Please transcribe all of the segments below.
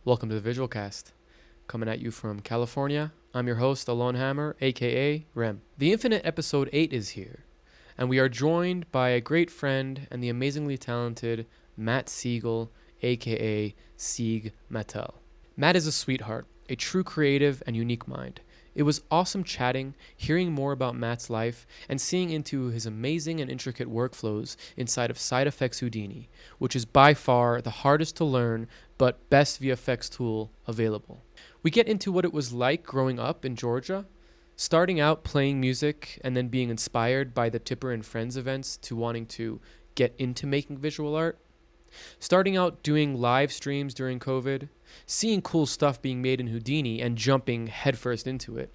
Welcome to the Visual Cast. Coming at you from California, I'm your host, Alon Hammer, AKA Rem. The Infinite Episode 8 is here, and we are joined by a great friend and the amazingly talented Matt Siegel AKA Sieg Mattel. Matt is a sweetheart, a true creative and unique mind. It was awesome chatting, hearing more about Matt's life, and seeing into his amazing and intricate workflows inside of Side Effects Houdini, which is by far the hardest to learn but best VFX tool available. We get into what it was like growing up in Georgia, starting out playing music and then being inspired by the Tipper and Friends events to wanting to get into making visual art, starting out doing live streams during COVID, seeing cool stuff being made in Houdini and jumping headfirst into it,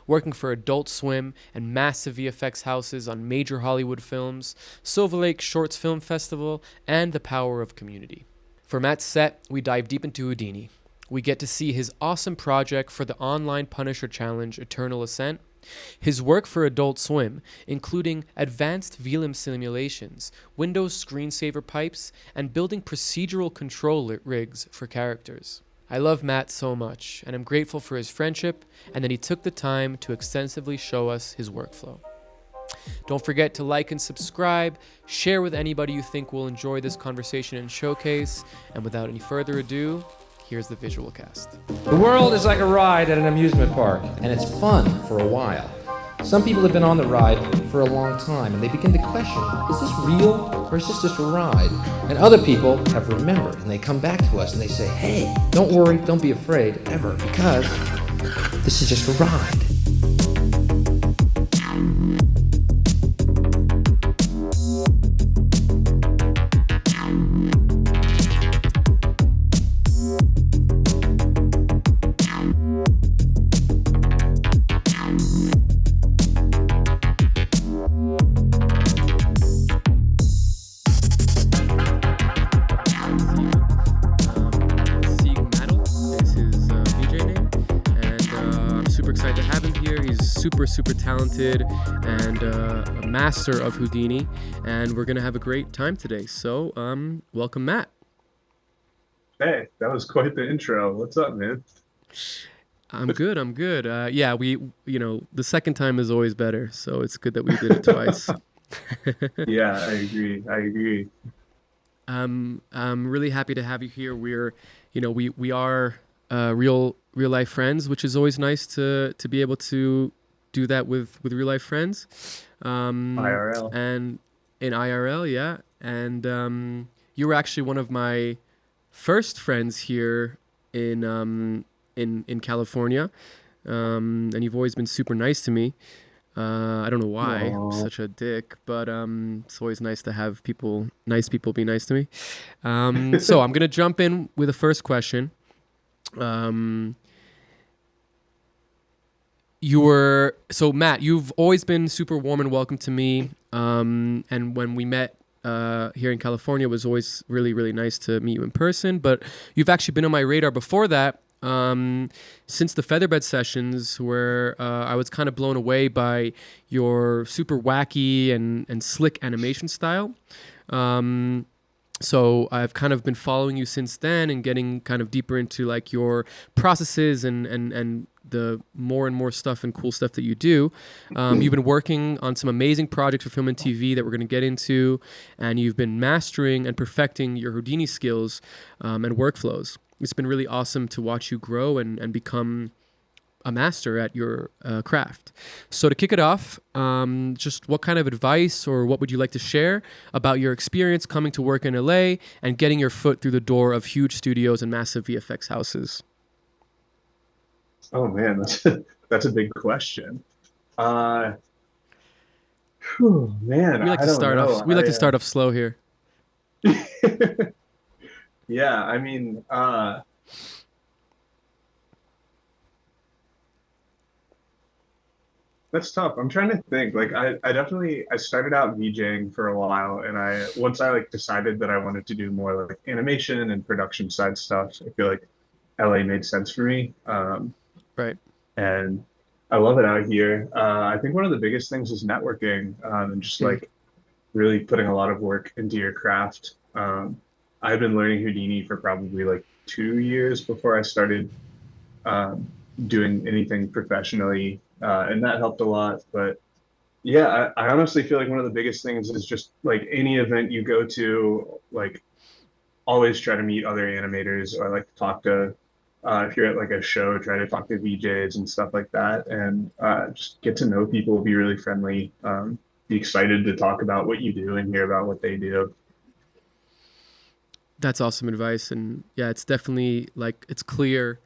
working for Adult Swim and massive VFX houses on major Hollywood films, SilverLakeShorts Film Festival, and the power of community. For Matt's set, we dive deep into Houdini. We get to see his awesome project for the online Punisher challenge, Eternal Ascent, his work for Adult Swim, including advanced vellum simulations, Windows screensaver pipes, and building procedural control rigs for characters. I love Matt so much, and I'm grateful for his friendship and that he took the time to extensively show us his workflow. Don't forget to like and subscribe, share with anybody you think will enjoy this conversation and showcase, and without any further ado, here's the Visual Cast. The world is like a ride at an amusement park, and it's fun for a while. Some people have been on the ride for a long time, and they begin to question, is this real, or is this just a ride? And other people have remembered, and they come back to us, and they say, hey, don't worry, don't be afraid, ever, because this is just a ride. Super talented and a master of Houdini, and we're gonna have a great time today. So welcome, Matt. Hey, that was quite the intro. What's up, man? I'm good. Yeah, the second time is always better, so it's good that we did it twice. Yeah, I agree. I'm really happy to have you here. We are real life friends, which is always nice to be able to do that with real life friends, IRL and in IRL, yeah. And you were actually one of my first friends here in California, and you've always been super nice to me. I don't know why I'm such a dick, but it's always nice to have nice people be nice to me. So I'm gonna jump in with the first question. So Matt, you've always been super warm and welcome to me. And when we met here in California, it was always really, really nice to meet you in person. But you've actually been on my radar before that, since the Featherbed sessions, where I was kind of blown away by your super wacky and slick animation style. So I've kind of been following you since then and getting kind of deeper into like your processes and the more and more stuff and cool stuff that you do. You've been working on some amazing projects for film and TV that we're going to get into, and you've been mastering and perfecting your Houdini skills and workflows. It's been really awesome to watch you grow and become a master at your craft. So to kick it off, just what kind of advice or what would you like to share about your experience coming to work in LA and getting your foot through the door of huge studios and massive VFX houses? Oh man, that's a big question. Man, We like I to don't start know. off. We like to start off slow here. Yeah, I mean, that's tough. I'm trying to think. Like, I started out VJing for a while, and once I like decided that I wanted to do more like animation and production side stuff, I feel like LA made sense for me. Right. And I love it out here. I think one of the biggest things is networking, and just like really putting a lot of work into your craft. I've been learning Houdini for probably like 2 years before I started um, doing anything professionally, and that helped a lot. But yeah, I honestly feel like one of the biggest things is just like any event you go to, like always try to meet other animators or like talk to if you're at like a show, try to talk to VJs and stuff like that, and just get to know people, be really friendly, be excited to talk about what you do and hear about what they do. That's awesome advice. And yeah, it's definitely like, it's clear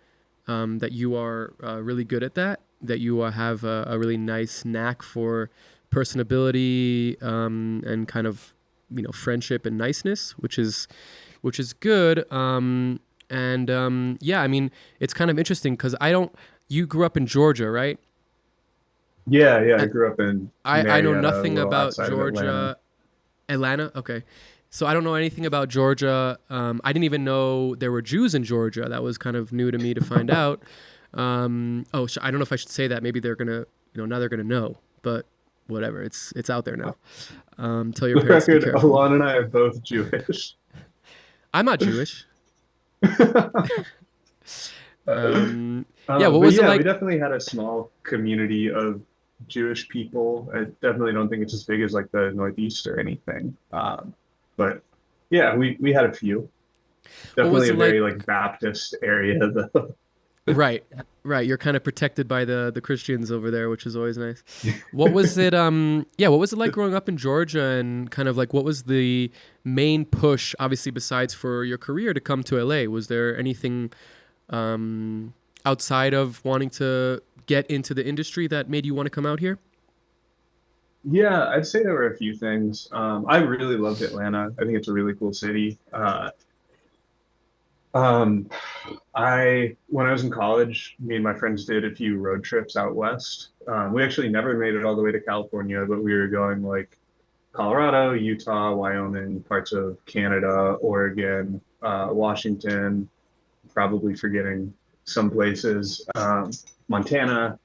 that you are really good at that, that you have a really nice knack for personability and kind of, friendship and niceness, which is good. Yeah, I mean, it's kind of interesting because you grew up in Georgia, right? Yeah, I grew up in I know Marietta, a nothing little about outside of Atlanta. Georgia. Atlanta? Okay. So I don't know anything about Georgia. I didn't even know there were Jews in Georgia. That was kind of new to me to find out. I don't know if I should say that. Maybe they're gonna, now they're gonna know. But whatever, it's out there now. Tell your For the parents to be record, careful. Alon and I are both Jewish. I'm not Jewish. Um, Yeah, what but was it yeah, we like? definitely had a small community of Jewish people. I definitely don't think it's as big as like the Northeast or anything. But yeah, we had a few. What was Definitely a it like? very like Baptist area though. Right, right. You're kind of protected by the Christians over there, which is always nice. What was it? Yeah, what was it like growing up in Georgia, and kind of like what was the main push, obviously besides for your career, to come to LA? Was there anything outside of wanting to get into the industry that made you want to come out here? Yeah, I'd say there were a few things. I really loved Atlanta. I think it's a really cool city. Um, I when I was in college, me and my friends did a few road trips out west. We actually never made it all the way to California, but we were going like Colorado, Utah, Wyoming, parts of Canada, Oregon, Washington, probably forgetting some places, Montana.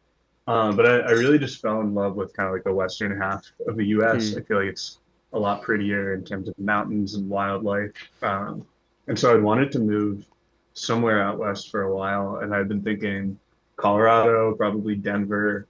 But I really just fell in love with kind of like the western half of the US. Hmm. I feel like it's a lot prettier in terms of mountains and wildlife. And so I wanted to move somewhere out west for a while, and I've been thinking Colorado, probably Denver,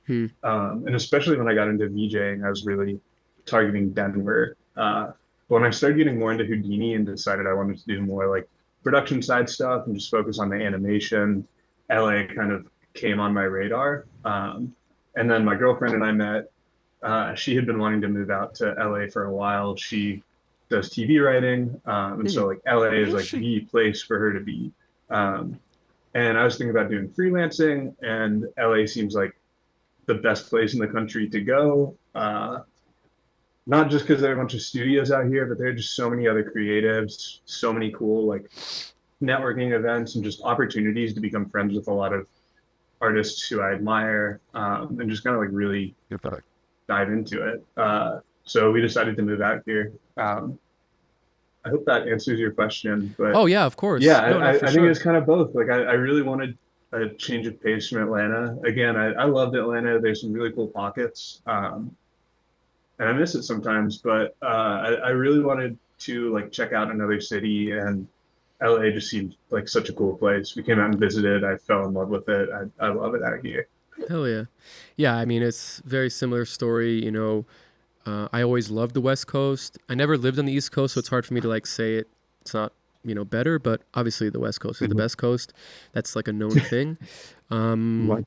Hmm. and especially when I got into VJing, I was really targeting Denver. But when I started getting more into Houdini and decided I wanted to do more like production side stuff and just focus on the animation, LA kind of came on my radar. And then my girlfriend and I met. She had been wanting to move out to LA for a while. She does TV writing, and Hmm. so like LA is like the place for her to be. Um, and I was thinking about doing freelancing, and LA seems like the best place in the country to go. Not just because there are a bunch of studios out here, but there are just so many other creatives, so many cool like networking events, and just opportunities to become friends with a lot of artists who I admire, and just kind of like really dive into it. So we decided to move out here. I hope that answers your question, but Oh yeah, of course. yeah, No, no, for I think sure. it's kind of both. Like I really wanted a change of pace from Atlanta. Again, I loved Atlanta. There's some really cool pockets, and I miss it sometimes. But I really wanted to like check out another city, and LA just seemed like such a cool place. We came out and visited. I fell in love with it. I love it out here. Hell yeah. Yeah, I mean, it's very similar story. I always loved the West Coast. I never lived on the East Coast, so it's hard for me to like say it. It's not, better, but obviously the West Coast is the Mhm. best coast. That's like a known thing. Um, Like,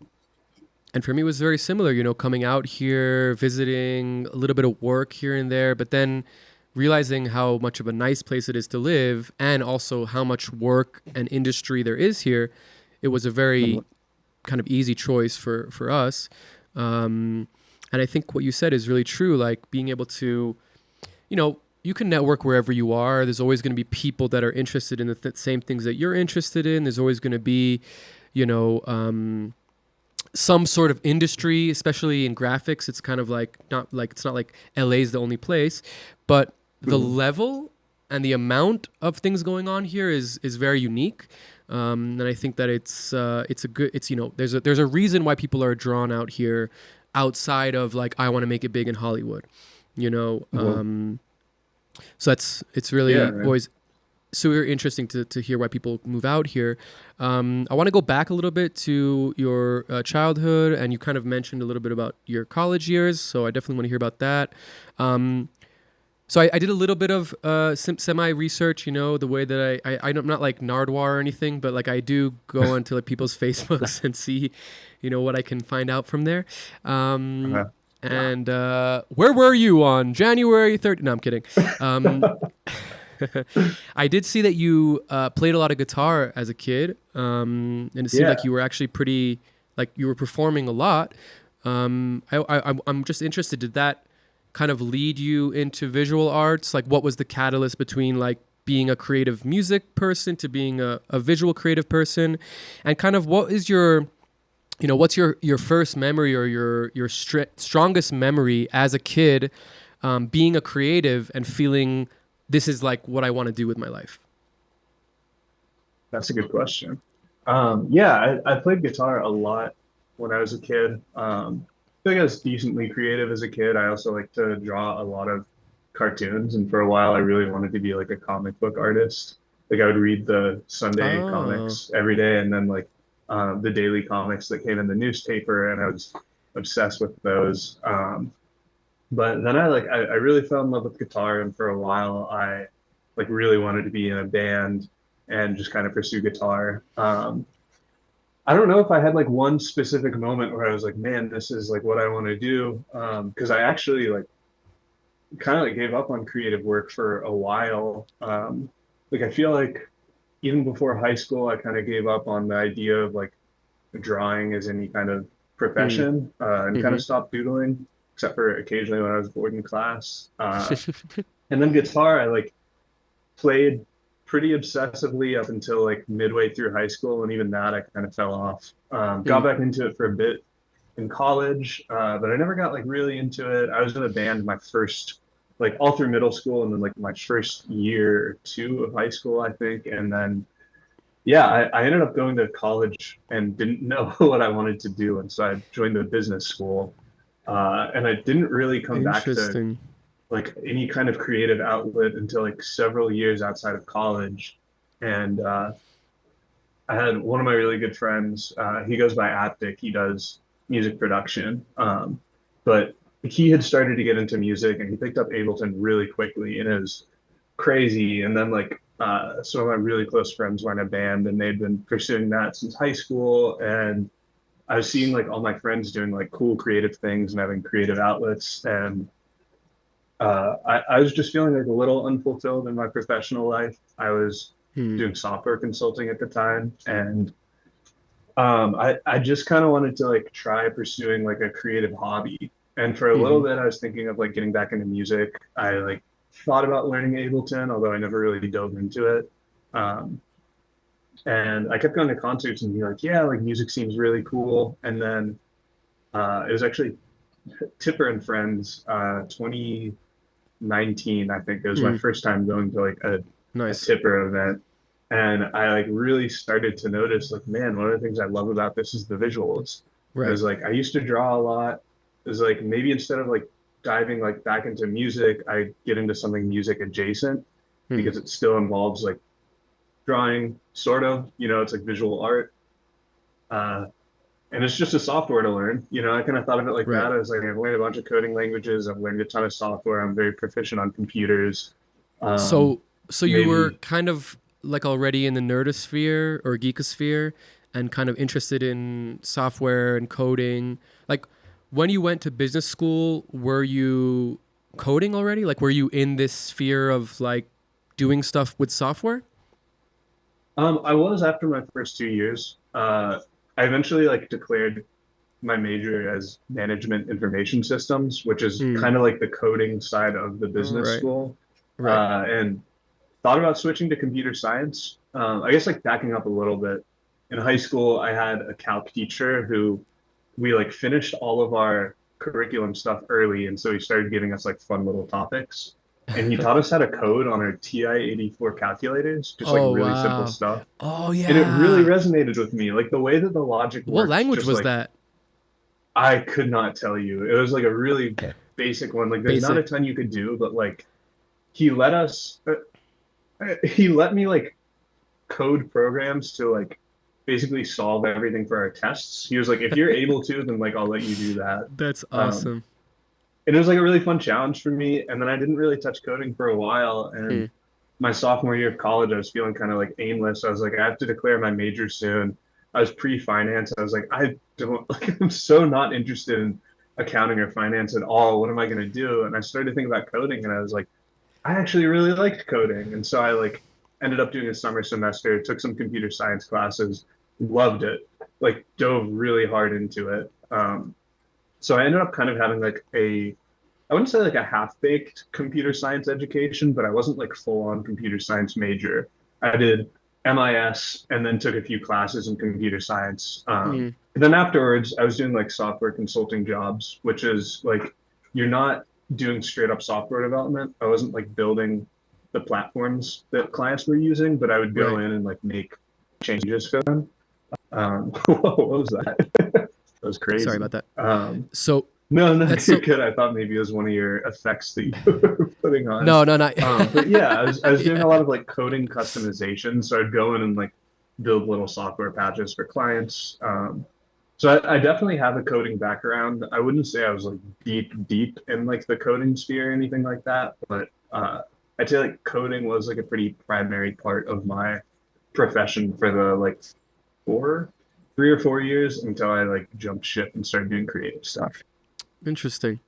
and for me, it was very similar, coming out here, visiting a little bit of work here and there, but then realizing how much of a nice place it is to live and also how much work and industry there is here. It was a very kind of easy choice for us. Um, and I think what you said is really true. Like being able to, you can network wherever you are. There's always going to be people that are interested in the same things that you're interested in. There's always going to be, you know, some sort of industry, especially in graphics. It's kind of like it's not like LA is the only place, but the level and the amount of things going on here is very unique. And I think that it's a good, there's a reason why people are drawn out here outside of like, I want to make it big in Hollywood, well, so it's really yeah, man. always, super interesting to hear why people move out here. I want to go back a little bit to your childhood, and you kind of mentioned a little bit about your college years, so I definitely want to hear about that. So I did a little bit of semi-research, the way that I'm not like Nardwar or anything, but like I do go onto like people's Facebooks and see, what I can find out from there. And where were you on January 3rd? No, I'm kidding. I did see that you played a lot of guitar as a kid, and it seemed like you were actually pretty, like you were performing a lot. I'm just interested, did that kind of lead you into visual arts? Like what was the catalyst between like being a creative music person to being a visual creative person? And kind of what is your, what's your first memory or your strongest memory as a kid being a creative and feeling this is like what I want to do with my life? That's a good question. I played guitar a lot when I was a kid. I think I was decently creative as a kid. I also like to draw a lot of cartoons, and for a while I really wanted to be like a comic book artist. Like I would read the Sunday comics every day, and then like the daily comics that came in the newspaper, and I was obsessed with those. But then I really fell in love with guitar, and for a while I like really wanted to be in a band and just kind of pursue guitar. I don't know if I had like one specific moment where I was like, man, this is like what I want to do. Because I actually like kind of like gave up on creative work for a while. Like I feel like even before high school, I kind of gave up on the idea of like drawing as any kind of profession, and kind of stopped doodling, except for occasionally when I was bored in class. And then guitar, I like played pretty obsessively up until like midway through high school, and even that I kind of fell off. Got back into it for a bit in college, but I never got like really into it. I was in a band my first, like all through middle school, and then like my first year or two of high school, I think. And then I ended up going to college and didn't know what I wanted to do, and so I joined the business school, and I didn't really come back to like any kind of creative outlet until like several years outside of college. And I had one of my really good friends, he goes by Aptic, he does music production, but he had started to get into music, and he picked up Ableton really quickly, and it was crazy. And then like some of my really close friends were in a band, and they'd been pursuing that since high school, and I was seeing like all my friends doing like cool creative things and having creative outlets. And I was just feeling like a little unfulfilled in my professional life. I was doing software consulting at the time, and I just kind of wanted to like try pursuing like a creative hobby. And for a little bit, I was thinking of like getting back into music. I like thought about learning Ableton, although I never really dove into it. And I kept going to concerts and being like, yeah, like music seems really cool. And then it was actually Tipper and Friends, 2019, I think it was my first time going to like a Tipper event. And I like really started to notice like, man, one of the things I love about this is the visuals. Right. It was like, I used to draw a lot. It was like, maybe instead of like diving like back into music, I get into something music adjacent because it still involves like drawing, sort of, it's like visual art. And it's just a software to learn. I kind of thought of it like that. I was like, I've learned a bunch of coding languages. I've learned a ton of software. I'm very proficient on computers. So you were kind of like already in the nerdosphere or geekosphere and kind of interested in software and coding. Like when you went to business school, were you coding already? Like were you in this sphere of like doing stuff with software? I was after my first 2 years. I eventually like declared my major as management information systems, which is kind of like the coding side of the business school. And thought about switching to computer science. I guess like backing up a little bit. In high school, I had a calc teacher who we like finished all of our curriculum stuff early, and so he started giving us like fun little topics. And he taught us how to code on our TI-84 calculators, just like really simple stuff. Oh yeah. And it really resonated with me, like the way that the logic works. What language was that? I could not tell you. It was like a really basic one. Like there's not a ton you could do, but like he let us. he let me like code programs to like basically solve everything for our tests. He was like, if you're able to, then like I'll let you do that. That's Um, awesome. and it was like a really fun challenge for me. And then I didn't really touch coding for a while. Hmm. And my sophomore year of college, I was feeling kind of like aimless. I was like, I have to declare my major soon. I was pre-finance. I was like, I don't like, I'm so not interested in accounting or finance at all. What am I going to do? And I started to think about coding, and I was like, I actually really liked coding. And so I like ended up doing a summer semester, took some computer science classes, loved it, like dove really hard into it. So I ended up kind of having like I wouldn't say like a half-baked computer science education, but I wasn't like full-on computer science major. I did MIS and then took a few classes in computer science. Hmm. And then afterwards, I was doing like software consulting jobs, which is like you're not doing straight up software development. I wasn't like building the platforms that clients were using, but I would go Right. in and like make changes for them. What was that? That was Sorry crazy. about that. Um, So no, no, that's you're so. good. I thought maybe it was one of your effects that you were putting on. No, no, not. But yeah, I was doing a Yeah. lot of like coding customization. So I'd go in and like build little software patches for clients. So I definitely have a coding background. I wouldn't say I was like deep in like the coding sphere or anything like that, but I'd say like coding was like a pretty primary part of my profession for the like 3 or 4 years until I like jumped ship and started doing creative stuff. Interesting.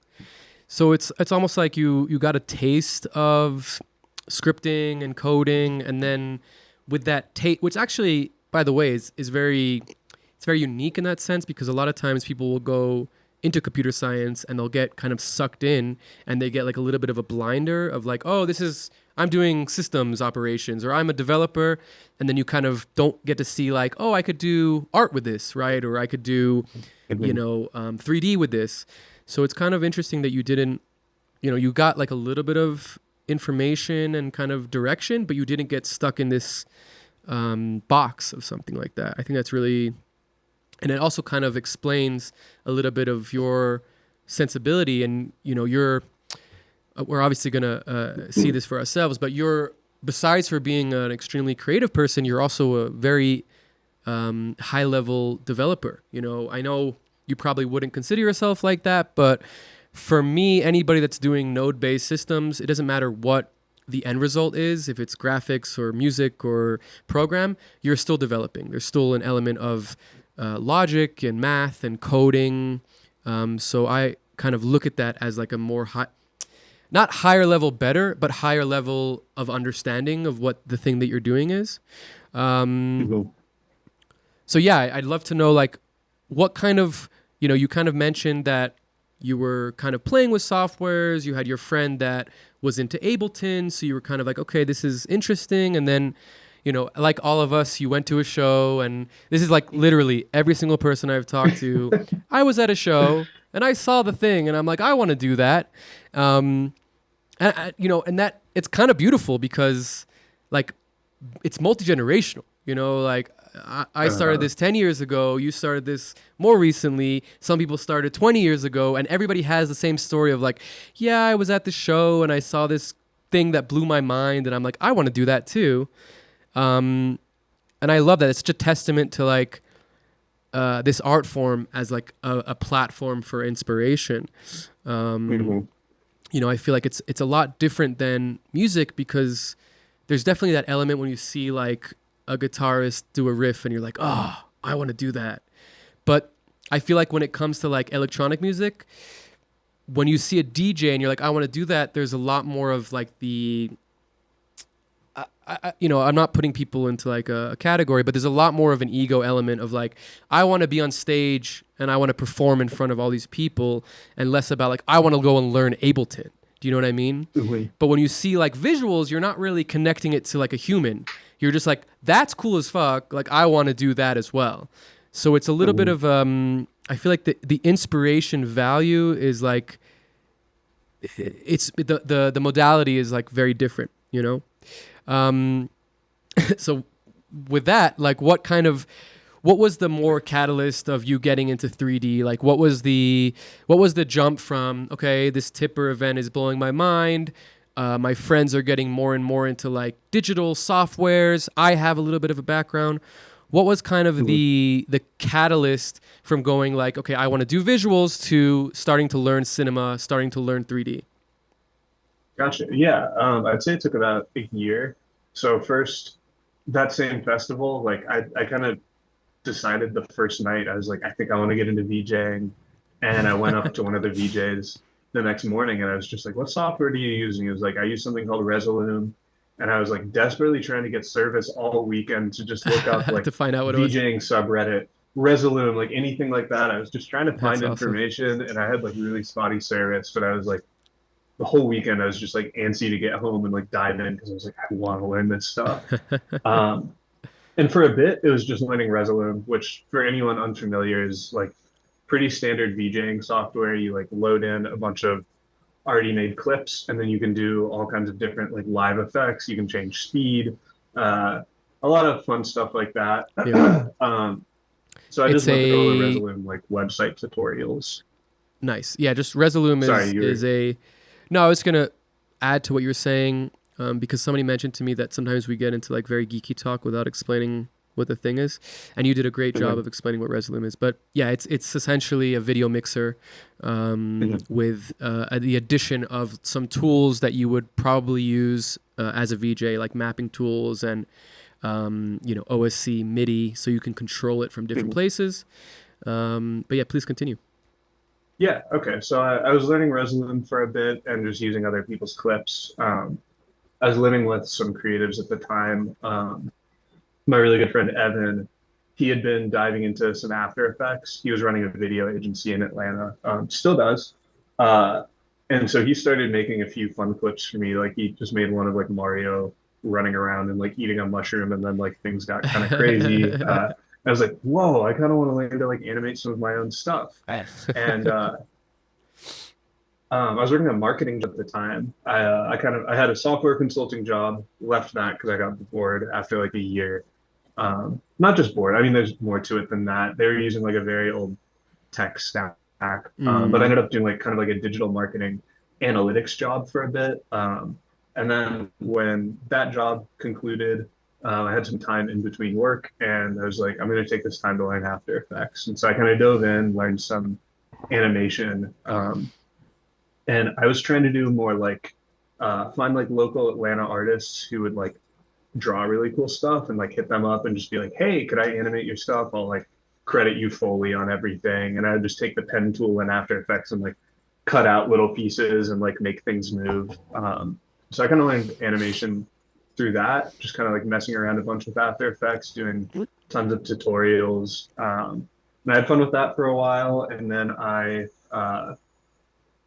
So it's almost like you got a taste of scripting and coding, and then with that taste, which actually, by the way, is very it's very unique in that sense, because a lot of times people will go into computer science and they'll get kind of sucked in, and they get like a little bit of a blinder of like, oh, this is I'm doing systems operations, or I'm a developer, and then you kind of don't get to see like, oh, I could do art with this, right? Or I could do, 3D with this. So it's kind of interesting that you didn't, you got like a little bit of information and kind of direction, but you didn't get stuck in this box of something like that. I think that's really, and it also kind of explains a little bit of your sensibility, and you're. We're obviously gonna see this for ourselves, but you're, besides for being an extremely creative person, you're also a very high level developer. I know you probably wouldn't consider yourself like that, but for me, anybody that's doing node based systems, it doesn't matter what the end result is, if it's graphics or music or program, you're still developing. There's still an element of logic and math and coding. So I kind of look at that as like a more not higher level better, but higher level of understanding of what the thing that you're doing is. Mhm. So yeah, I'd love to know like what kind of, you kind of mentioned that you were kind of playing with softwares. You had your friend that was into Ableton. So you were kind of like, okay, this is interesting. And then, like all of us, you went to a show, and this is like literally every single person I've talked to. I was at a show and I saw the thing and I'm like, I want to do that. And that it's kind of beautiful because like it's multi-generational, like I started this 10 years ago. You started this more recently. Some people started 20 years ago, and everybody has the same story of like, yeah, I was at the show and I saw this thing that blew my mind. And I'm like, I want to do that too. And I love that. It's such a testament to like this art form as like a platform for inspiration. Mhm. I feel like it's a lot different than music, because there's definitely that element when you see like a guitarist do a riff and you're like, oh, I want to do that. But I feel like when it comes to like electronic music, when you see a DJ and you're like, I want to do that, there's a lot more of like the I'm not putting people into like a category, but there's a lot more of an ego element of like, I want to be on stage and I want to perform in front of all these people, and less about like, I want to go and learn Ableton. Do you know what I mean? Mhm. But when you see like visuals, you're not really connecting it to like a human. You're just like, that's cool as fuck. Like, I want to do that as well. So it's a little bit of, I feel like the inspiration value is like, it's the modality is like very different, So with that, like what was the more catalyst of you getting into 3D? Like what was the jump from, okay, this Tipper event is blowing my mind, My friends are getting more and more into like digital softwares. I have a little bit of a background. What was kind of the catalyst from going like, okay, I want to do visuals to starting to learn cinema, starting to learn 3D? Gotcha. Yeah, I'd say it took about a year. So first, that same festival, like I kind of decided the first night, I was like, I think I want to get into VJing. And I went up to one of the VJs the next morning and I was just like, what software do you use? And he was like, I use something called Resolume. And I was like desperately trying to get service all weekend to just look up like to find out what VJing subreddit, Resolume, like anything like that. I was just trying to find That's information and I had like really spotty service, but I was like, the whole weekend I was just like antsy to get home and like dive in because I was like, I want to learn this stuff. And for a bit, it was just learning Resolume, which for anyone unfamiliar is like pretty standard VJing software. You like load in a bunch of already made clips, and then you can do all kinds of different like live effects. You can change speed, a lot of fun stuff like that. Yeah. So I It's just went through all the a Resolume like website tutorials. nice. Yeah, just Resolume Sorry, you were- is a. No, I was gonna add to what you were saying because somebody mentioned to me that sometimes we get into like very geeky talk without explaining what the thing is, and you did a great job of explaining what Resolume is. But yeah, it's essentially a video mixer with the addition of some tools that you would probably use as a VJ, like mapping tools and OSC MIDI, so you can control it from different places. But yeah, please continue. Yeah, okay. So I was learning Resolume for a bit and just using other people's clips. I was living with some creatives at the time. My really good friend Evan, he had been diving into some After Effects. He was running a video agency in Atlanta, still does. And so he started making a few fun clips for me. Like he just made one of like Mario running around and like eating a mushroom, and then like things got kind of crazy. I was like, whoa, I kind of want to learn to like animate some of my own stuff. And I was working on marketing at the time. I had a software consulting job, left that because I got bored after like a year. Not just bored. I mean, there's more to it than that. They were using like a very old tech stack, but I ended up doing like kind of like a digital marketing analytics job for a bit. And then when that job concluded, I had some time in between work, and I was like, I'm going to take this time to learn After Effects. And so I kind of dove in, learned some animation, and I was trying to do more like find like local Atlanta artists who would like draw really cool stuff and like hit them up and just be like, hey, could I animate your stuff? I'll like credit you fully on everything. And I would just take the pen tool in After Effects and like cut out little pieces and like make things move. So I kind of learned animation through that, just kind of like messing around a bunch with After Effects, doing tons of tutorials. And I had fun with that for a while. And then I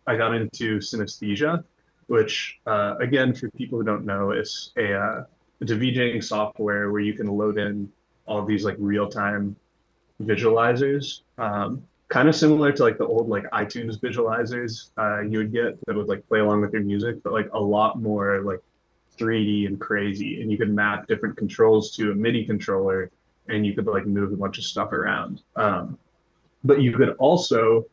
got into synesthesia, which again, for people who don't know, it's a VJing software where you can load in all these like real-time visualizers, kind of similar to like the old like iTunes visualizers you would get that would like play along with your music, but like a lot more like 3D and crazy. And you could map different controls to a MIDI controller, and you could like move a bunch of stuff around. But you could also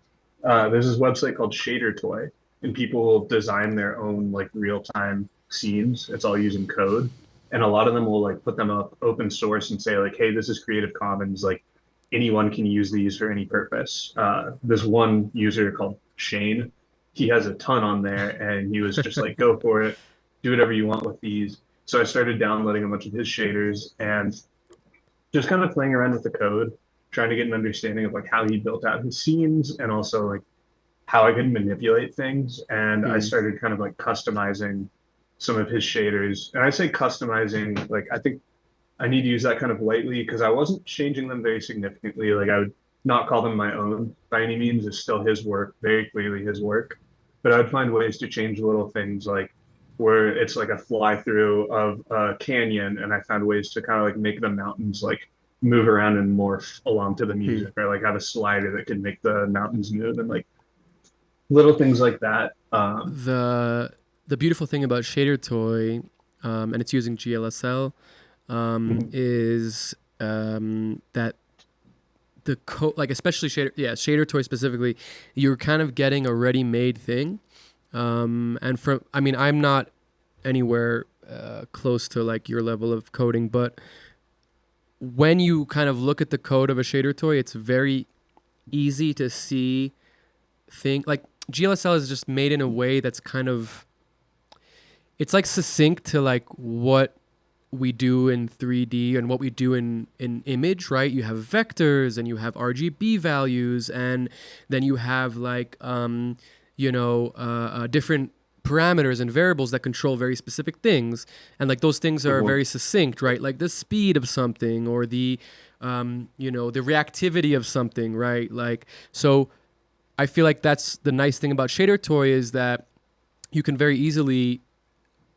there's this website called Shader Toy, and people will design their own like real-time scenes. It's all using code, and a lot of them will like put them up open source and say like, hey, this is Creative Commons, like anyone can use these for any purpose. This one user called Shane, he has a ton on there, and he was just like, go for it, do whatever you want with these. So I started downloading a bunch of his shaders and just kind of playing around with the code, trying to get an understanding of like how he built out his scenes and also like how I could manipulate things. And I started kind of like customizing some of his shaders. And I say customizing, like I think I need to use that kind of lightly because I wasn't changing them very significantly. Like I would not call them my own by any means. It's still his work, very clearly his work. But I'd find ways to change little things, like where it's like a fly through of a canyon, and I found ways to kind of like make the mountains like move around and morph along to the music, or like have a slider that could make the mountains move, and like little things like that. The beautiful thing about Shader Toy, and it's using GLSL, is that the code, like especially Shader Toy specifically, you're kind of getting a ready-made thing. And from, I mean, I'm not anywhere close to like your level of coding, but when you kind of look at the code of a shader toy, it's very easy to see like GLSL is just made in a way that's kind of, it's like succinct to like what we do in 3D and what we do in image, right? You have vectors and you have RGB values, and then you have like different parameters and variables that control very specific things, and like those things are very succinct, right? Like the speed of something or the the reactivity of something, right? Like, so I feel like that's the nice thing about shader toy, is that you can very easily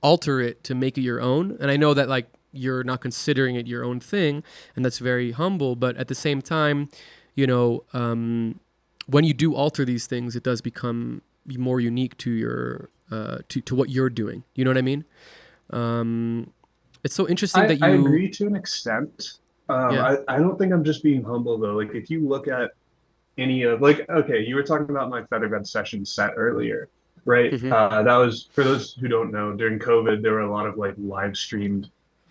alter it to make it your own. And I know that like you're not considering it your own thing, and that's very humble, but at the same time, when you do alter these things, it does become more unique to your to what you're doing. You know what I mean? It's so interesting that you... I agree to an extent. I don't think I'm just being humble though. Like if you look at any of, like, okay, you were talking about my Featherbed session set earlier, right? That was, for those who don't know, during COVID, there were a lot of like live streamed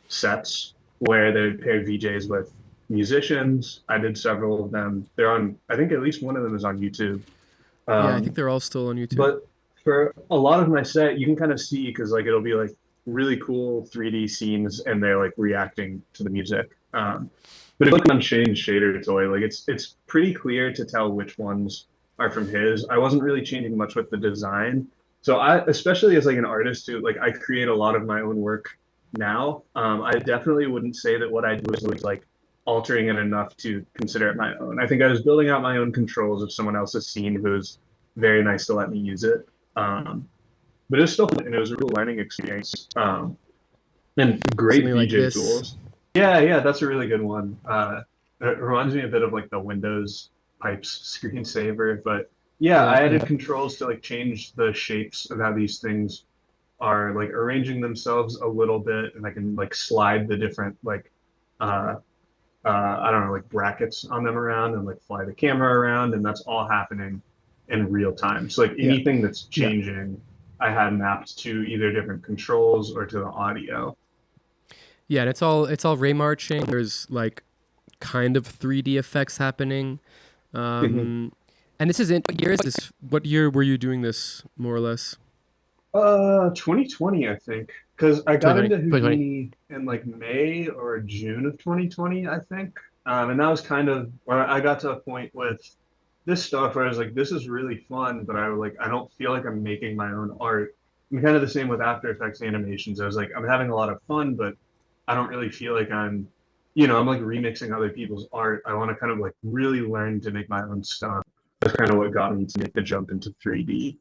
sets where they would pair VJs with musicians. I did several of them. They're on, I think at least one of them is on YouTube. I think they're all still on YouTube. But for a lot of my set, you can kind of see, because like it'll be like really cool 3D scenes and they're like reacting to the music. But if you look on Shane's shader toy, like it's pretty clear to tell which ones are from his. I wasn't really changing much with the design. So I, especially as like an artist who, like, I create a lot of my own work now. I definitely wouldn't say that what I do is like altering it enough to consider it my own. I think I was building out my own controls of someone else's scene who was very nice to let me use it. But it was still fun, and it was a real learning experience. And great Something VJ like tools. Yeah, that's a really good one. It reminds me a bit of like the Windows pipes screensaver, but yeah, I added controls to like change the shapes of how these things are like arranging themselves a little bit, and I can like slide the different like I don't know, like brackets on them around and like fly the camera around, and that's all happening in real time. So like anything that's changing, I had mapped to either different controls or to the audio. Yeah, and it's all ray marching. There's like kind of 3D effects happening. And this is in, what year were you doing this, more or less? 2020, I think, because I got into 2020. Houdini in like May or June of 2020, I think. And that was kind of where I got to a point with this stuff where I was like, this is really fun, but I don't feel like I'm making my own art. And kind of the same with After Effects animations. I was like, I'm having a lot of fun, but I don't really feel like I'm like remixing other people's art. I want to kind of like really learn to make my own stuff. That's kind of what got me to make the jump into 3D.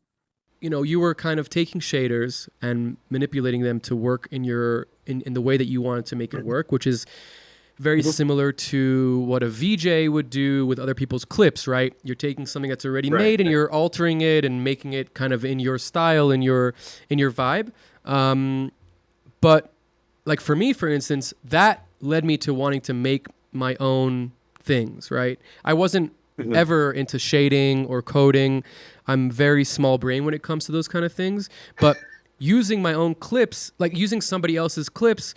You were kind of taking shaders and manipulating them to work in the way that you wanted to make it work, which is very similar to what a VJ would do with other people's clips, right? You're taking something that's already made and you're altering it and making it kind of in your style, in your vibe. But like for me, for instance, that led me to wanting to make my own things, right? I wasn't ever into shading or coding. I'm very small brain when it comes to those kind of things. But using my own clips, like using somebody else's clips,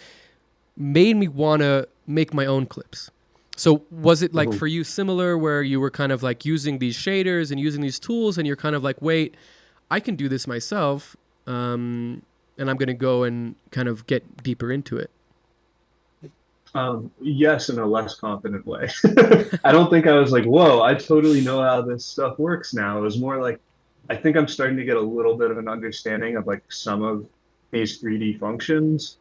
made me want to make my own clips. So was it like for you similar, where you were kind of like using these shaders and using these tools, and you're kind of like, wait, I can do this myself, and I'm going to go and kind of get deeper into it? Yes, in a less confident way. I don't think I was like, whoa, I totally know how this stuff works now. It was more like, I think I'm starting to get a little bit of an understanding of like some of these 3D functions.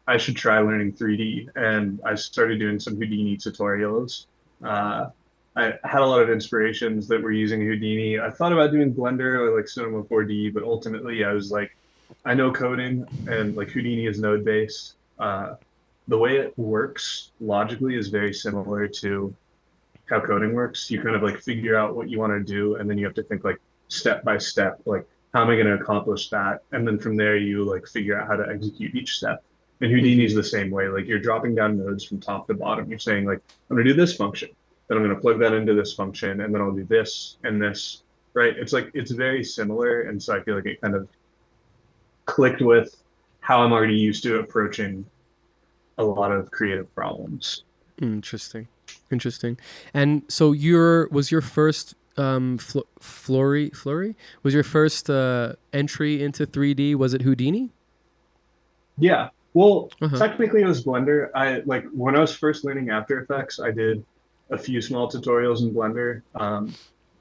I should try learning 3D, and I started doing some Houdini tutorials. I had a lot of inspirations that were using Houdini. I thought about doing Blender or like Cinema 4D, but ultimately I was like, I know coding, and like Houdini is node based. The way it works logically is very similar to how coding works. You kind of like figure out what you want to do, and then you have to think like step by step, like how am I going to accomplish that? And then from there you like figure out how to execute each step. And Houdini is the same way. Like you're dropping down nodes from top to bottom. You're saying like, I'm going to do this function, then I'm going to plug that into this function, and then I'll do this and this, right? It's like, it's very similar. And so I feel like it kind of clicked with how I'm already used to approaching a lot of creative problems. Interesting. And so was your first Flurry was your first entry into 3D? Was it Houdini? Yeah. Well, Uh-huh. technically it was Blender. I like when I was first learning After Effects, I did a few small tutorials in Blender.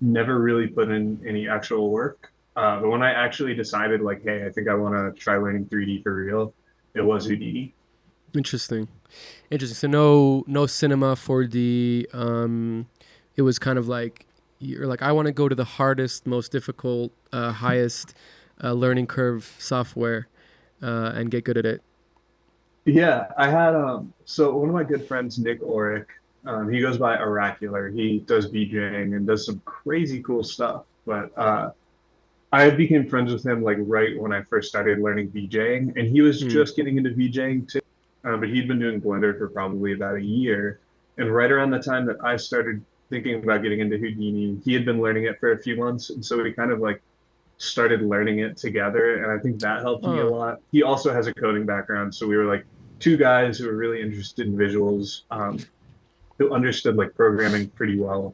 Never really put in any actual work. But when I actually decided like, hey, I think I want to try learning 3D for real, it was Houdini. Interesting. So no cinema 4D. It was kind of like you're like, I want to go to the hardest, most difficult, highest learning curve software and get good at it. Yeah, I had so one of my good friends, Nick Orick, he goes by Oracular. He does DJing and does some crazy cool stuff. But I became friends with him like right when I first started learning DJing, and he was just getting into DJing too. But he'd been doing Blender for probably about a year. And right around the time that I started thinking about getting into Houdini, he had been learning it for a few months. And so we kind of like started learning it together. And I think that helped me a lot. He also has a coding background. So we were like two guys who were really interested in visuals, who understood like programming pretty well,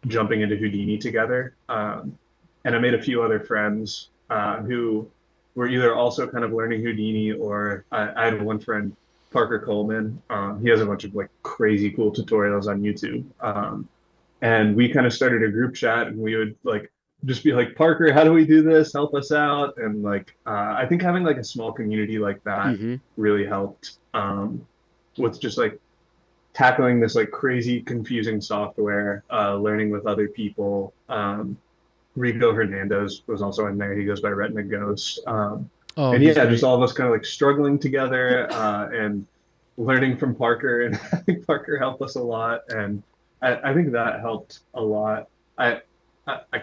jumping into Houdini together. And I made a few other friends who were either also kind of learning Houdini, or I had one friend, Parker Coleman. He has a bunch of like crazy cool tutorials on YouTube. And we kind of started a group chat, and we would like just be like, Parker, how do we do this? Help us out. And like, I think having like a small community like that really helped with just like tackling this like crazy confusing software, learning with other people. Rico Hernandez was also in there. He goes by Retina Ghost. And yeah, just all of us kind of like struggling together and learning from Parker. And I think Parker helped us a lot. And I think that helped a lot. I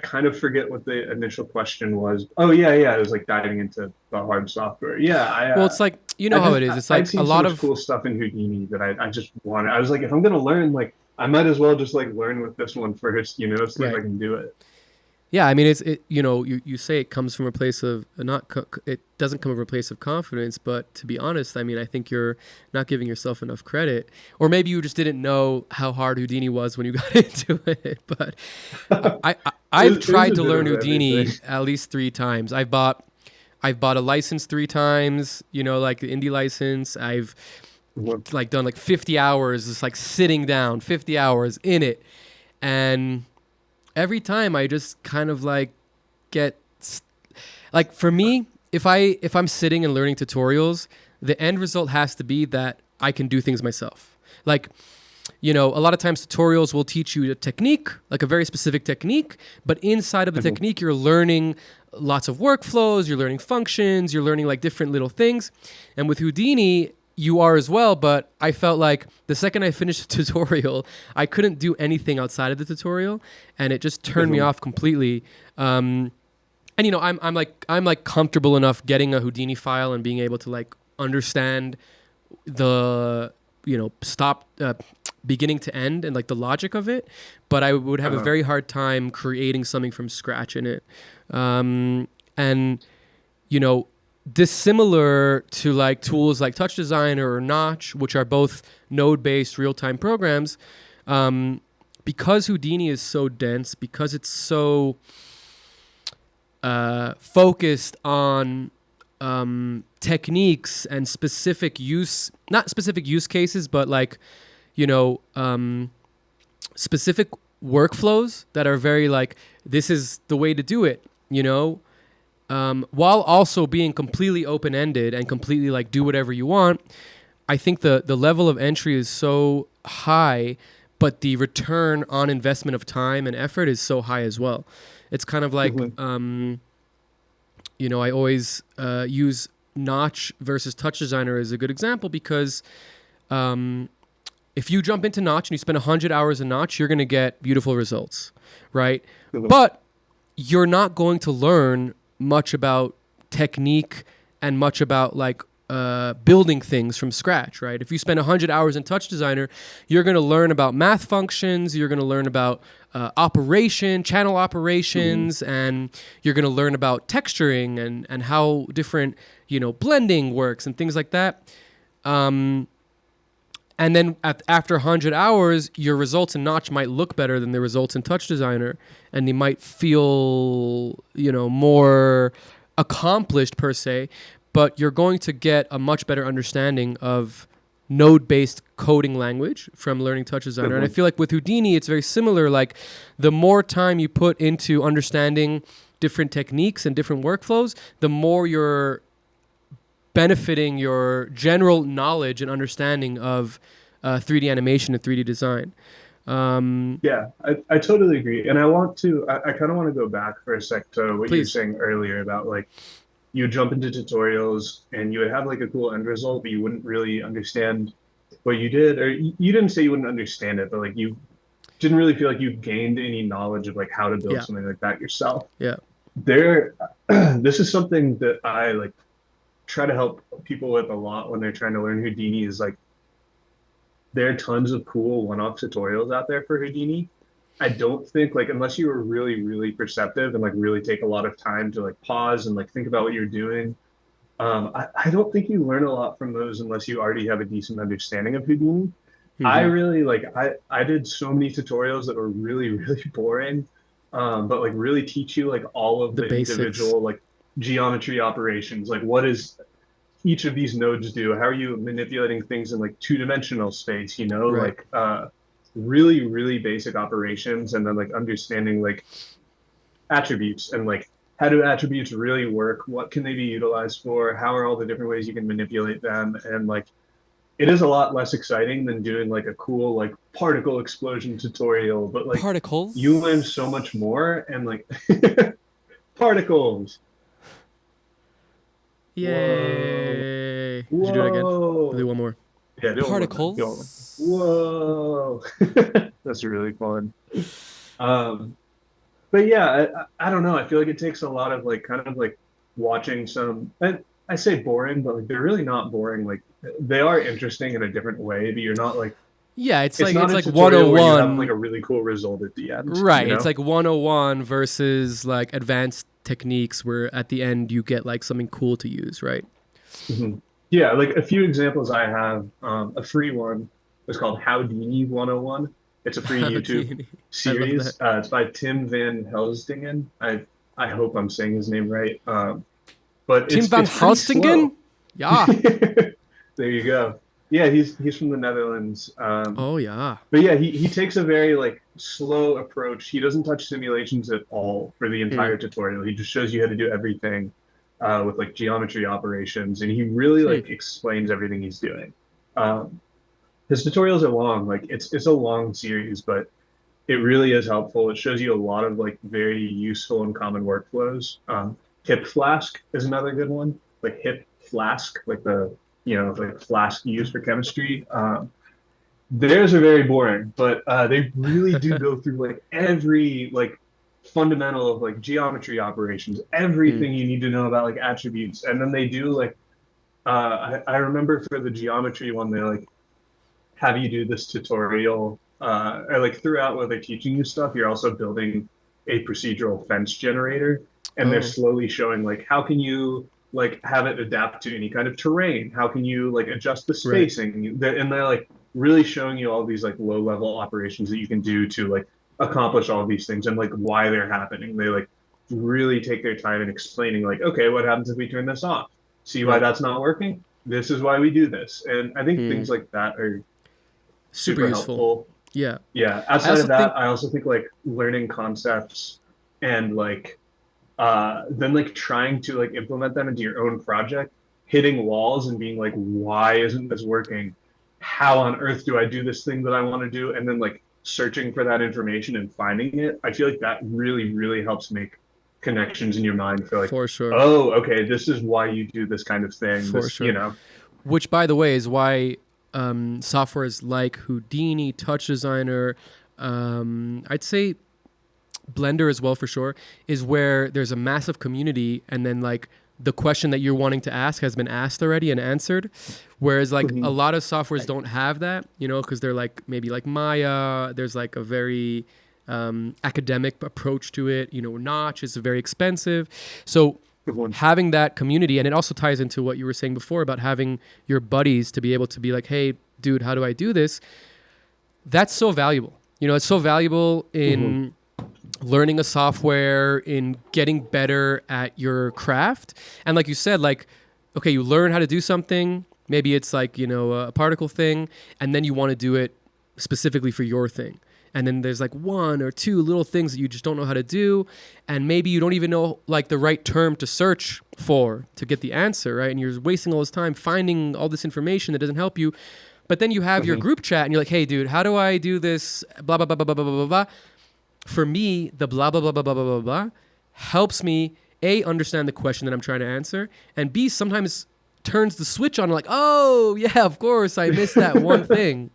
kind of forget what the initial question was. Oh, yeah. It was like diving into the hard software. Yeah. Well, it's like, you know how it is. It's like a lot of cool stuff in Houdini that I just wanted. I was like, if I'm going to learn, like, I might as well just like learn with this one first, see if I can do it. Yeah, I mean, you say it comes from a place of it doesn't come from a place of confidence, but to be honest, I mean, I think you're not giving yourself enough credit, or maybe you just didn't know how hard Houdini was when you got into it. But I've tried to learn Houdini at least 3 times. I've bought a license 3 times, like the indie license. I've like done like 50 hours, just like sitting down, 50 hours in it, and every time I just kind of like get like, for me, if I'm sitting and learning tutorials, the end result has to be that I can do things myself. Like, a lot of times tutorials will teach you a technique, like a very specific technique, but inside of the technique, you're learning lots of workflows, you're learning functions, you're learning like different little things. And with Houdini, you are as well, but I felt like the second I finished the tutorial, I couldn't do anything outside of the tutorial, and it just turned me off completely. And I'm like comfortable enough getting a Houdini file and being able to like understand the stop beginning to end and like the logic of it, but I would have a very hard time creating something from scratch in it. And dissimilar to like tools like Touch Designer or Notch, which are both node-based real-time programs, because Houdini is so dense, because it's so focused on techniques and not specific use cases, but like, specific workflows that are very like, this is the way to do it, while also being completely open-ended and completely like do whatever you want. I think the level of entry is so high, but the return on investment of time and effort is so high as well. It's kind of like, I always use Notch versus Touch Designer as a good example, because if you jump into Notch and you spend 100 hours in Notch, you're going to get beautiful results, right? But you're not going to learn much about technique and much about like building things from scratch, right? If you spend 100 hours in Touch Designer, you're going to learn about math functions, you're going to learn about channel operations, and you're going to learn about texturing and how different, blending works and things like that. And then after 100 hours, your results in Notch might look better than the results in Touch Designer, and they might feel, more accomplished per se, but you're going to get a much better understanding of node-based coding language from learning Touch Designer. And I feel like with Houdini, it's very similar. Like, the more time you put into understanding different techniques and different workflows, the more you're benefiting your general knowledge and understanding of 3D animation and 3D design. Yeah, I totally agree. And I kind of want to go back for a sec to what you were saying earlier about, like, you would jump into tutorials and you would have like a cool end result, but you wouldn't really understand what you did, or you didn't say you wouldn't understand it, but like you didn't really feel like you gained any knowledge of like how to build something like that yourself. Yeah. This is something that I like try to help people with a lot when they're trying to learn Houdini, is like, there are tons of cool one-off tutorials out there for Houdini. I don't think, like, unless you were really, really perceptive and like really take a lot of time to like pause and like think about what you're doing, I don't think you learn a lot from those unless you already have a decent understanding of Houdini. Mm-hmm. I really I did so many tutorials that were really, really boring, but like really teach you like all of the individual like geometry operations, like what is each of these nodes do, how are you manipulating things in like two-dimensional space, right. Like really, really basic operations, and then like understanding like attributes and like how do attributes really work, what can they be utilized for, how are all the different ways you can manipulate them. And like, it is a lot less exciting than doing like a cool like particle explosion tutorial, but like particles, you learn so much more. And like particles, yay. Whoa. Did you do it again? I'll do one more. Yeah, particles. Whoa. That's really fun. But yeah, I don't know. I feel like it takes a lot of like kind of like watching some, I say boring, but like they're really not boring. Like, they are interesting in a different way, but you're not like, it's like 101. Where you have like a really cool result at the end. Right. It's like 101 versus like advanced techniques where at the end you get like something cool to use, right? Mm-hmm. Yeah, like a few examples I have. A free one is called Houdini 101. It's a free YouTube series. It's by Tim Van Helsdingen. I hope I'm saying his name right. But Tim Van Helsdingen? Yeah. There you go. Yeah, he's from the Netherlands. Oh yeah. But yeah, he takes a very like slow approach. He doesn't touch simulations at all for the entire tutorial. He just shows you how to do everything with like geometry operations, and he really like explains everything he's doing. His tutorials are long, like it's a long series, but it really is helpful. It shows you a lot of like very useful and common workflows. Hip Flask is another good one, like Hip Flask, like the like flask used for chemistry. Theirs are very boring, but they really do go through like every like fundamental of like geometry operations, everything you need to know about like attributes. And then they do like I remember for the geometry one, they like have you do this tutorial or like throughout where they're teaching you stuff, you're also building a procedural fence generator, and they're slowly showing like how can you like have it adapt to any kind of terrain, how can you like adjust the spacing, right. And they're like really showing you all these like low level operations that you can do to like accomplish all these things and like why they're happening. They like really take their time in explaining like, okay, what happens if we turn this off? See why that's not working? This is why we do this. And I think things like that are super helpful. Yeah. Yeah. Outside of that, I also think like learning concepts and like then like trying to like implement them into your own project, hitting walls and being like, why isn't this working? How on earth do I do this thing that I want to do? And then like searching for that information and finding it. I feel like that really, really helps make connections in your mind for like, for sure. Oh, okay, this is why you do this kind of thing. For sure. Which, by the way, is why softwares like Houdini, Touch Designer, I'd say Blender as well for sure, is where there's a massive community, and then like the question that you're wanting to ask has been asked already and answered. Whereas like a lot of softwares don't have that, because they're like maybe like Maya. There's like a very academic approach to it. Notch is very expensive. So having that community, and it also ties into what you were saying before about having your buddies to be able to be like, hey, dude, how do I do this? That's so valuable. It's so valuable in learning a software, in getting better at your craft. And like you said, like, okay, you learn how to do something. Maybe it's like, a particle thing, and then you want to do it specifically for your thing. And then there's like one or two little things that you just don't know how to do. And maybe you don't even know like the right term to search for to get the answer, right? And you're wasting all this time finding all this information that doesn't help you. But then you have your group chat and you're like, hey, dude, how do I do this? Blah, blah, blah, blah, blah, blah, blah, blah. For me, the blah, blah, blah, blah, blah, blah, blah, blah helps me, A, understand the question that I'm trying to answer, and B, sometimes turns the switch on like, oh, yeah, of course, I missed that one thing.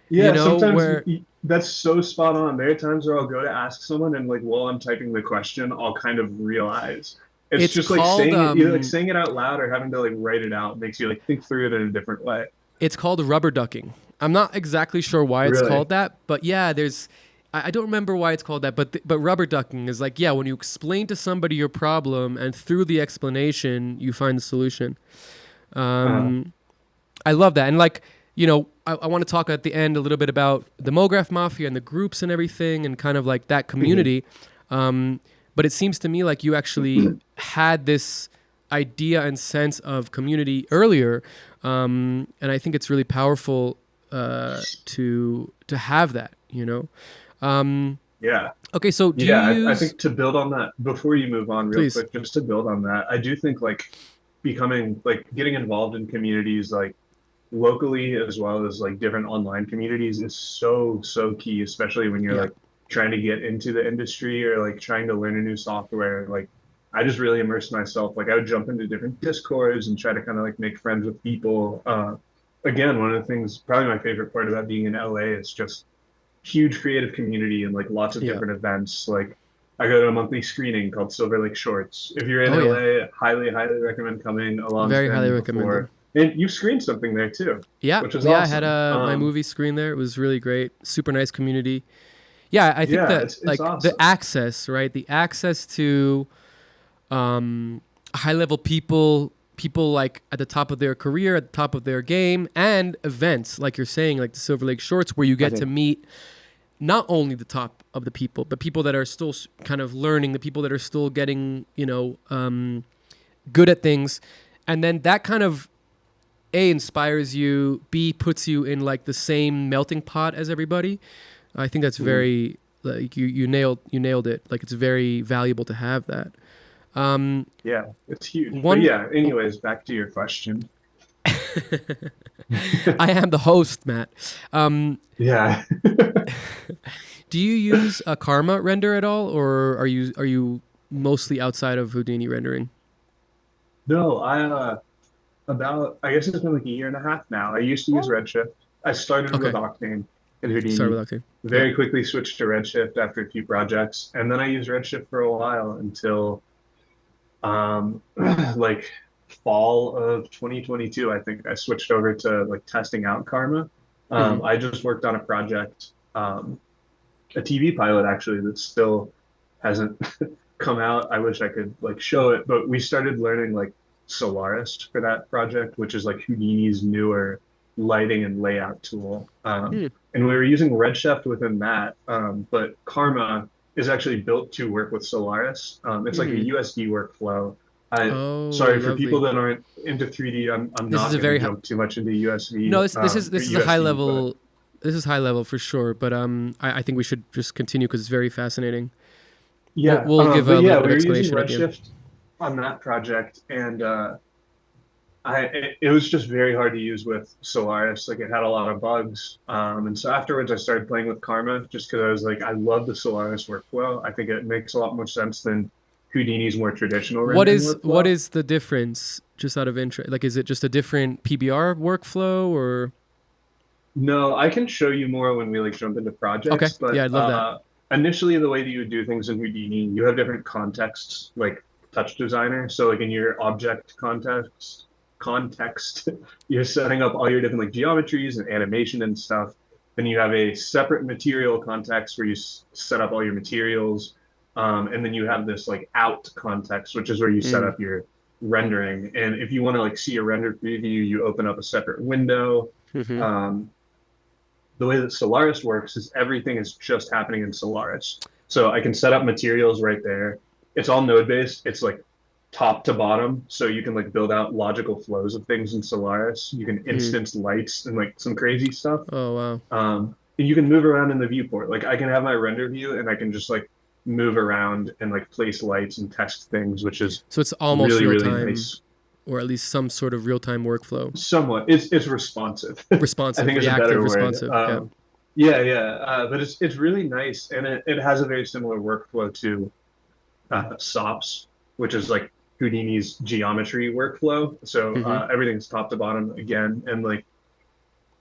Yeah, sometimes that's so spot on. There are times where I'll go to ask someone and like while I'm typing the question, I'll kind of realize. It's just like saying it, either like saying it out loud or having to like write it out makes you like think through it in a different way. It's called rubber ducking. I'm not exactly sure why it's called that, but yeah, I don't remember why it's called that, but rubber ducking is like, yeah, when you explain to somebody your problem and through the explanation, you find the solution. I love that. And like, I want to talk at the end a little bit about the MoGraph Mafia and the groups and everything and kind of like that community. But it seems to me like you actually had this idea and sense of community earlier. And I think it's really powerful to have that, Yeah. Okay, so I think to build on that, before you move on real quick, just to build on that, I do think like getting involved in communities like locally as well as like different online communities is so key, especially when you're like trying to get into the industry or like trying to learn a new software. Like I just really immersed myself. Like I would jump into different Discords and try to kind of like make friends with people. Again, one of the things, probably my favorite part about being in LA is just huge creative community and like lots of different events. Like I go to a monthly screening called SilverLakeShorts. If you're in LA, highly recommend coming along. Very highly recommend. And you screened something there too. Yeah, which is awesome. I had my movie screen there. It was really great. Super nice community. Yeah, I think that it's like awesome. The access, right? The access to high level people like at the top of their career, at the top of their game, and events like you're saying, like the SilverLakeShorts, where you get to meet not only the top of the people, but people that are still kind of learning, the people that are still getting, good at things, and then that kind of A, inspires you, B, puts you in like the same melting pot as everybody. I think that's very like you nailed it. Like it's very valuable to have that. Yeah, it's huge. But yeah, anyways, back to your question. I am the host, Matt. Yeah. Do you use a Karma render at all, or are you mostly outside of Houdini rendering? No, I guess it's been like a year and a half now. I used to use Redshift. I started with Octane and Houdini. Very quickly switched to Redshift after a few projects, and then I used Redshift for a while until like fall of 2022. I think I switched over to like testing out Karma. I just worked on a project, a TV pilot actually that still hasn't come out. I wish I could like show it, but we started learning like Solaris for that project, which is like Houdini's newer lighting and layout tool. And we were using Redshift within that, but Karma is actually built to work with Solaris. It's like a USD workflow. Sorry for people that aren't into 3D. I'm not going to jump too much into USD. No, this is a high level. This is high level for sure, but I think we should just continue because it's very fascinating. Yeah, we'll give a little bit of explanation. We were using Redshift on that project, and it was just very hard to use with Solaris. Like it had a lot of bugs, and so afterwards I started playing with Karma just because I was like, I love the Solaris workflow. I think it makes a lot more sense than Houdini's more traditional. What is the difference? Just out of interest, like is it just a different PBR workflow or? No, I can show you more when we like jump into projects. Okay. But, yeah, I'd love that. Initially, the way that you would do things in Houdini, you have different contexts. Like touch designer. So like in your object context, you're setting up all your different like geometries and animation and stuff. Then you have a separate material context where you set up all your materials. And then you have this like out context, which is where you set up your rendering. And if you want to like see a render preview, you open up a separate window. The way that Solaris works is everything is just happening in Solaris. So I can set up materials right there. It's all node based. It's like top to bottom. So you can like build out logical flows of things in Solaris. You can instance lights and like some crazy stuff. Oh, wow. And you can move around in the viewport. Like I can have my render view and I can just like move around and like place lights and test things, which is so it's almost really, real really time. nice. Or at least some sort of real-time workflow. Somewhat. It's responsive. Responsive, I think reactive, it's a better responsive. word. Yeah. But it's really nice, and it has a very similar workflow to SOPs, which is like Houdini's geometry workflow. So everything's top to bottom again, and like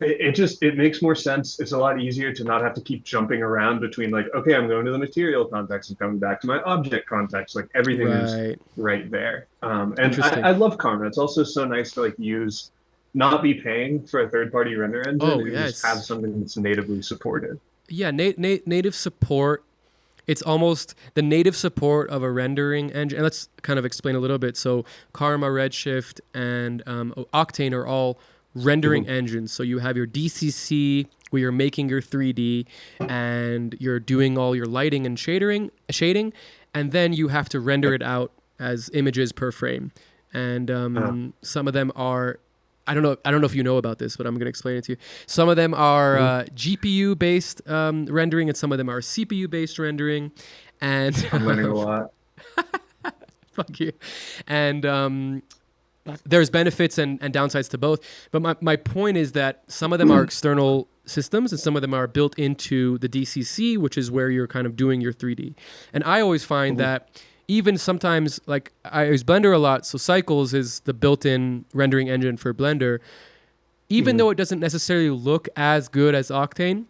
it makes more sense. It's a lot easier to not have to keep jumping around between like, okay, I'm going to the material context and coming back to my object context. Like everything is right there. And I love Karma. It's also so nice to like use, not be paying for a third-party render engine and just have something that's natively supported. Yeah, native support. It's almost the native support of a rendering engine. And let's kind of explain a little bit. So Karma, Redshift, and Octane are all rendering engines. So you have your DCC where you're making your 3D and you're doing all your lighting and shading, and then you have to render it out as images per frame. And some of them are, I don't know if you know about this, but I'm going to explain it to you. Some of them are GPU based rendering, and some of them are CPU based rendering. And I'm learning a lot. Fuck you. And there's benefits and downsides to both. But my point is that some of them are external systems and some of them are built into the DCC, which is where you're kind of doing your 3D. And I always find that even sometimes, like I use Blender a lot, so Cycles is the built-in rendering engine for Blender. Even though it doesn't necessarily look as good as Octane,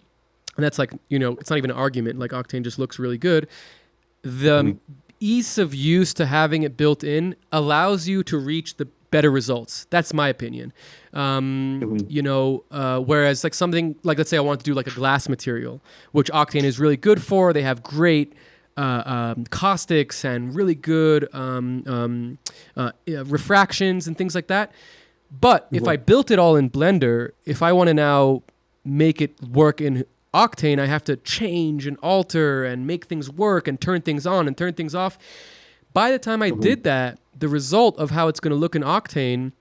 and that's like, it's not even an argument, like Octane just looks really good. The ease of use to having it built in allows you to reach the better results. That's my opinion. Whereas like something like, let's say I want to do like a glass material, which Octane is really good for. They have great caustics and really good refractions and things like that. But if I built it all in Blender, if I want to now make it work in Octane, I have to change and alter and make things work and turn things on and turn things off. By the time I did that, the result of how it's going to look in Octane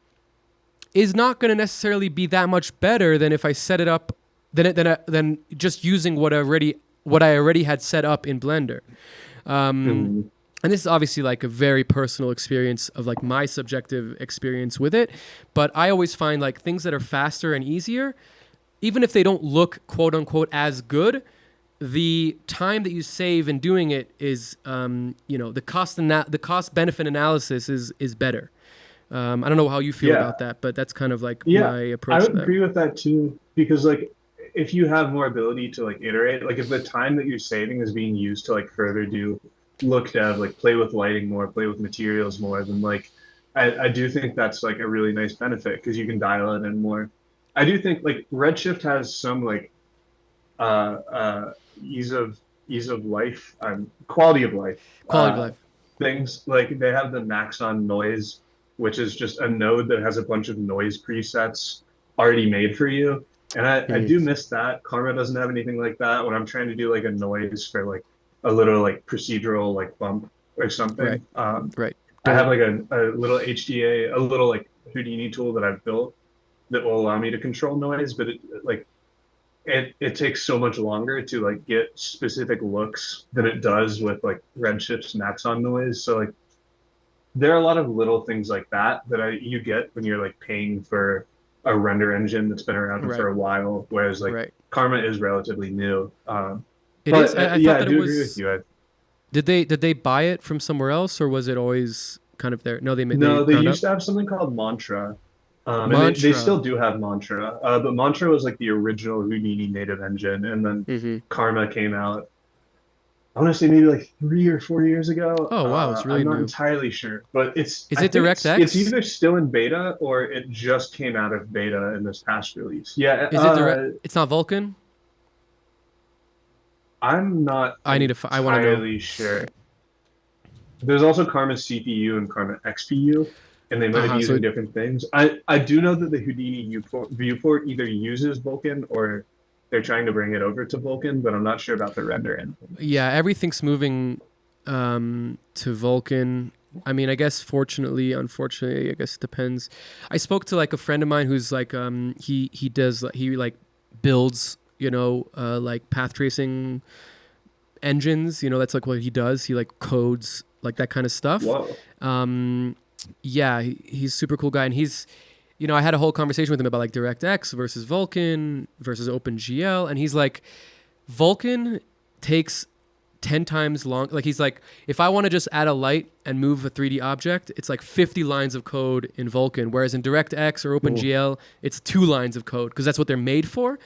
is not going to necessarily be that much better than if I set it up than just using what I already had set up in Blender. And this is obviously like a very personal experience of like my subjective experience with it. But I always find like things that are faster and easier, even if they don't look quote unquote as good, the time that you save in doing it is, the cost benefit analysis is better. I don't know how you feel about that, but that's kind of like my approach. I would agree with that too, because like if you have more ability to like iterate, like if the time that you're saving is being used to like further do look dev, like play with lighting more, play with materials more, then like I do think that's like a really nice benefit because you can dial it in more. I do think like Redshift has some like ease of life, quality of life things. Like they have the max on noise, which is just a node that has a bunch of noise presets already made for you. And I do miss that. Karma doesn't have anything like that. When I'm trying to do like a noise for like a little like procedural like bump or something, right. I have like a little HDA, a little like Houdini tool that I've built that will allow me to control noise, but it takes so much longer to like get specific looks than it does with like Redshift's max on noise. So like there are a lot of little things like that you get when you're like paying for a render engine that's been around for a while, whereas like Karma is relatively new. It is. I do agree with you. Did they buy it from somewhere else, or was it always kind of there? No, they used to have something called Mantra. And they still do have Mantra, but Mantra was like the original Houdini native engine, and then Karma came out I want to say maybe like 3 or 4 years ago. Oh wow, it's really I'm not new. entirely sure, but Is I it think it's DirectX? either still in beta or it just came out of beta in this past release. Yeah, Is it direct? It's not Vulcan. I'm not I want to know. entirely sure. There's also Karma CPU and Karma XPU, and they might be So using different things. I do know that the Houdini viewport either uses Vulcan or they're trying to bring it over to Vulcan, but I'm not sure about the render end. yeah, everything's moving to Vulcan. I mean, I guess fortunately, unfortunately, I guess it depends. I spoke to like a friend of mine who's like he does he like builds, like path tracing engines, that's like what he does. He like codes like that kind of stuff. Whoa. Yeah, he's a super cool guy, and he's, I had a whole conversation with him about like DirectX versus Vulcan versus OpenGL, and he's like, Vulcan takes 10 times long. Like he's like, if I want to just add a light and move a 3D object, it's like 50 lines of code in Vulcan, whereas in DirectX or OpenGL, it's 2 lines of code because that's what they're made for.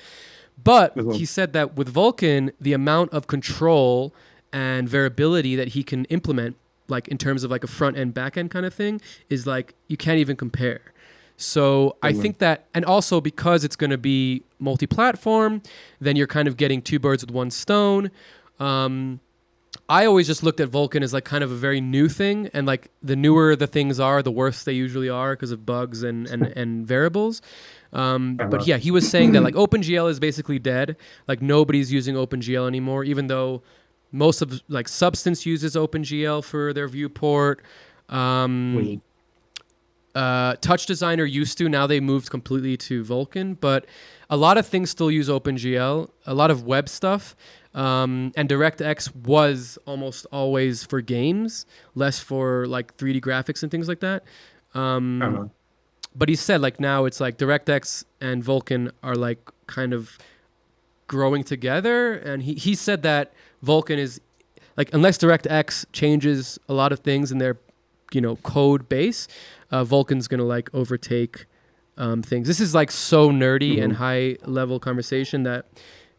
But he said that with Vulcan, the amount of control and variability that he can implement, like in terms of like a front end, back end kind of thing, is like you can't even compare. So I think that, and also because it's going to be multi-platform, then you're kind of getting 2 birds with 1 stone. I always just looked at Vulcan as like kind of a very new thing, and like the newer the things are, the worse they usually are because of bugs and variables. But yeah, he was saying that like OpenGL is basically dead. Like nobody's using OpenGL anymore, even though most of like Substance uses OpenGL for their viewport. Touch Designer used to. Now they moved completely to Vulcan, but a lot of things still use OpenGL. A lot of web stuff. And DirectX was almost always for games, less for like 3D graphics and things like that. But he said like now it's like DirectX and Vulcan are like kind of growing together. And he said that Vulcan is like, unless DirectX changes a lot of things in their, code base, Vulcan's going to like overtake things. This is like so nerdy and high level conversation that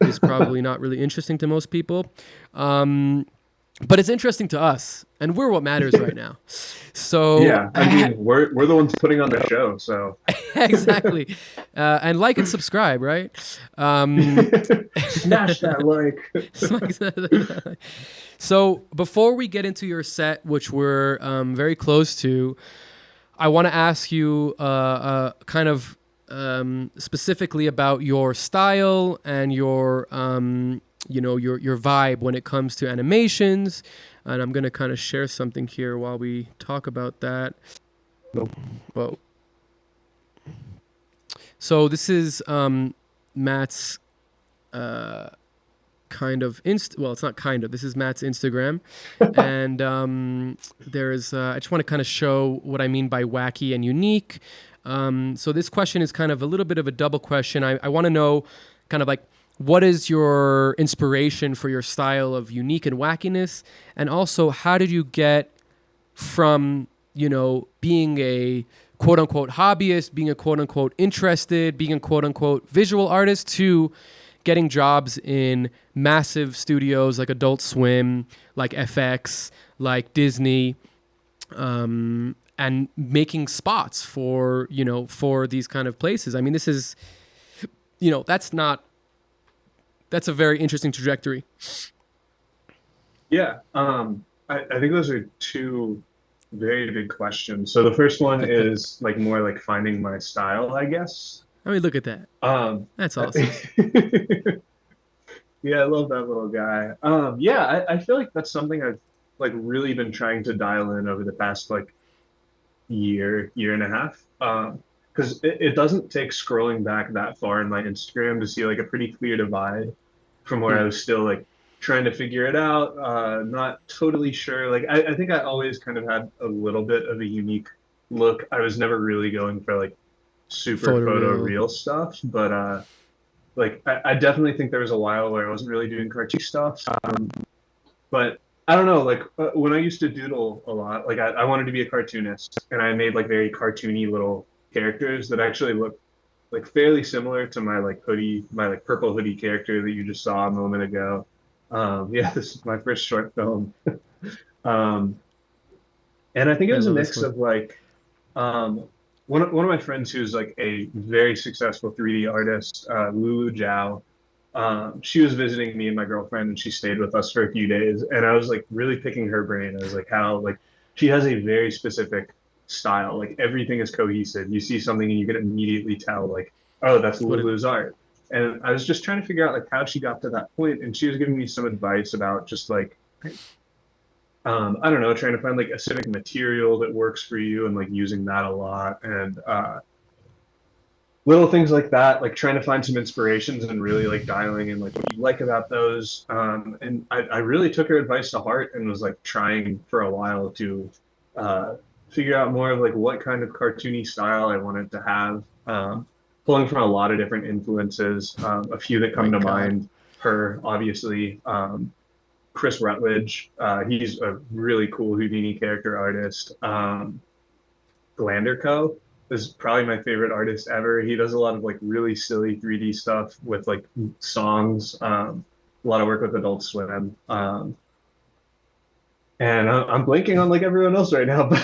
is probably not really interesting to most people. But it's interesting to us, and we're what matters right now. So yeah, I mean, we're the ones putting on the show, so exactly. And like and subscribe, right? Smash that like. So before we get into your set, which we're very close to, I want to ask you kind of specifically about your style and your your vibe when it comes to animations. And I'm going to kind of share something here while we talk about that. Whoa. So this is Matt's kind of well, it's not kind of, this is Matt's Instagram. And there's I just want to kind of show what I mean by wacky and unique. So this question is kind of a little bit of a double question. I want to know kind of like, what is your inspiration for your style of unique and wackiness? And also, how did you get from, being a quote unquote hobbyist, being a quote unquote interested, being a quote unquote visual artist, to getting jobs in massive studios like Adult Swim, like FX, like Disney, and making spots for, for these kind of places? I mean, this is, that's a very interesting trajectory. Yeah. I think those are 2 very big questions. So the first one is like more like finding my style, I guess. I mean, look at that. That's awesome. Yeah, I love that little guy. Yeah, I feel like that's something I've like really been trying to dial in over the past like year and a half. Because it doesn't take scrolling back that far in my Instagram to see like a pretty clear divide from where I was still like trying to figure it out, not totally sure. Like I think I always kind of had a little bit of a unique look. I was never really going for like super photoreal stuff, but like I definitely think there was a while where I wasn't really doing cartoon stuff. But I don't know, like when I used to doodle a lot, like I wanted to be a cartoonist, and I made like very cartoony little characters that actually look like fairly similar to my like purple hoodie character that you just saw a moment ago. Yeah, this is my first short film. Um, and I think it I was a love this mix one. of like um, one of my friends who's like a very successful 3D artist, Lulu Zhao. She was visiting me and my girlfriend, and she stayed with us for a few days. And I was like really picking her brain. I was like, how like she has a very specific style. Like everything is cohesive. You see something and you can immediately tell like, oh, that's What it, Lulu's art. And I was just trying to figure out like how she got to that point, and she was giving me some advice about just like I don't know, trying to find like a specific material that works for you and like using that a lot and little things like that, like trying to find some inspirations and really like dialing in like what you like about those. And I really took her advice to heart and was like trying for a while to uh, figure out more of like what kind of cartoony style I wanted to have. Pulling from a lot of different influences, a few that my come to God. mind. Her, obviously, Chris Rutledge. He's a really cool Houdini character artist. Glanderco is probably my favorite artist ever. He does a lot of like really silly 3D stuff with like songs. A lot of work with Adult Swim. And I'm blanking on like everyone else right now, but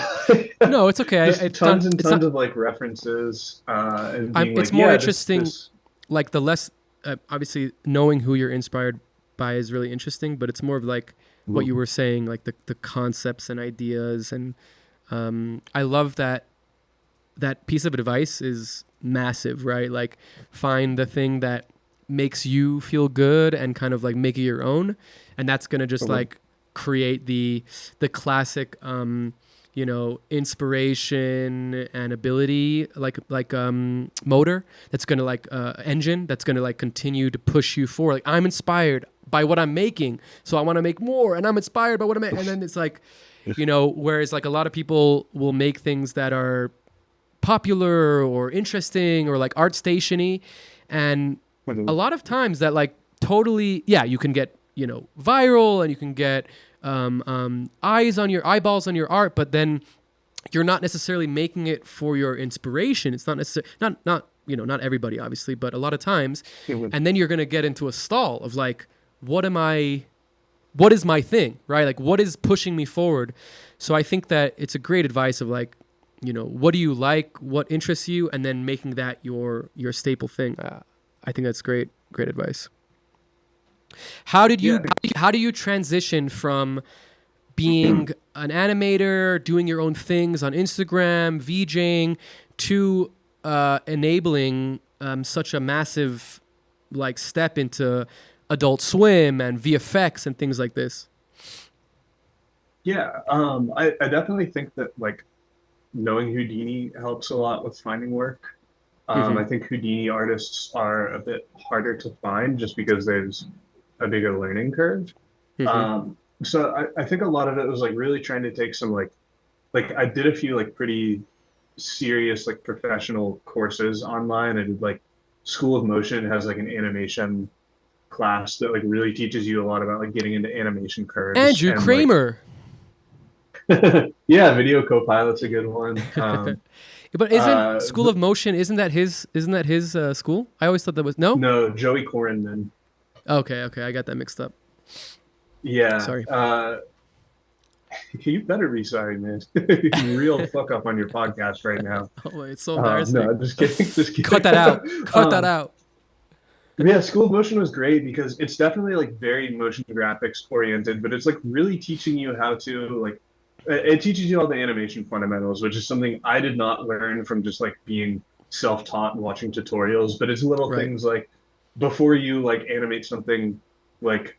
No, it's okay. just It's not. tons and It's tons not. of like references and being It's like, more yeah, this interesting. this. Like the less, obviously, knowing who you're inspired by is really interesting. But it's more of like what you were saying, like the concepts and ideas. And I love that piece of advice is massive, right? Like find the thing that makes you feel good and kind of like make it your own, and that's gonna just Totally. like create the classic inspiration and ability like motor that's gonna like engine that's gonna like continue to push you forward. Like I'm inspired by what I'm making, so I want to make more, and I'm inspired by what I'm making. And then it's like whereas like a lot of people will make things that are popular or interesting or like art stationy, and a lot of times that like totally, yeah, you can get viral and you can get eyeballs on your art, but then you're not necessarily making it for your inspiration. It's not necessarily not everybody obviously, but a lot of times. And then you're going to get into a stall of like, what is my thing, right? Like what is pushing me forward? So I think that it's a great advice of like, what do you like, what interests you, and then making that your staple thing. I think that's great advice. How did Yeah, you how do you transition from being an animator, doing your own things on Instagram, VJing, to enabling such a massive like step into Adult Swim and VFX and things like this? yeah. I definitely think that like knowing Houdini helps a lot with finding work. Mm-hmm. I think Houdini artists are a bit harder to find just because there's a bigger learning curve. Mm-hmm. So I think a lot of it was like really trying to take some like I did a few like pretty serious like professional courses online. I did like School of Motion has like an animation class that like really teaches you a lot about like getting into animation curves Andrew and like Kramer. yeah, Video Copilot's a good one. But isn't Uh, School of Motion, isn't that his school? I always thought that was no. no, Joey Cornman. Okay, I got that mixed up. Yeah. Sorry. You better be sorry, man. You real fuck up on your podcast right now. Oh, it's so embarrassing. No, just kidding. Just kidding. Cut that out. Cut that Um, out. yeah, School of Motion was great because it's definitely like very motion graphics oriented, but it's like really teaching you how to like it teaches you all the animation fundamentals, which is something I did not learn from just like being self-taught and watching tutorials, but it's little Right. things like before you like animate something like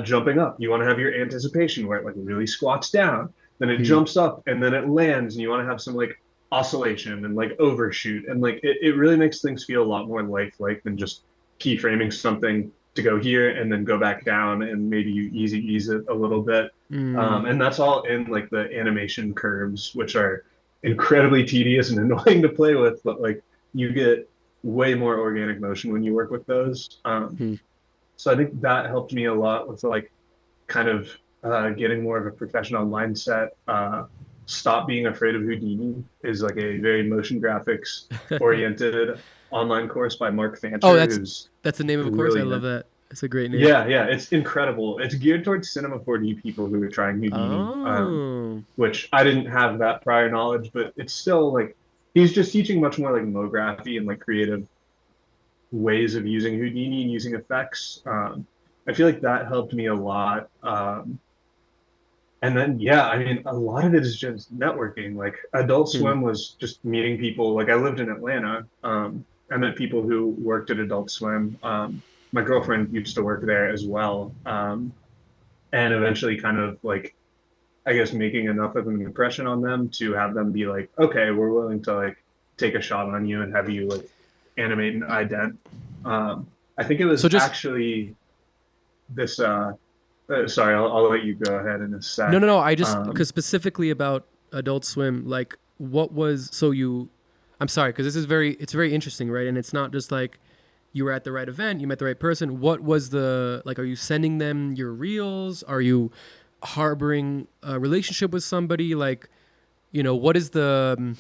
jumping up. You want to have your anticipation where it like really squats down, then it Hmm. jumps up, and then it lands, and you want to have some like oscillation and like overshoot, and like it really makes things feel a lot more lifelike than just keyframing something to go here and then go back down, and maybe you ease it a little bit. Mm. And that's all in like the animation curves, which are incredibly tedious and annoying to play with, but like you get way more organic motion when you work with those. Hmm. So I think that helped me a lot with like kind of getting more of a professional mindset. Stop being afraid of Houdini is like a very motion graphics oriented online course by Mark Oh, Fancher, that's who's that's the name of a course. I brilliant. love that. It's a great name. Yeah, it's incredible. It's geared towards Cinema 4D people who are trying Houdini, Oh. which I didn't have that prior knowledge, but it's still like he's just teaching much more like mography and like creative ways of using Houdini and using effects. I feel like that helped me a lot. And then, yeah, I mean, a lot of it is just networking. Like Adult Swim was just meeting people. Like I lived in Atlanta. I met people who worked at Adult Swim. My girlfriend used to work there as well. And eventually kind of like, I guess, making enough of an impression on them to have them be like, okay, we're willing to like take a shot on you and have you like animate and ident. I think it was actually this, sorry, I'll let you go ahead in a sec. No. I just, because specifically about Adult Swim, like what was, I'm sorry, because it's very interesting, right? And it's not just like you were at the right event, you met the right person. What was are you sending them your reels? Are you harboring a relationship with somebody? Like, what is the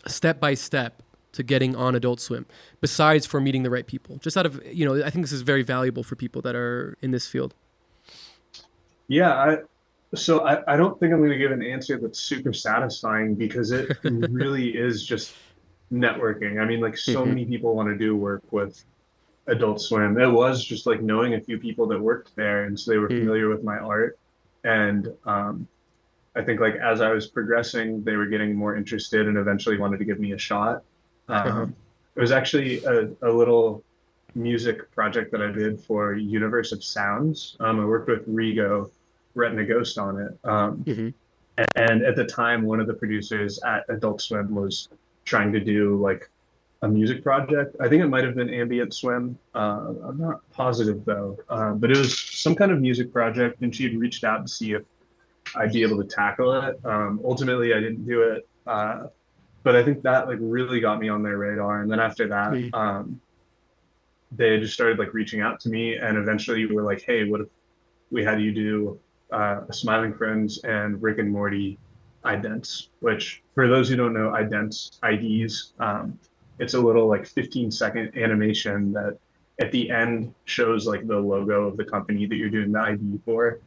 step-by-step to getting on Adult Swim, besides for meeting the right people? Just out of, I think this is very valuable for people that are in this field. Yeah, I don't think I'm going to give an answer that's super satisfying because it really is just networking. I mean, like so many people want to do work with Adult Swim. It was just like knowing a few people that worked there, and so they were familiar with my art. And I think like as I was progressing, they were getting more interested and eventually wanted to give me a shot. It was actually a little music project that I did for Universe of Sounds. I worked with Rigo, Retina Ghost on it. And at the time, one of the producers at Adult Swim was trying to do like a music project. I think it might have been Ambient Swim. I'm not positive though, but it was some kind of music project, and she had reached out to see if I'd be able to tackle it. Ultimately, I didn't do it, but I think that like really got me on their radar. And then after that, they just started like reaching out to me, and eventually we were like, "Hey, what if we had you do Smiling Friends and Rick and Morty idents?" Which, for those who don't know, IDs. It's a little like 15-second animation that at the end shows like the logo of the company that you're doing the ID for.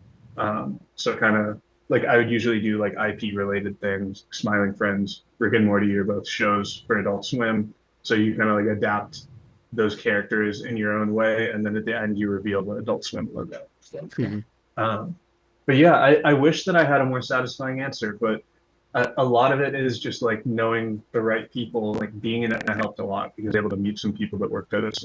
So kind of like I would usually do like IP related things. Smiling Friends, Rick and Morty are both shows for Adult Swim. So you kind of like adapt those characters in your own way. And then at the end you reveal the Adult Swim logo. But yeah, I wish that I had a more satisfying answer, but a lot of it is just like knowing the right people, like being in it helped a lot because I was able to meet some people that worked at it.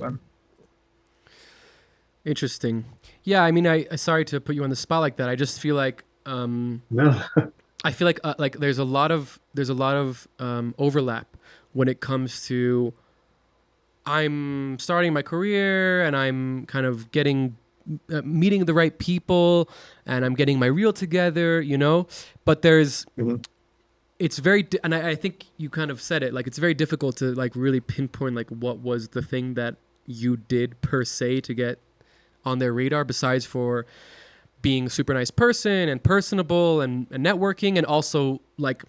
Interesting. Yeah, I mean, I sorry to put you on the spot like that. I just feel like no. I feel like there's a lot of overlap when it comes to I'm starting my career and I'm kind of getting meeting the right people and I'm getting my reel together, but there's it's very and I think you kind of said it, like it's very difficult to like really pinpoint like what was the thing that you did per se to get on their radar, besides for being a super nice person and personable and networking, and also like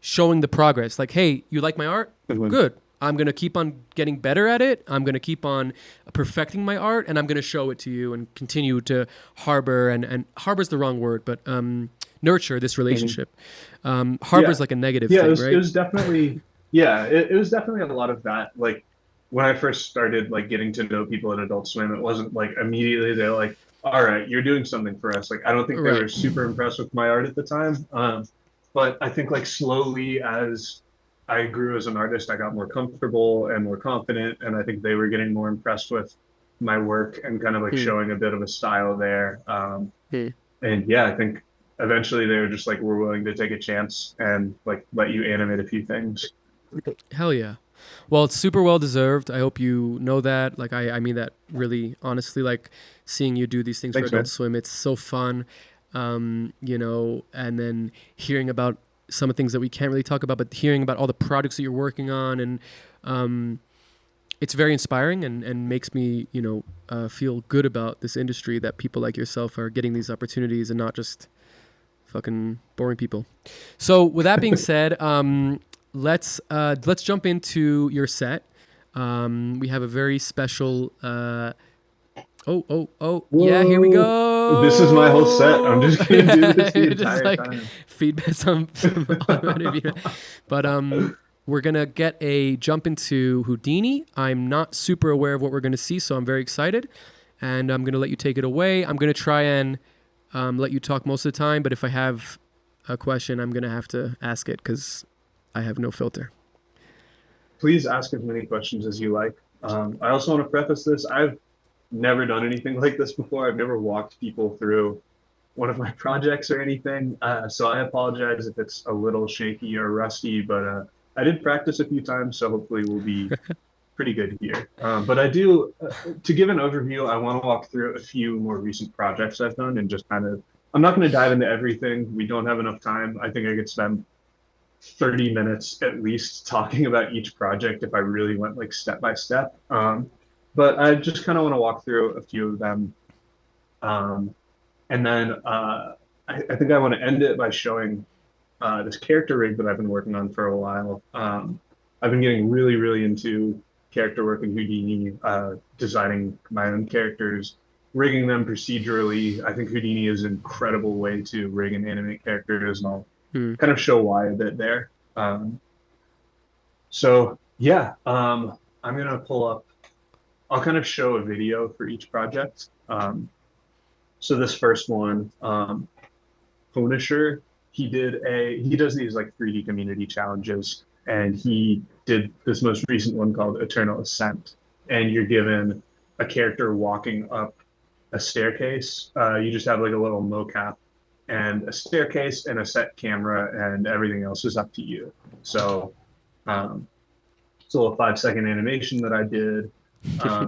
showing the progress. Like, hey, you like my art? Good. I'm going to keep on getting better at it. I'm going to keep on perfecting my art, and I'm going to show it to you and continue to harbor, and harbor's the wrong word, but nurture this relationship. Harbor's like a negative thing, right? It was definitely, it was definitely a lot of that. Like when I first started like getting to know people at Adult Swim, it wasn't like immediately they're like, all right, you're doing something for us. Like, I don't think they were super impressed with my art at the time. But I think like slowly as I grew as an artist, I got more comfortable and more confident. And I think they were getting more impressed with my work and kind of like showing a bit of a style there. And yeah, I think eventually they were just like, we're willing to take a chance and like let you animate a few things. Hell yeah. Well, it's super well deserved. I hope you know that. Like, I mean that really honestly, like seeing you do these things for Adult Swim, it's so fun. And then hearing about some of the things that we can't really talk about, but hearing about all the projects that you're working on, and it's very inspiring and makes me, feel good about this industry, that people like yourself are getting these opportunities and not just fucking boring people. So with that being said, let's jump into your set. We have a very special Oh. Yeah, here we Whoa. go. This is my whole set. I'm just gonna do this the Just entire like time. feedback, some automatic feedback. But we're gonna get a jump into Houdini. I'm not super aware of what we're gonna see, so I'm very excited. And I'm gonna let you take it away. I'm gonna try and let you talk most of the time, but if I have a question, I'm gonna have to ask it because I have no filter. Please ask as many questions as you like. I also want to preface this. I've never done anything like this before. I've never walked people through one of my projects or anything. So I apologize if it's a little shaky or rusty, but I did practice a few times, so hopefully we'll be pretty good here. But I do, to give an overview, I want to walk through a few more recent projects I've done and just kind of, I'm not going to dive into everything. We don't have enough time. I think I could spend 30 minutes at least talking about each project if I really went like step by step. But I just kind of want to walk through a few of them. And then I think I want to end it by showing this character rig that I've been working on for a while. I've been getting really, really into character work in Houdini, designing my own characters, rigging them procedurally. I think Houdini is an incredible way to rig and animate characters, and I'll kind of show why a bit there. So yeah, I'm gonna pull up. I'll kind of show a video for each project. So this first one, Punisher, he does these like 3D community challenges, and he did this most recent one called Eternal Ascent. And you're given a character walking up a staircase. You just have like a little mocap and a staircase and a set camera, and everything else is up to you. So it's a little 5-second animation that I did.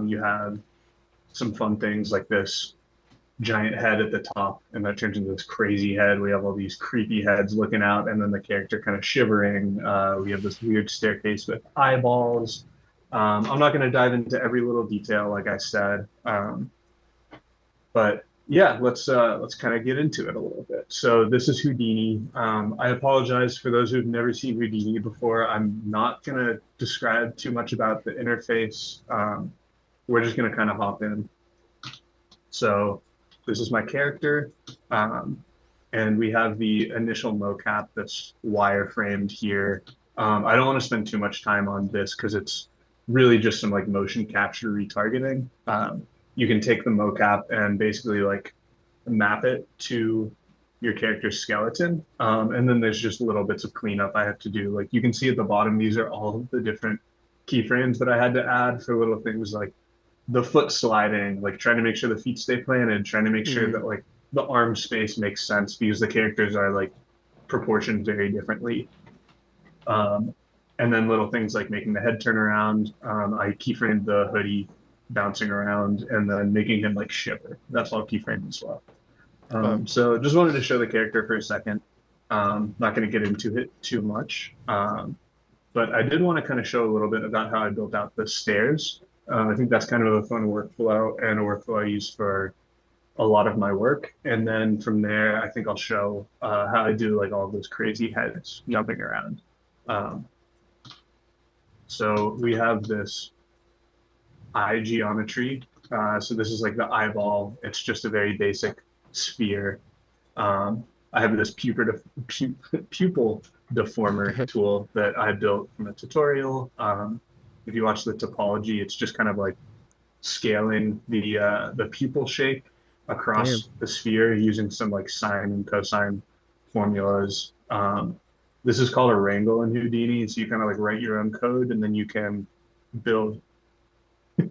You have some fun things like this giant head at the top, and that turns into this crazy head. We have all these creepy heads looking out, and then the character kind of shivering. We have this weird staircase with eyeballs. I'm not going to dive into every little detail, like I said, but yeah, let's kind of get into it a little bit. So this is Houdini. I apologize for those who've never seen Houdini before. I'm not going to describe too much about the interface. We're just going to kind of hop in. So this is my character, and we have the initial mocap that's wireframed here. I don't want to spend too much time on this because it's really just some like motion capture retargeting. You can take the mocap and basically like map it to your character's skeleton. And then there's just little bits of cleanup I have to do. Like you can see at the bottom, these are all the different keyframes that I had to add for little things like the foot sliding, like trying to make sure the feet stay planted, trying to make sure that like the arm space makes sense because the characters are like proportioned very differently. And then little things like making the head turn around. I keyframed the hoodie bouncing around and then making him like shiver. That's all keyframed as well. So just wanted to show the character for a second. Not going to get into it too much. But I did want to kind of show a little bit about how I built out the stairs. I think that's kind of a fun workflow and a workflow I use for a lot of my work. And then from there, I think I'll show how I do like all of those crazy heads jumping around. So we have this eye geometry. So this is like the eyeball. It's just a very basic sphere. I have this pupil deformer tool that I built from a tutorial. If you watch the topology, it's just kind of like scaling the pupil shape across the sphere using some like sine and cosine formulas. This is called a wrangle in Houdini, so you kind of like write your own code and then you can build. You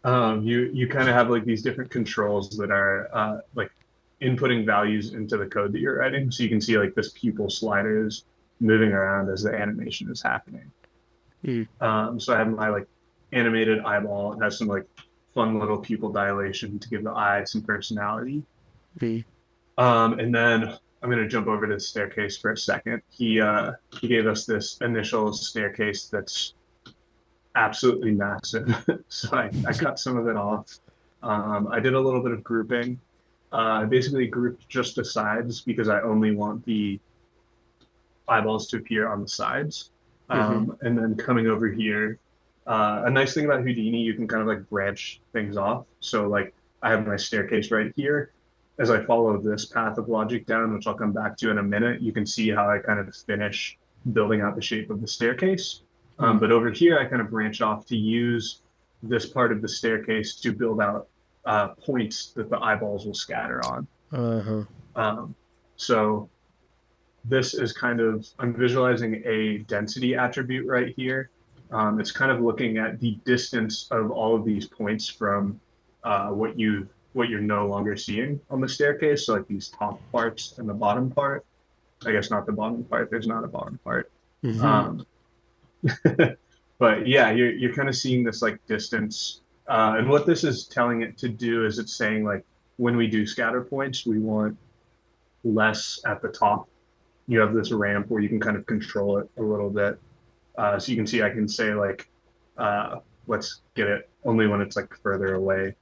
kind of have like these different controls that are like inputting values into the code that you're writing. So you can see like this pupil slider is moving around as the animation is happening. So I have my like animated eyeball. It has some like fun little pupil dilation to give the eye some personality. And then I'm going to jump over to the staircase for a second. He gave us this initial staircase that's absolutely massive. So I cut some of it off. I did a little bit of grouping. I basically grouped just the sides because I only want the eyeballs to appear on the sides. And then coming over here, A nice thing about Houdini, you can kind of like branch things off. So like I have my staircase right here. As I follow this path of logic down, which I'll come back to in a minute, you can see how I kind of finish building out the shape of the staircase. But over here, I kind of branch off to use this part of the staircase to build out points that the eyeballs will scatter on. Uh-huh. So this is kind of, I'm visualizing a density attribute right here. It's kind of looking at the distance of all of these points from what you're no longer seeing on the staircase. So like these top parts and the bottom part. I guess not the bottom part. There's not a bottom part. Mm-hmm. But yeah, you're kind of seeing this like distance. And what this is telling it to do is it's saying like when we do scatter points, we want less at the top. You have this ramp where you can kind of control it a little bit. So you can see I can say like, let's get it only when it's like further away,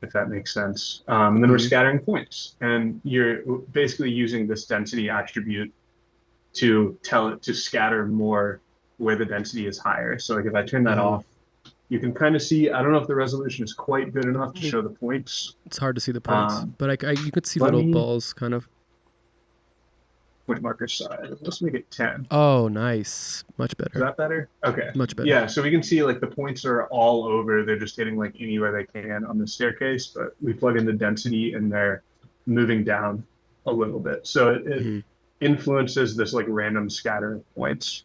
if that makes sense. And then we're scattering points. And you're basically using this density attribute to tell it to scatter more where the density is higher. So like if I turn that off, you can kind of see, I don't know if the resolution is quite good enough to show the points. It's hard to see the points, but you could see little balls kind of. Which marker size? Let's make it 10. Oh, nice. Much better. Is that better? Okay. Much better. Yeah, so we can see like the points are all over. They're just hitting like anywhere they can on the staircase, but we plug in the density and they're moving down a little bit. So it influences this like random scatter of points.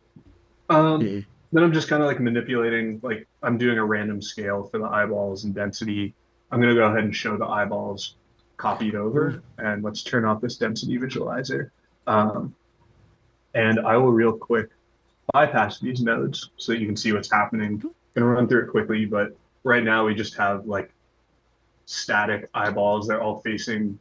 Then I'm just kind of like manipulating, like I'm doing a random scale for the eyeballs and density. I'm going to go ahead and show the eyeballs copied over, and let's turn off this density visualizer. And I will real quick bypass these nodes so that you can see what's happening. I'm going to run through it quickly, but right now we just have like static eyeballs. They're all facing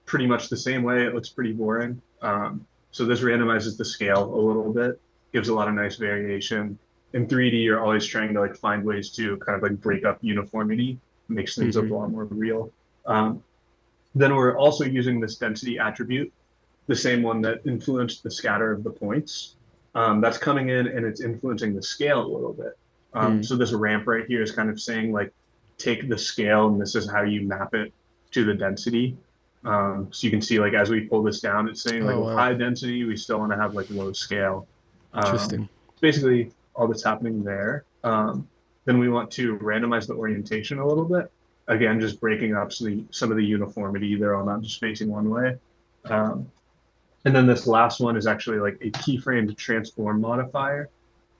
pretty much the same way. It looks pretty boring. So this randomizes the scale a little bit, gives a lot of nice variation. In 3D, you're always trying to like find ways to kind of like break up uniformity, makes things look a lot more real. Then we're also using this density attribute, the same one that influenced the scatter of the points. That's coming in and it's influencing the scale a little bit. So this ramp right here is kind of saying like, take the scale and this is how you map it to the density. So you can see like as we pull this down, it's saying like high density, we still want to have like low scale. Interesting. Basically all that's happening there. Then we want to randomize the orientation a little bit. Again, just breaking up some of the uniformity. They're all not just facing one way. And then this last one is actually like a keyframe transform modifier.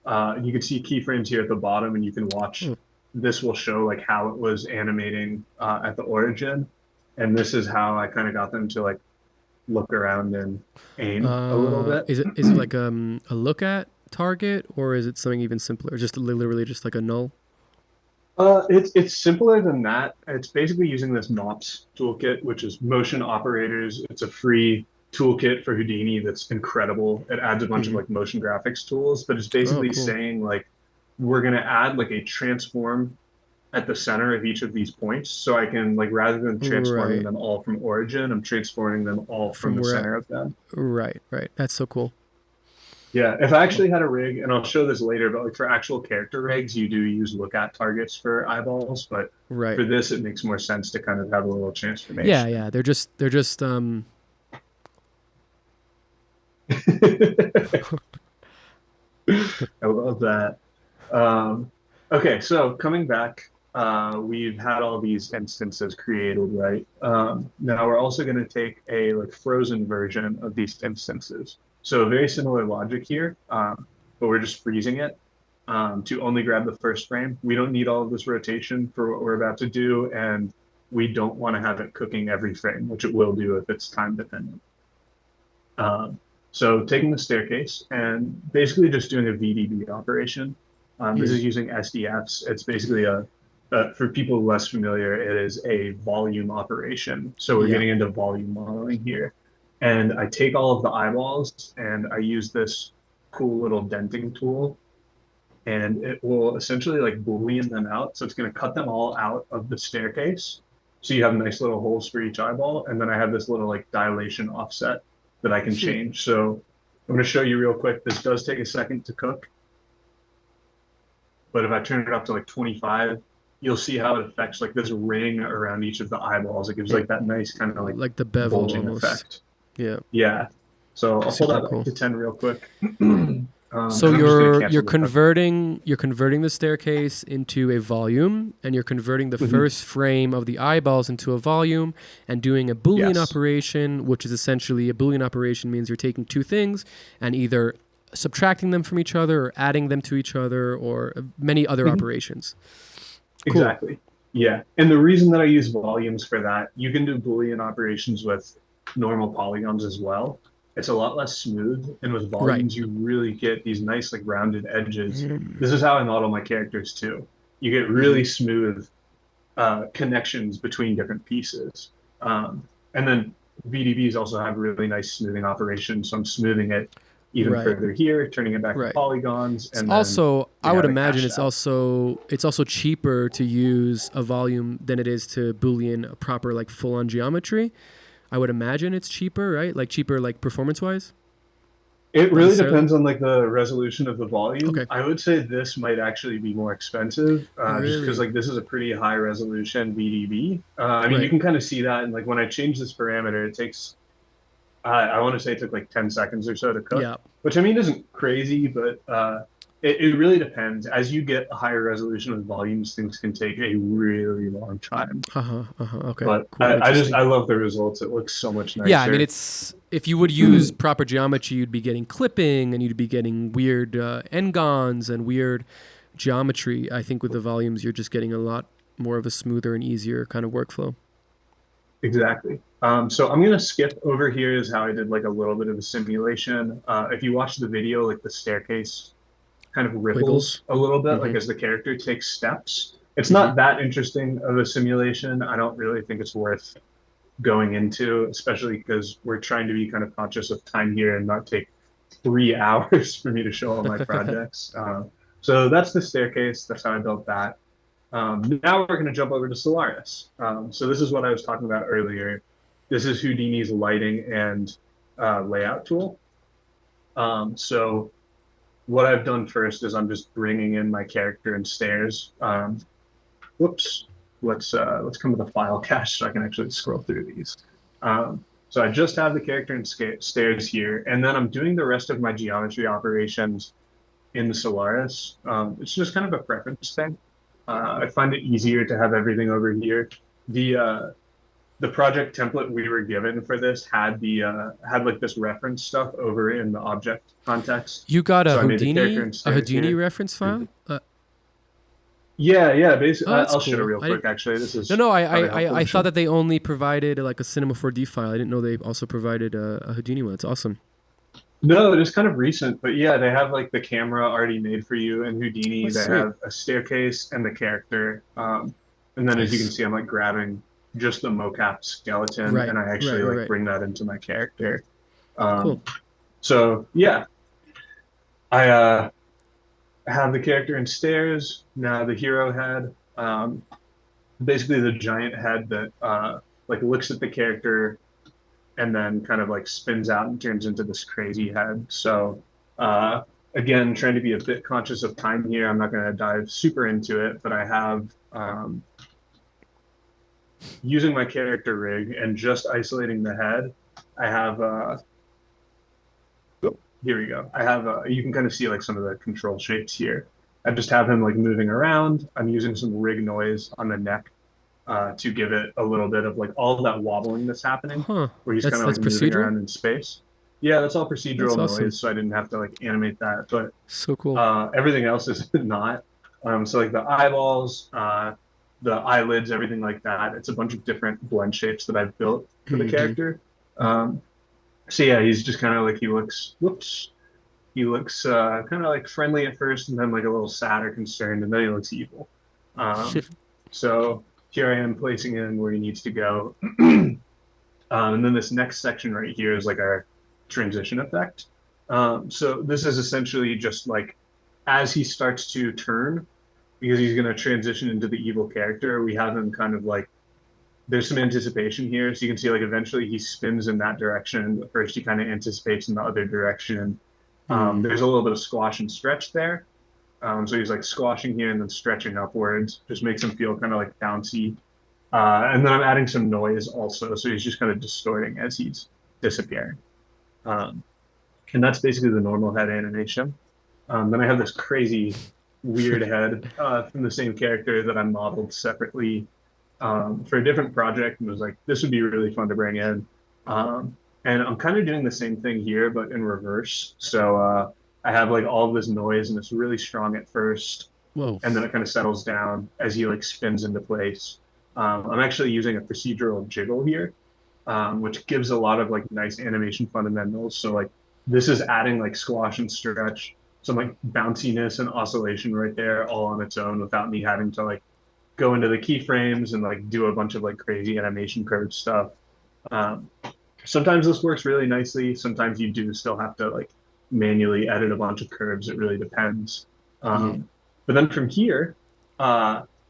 You can see keyframes here at the bottom, and you can watch. This will show like how it was animating at the origin. And this is how I kind of got them to like look around and aim a little bit. Is it like a look at target, or is it something even simpler? Just literally just like a null? It's simpler than that. It's basically using this MOPS toolkit, which is motion operators. It's a free toolkit for Houdini that's incredible. It adds a bunch of like motion graphics tools, but it's basically saying like we're gonna add like a transform at the center of each of these points. So I can like rather than transforming them all from origin, I'm transforming them all from the center of them. Right. That's so cool. Yeah, if I actually had a rig, and I'll show this later, but like for actual character rigs, you do use look at targets for eyeballs, but for this, it makes more sense to kind of have a little transformation. Yeah, they're just I love that. Okay, so coming back, we've had all these instances created, right? Now we're also going to take a like frozen version of these instances. So very similar logic here, but we're just freezing it to only grab the first frame. We don't need all of this rotation for what we're about to do, and we don't want to have it cooking every frame, which it will do if it's time dependent. So taking the staircase and basically just doing a VDB operation. This is using SDFs. It's basically for people less familiar, it is a volume operation. So we're getting into volume modeling here. And I take all of the eyeballs and I use this cool little denting tool, and it will essentially like Boolean them out. So it's going to cut them all out of the staircase. So you have nice little holes for each eyeball. And then I have this little like dilation offset that I can change. So I'm going to show you real quick. This does take a second to cook, but if I turn it up to like 25, you'll see how it affects like this ring around each of the eyeballs. It gives like that nice kind of like the bevel bulging almost. effect. Yeah. Yeah. So I'll hold Super that cool. back to 10 real quick. So and I'm just gonna you're cancel the converting the staircase into a volume, and you're converting the first frame of the eyeballs into a volume, and doing a Boolean Yes. operation, which is essentially a Boolean operation means you're taking two things and either subtracting them from each other or adding them to each other or many other operations. Cool. Exactly. Yeah. And the reason that I use volumes for that, you can do Boolean operations with normal polygons as well. It's a lot less smooth. And with volumes, you really get these nice, like rounded edges. This is how I model my characters too. You get really smooth connections between different pieces. And then VDBs also have really nice smoothing operations. So I'm smoothing it even further here, turning it back to polygons. And also, I would imagine it's also cheaper to use a volume than it is to Boolean a proper like full-on geometry. I would imagine it's cheaper, right? Like cheaper, like performance-wise. It really depends on like the resolution of the volume. Okay. I would say this might actually be more expensive, just because like this is a pretty high resolution VDB. I mean, you can kind of see that, and like when I change this parameter, it takes. I want to say it took like 10 seconds or so to cook, which I mean isn't crazy, but it really depends. As you get a higher resolution with volumes, things can take a really long time. Okay. But cool. I love the results. It looks so much nicer. Yeah, I mean, if you would use proper geometry, you'd be getting clipping and you'd be getting weird n-gons and weird geometry. I think with the volumes, you're just getting a lot more of a smoother and easier kind of workflow. Exactly. So I'm going to skip over here is how I did like a little bit of a simulation. If you watch the video, like the staircase kind of ripples a little bit, like as the character takes steps. It's not that interesting of a simulation. I don't really think it's worth going into, especially because we're trying to be kind of conscious of time here and not take 3 hours for me to show all my projects. So that's the staircase. That's how I built that. Now we're going to jump over to Solaris. So this is what I was talking about earlier. This is Houdini's lighting and layout tool. So what I've done first is I'm just bringing in my character and stairs. Whoops. Let's come to the file cache so I can actually scroll through these. So I just have the character and stairs here, and then I'm doing the rest of my geometry operations in the Solaris. It's just kind of a preference thing. I find it easier to have everything over here. The project template we were given for this had like this reference stuff over in the object context. You got a So Houdini reference file? Yeah. Basically, Oh, I'll show it real quick. Actually, this is I thought that they only provided like a Cinema 4D file. I didn't know they also provided a Houdini one. It's awesome. No, it is kind of recent, but yeah, they have like the camera already made for you in Houdini. They have a staircase and the character, and then as you can see, I'm like grabbing just the mocap skeleton, and I actually bring that into my character. Cool. So yeah, I have the character in stairs. Now the hero head, basically the giant head that like looks at the character and then kind of like spins out and turns into this crazy head. So again, trying to be a bit conscious of time here. I'm not going to dive super into it, but I have using my character rig and just isolating the head. I have here we go. I have you can kind of see like some of the control shapes here. I just have him like moving around. I'm using some rig noise on the neck to give it a little bit of like all of that wobbling that's happening, where he's kind of like moving around in space. Yeah, that's all procedural noise, so I didn't have to like animate that. But so cool. Everything else is not. So like the eyeballs, the eyelids, everything like that. It's a bunch of different blend shapes that I've built for the character. So yeah, he's just kind of like he looks kind of like friendly at first, and then like a little sad or concerned, and then he looks evil. So here I am placing him where he needs to go. And then this next section right here is like our transition effect. So this is essentially just like as he starts to turn, because he's going to transition into the evil character, we have him kind of like, there's some anticipation here. So you can see like eventually he spins in that direction. But first he kind of anticipates in the other direction. There's a little bit of squash and stretch there. So he's like squashing here and then stretching upwards, just makes him feel kind of like bouncy. And then I'm adding some noise also, so he's just kind of distorting as he's disappearing. Um, and that's basically the normal head animation. Then I have this crazy, weird head from the same character that I modeled separately for a different project, and was like, this would be really fun to bring in. And I'm kind of doing the same thing here, but in reverse. So I have like all of this noise, and it's really strong at first, Whoa. and then it kind of settles down as he like spins into place. I'm actually using a procedural jiggle here, which gives a lot of like nice animation fundamentals. So like this is adding like squash and stretch, some like bounciness and oscillation right there, all on its own without me having to like go into the keyframes and like do a bunch of like crazy animation curve stuff. Sometimes this works really nicely. Sometimes you do still have to like manually edit a bunch of curves. It really depends. But then from here,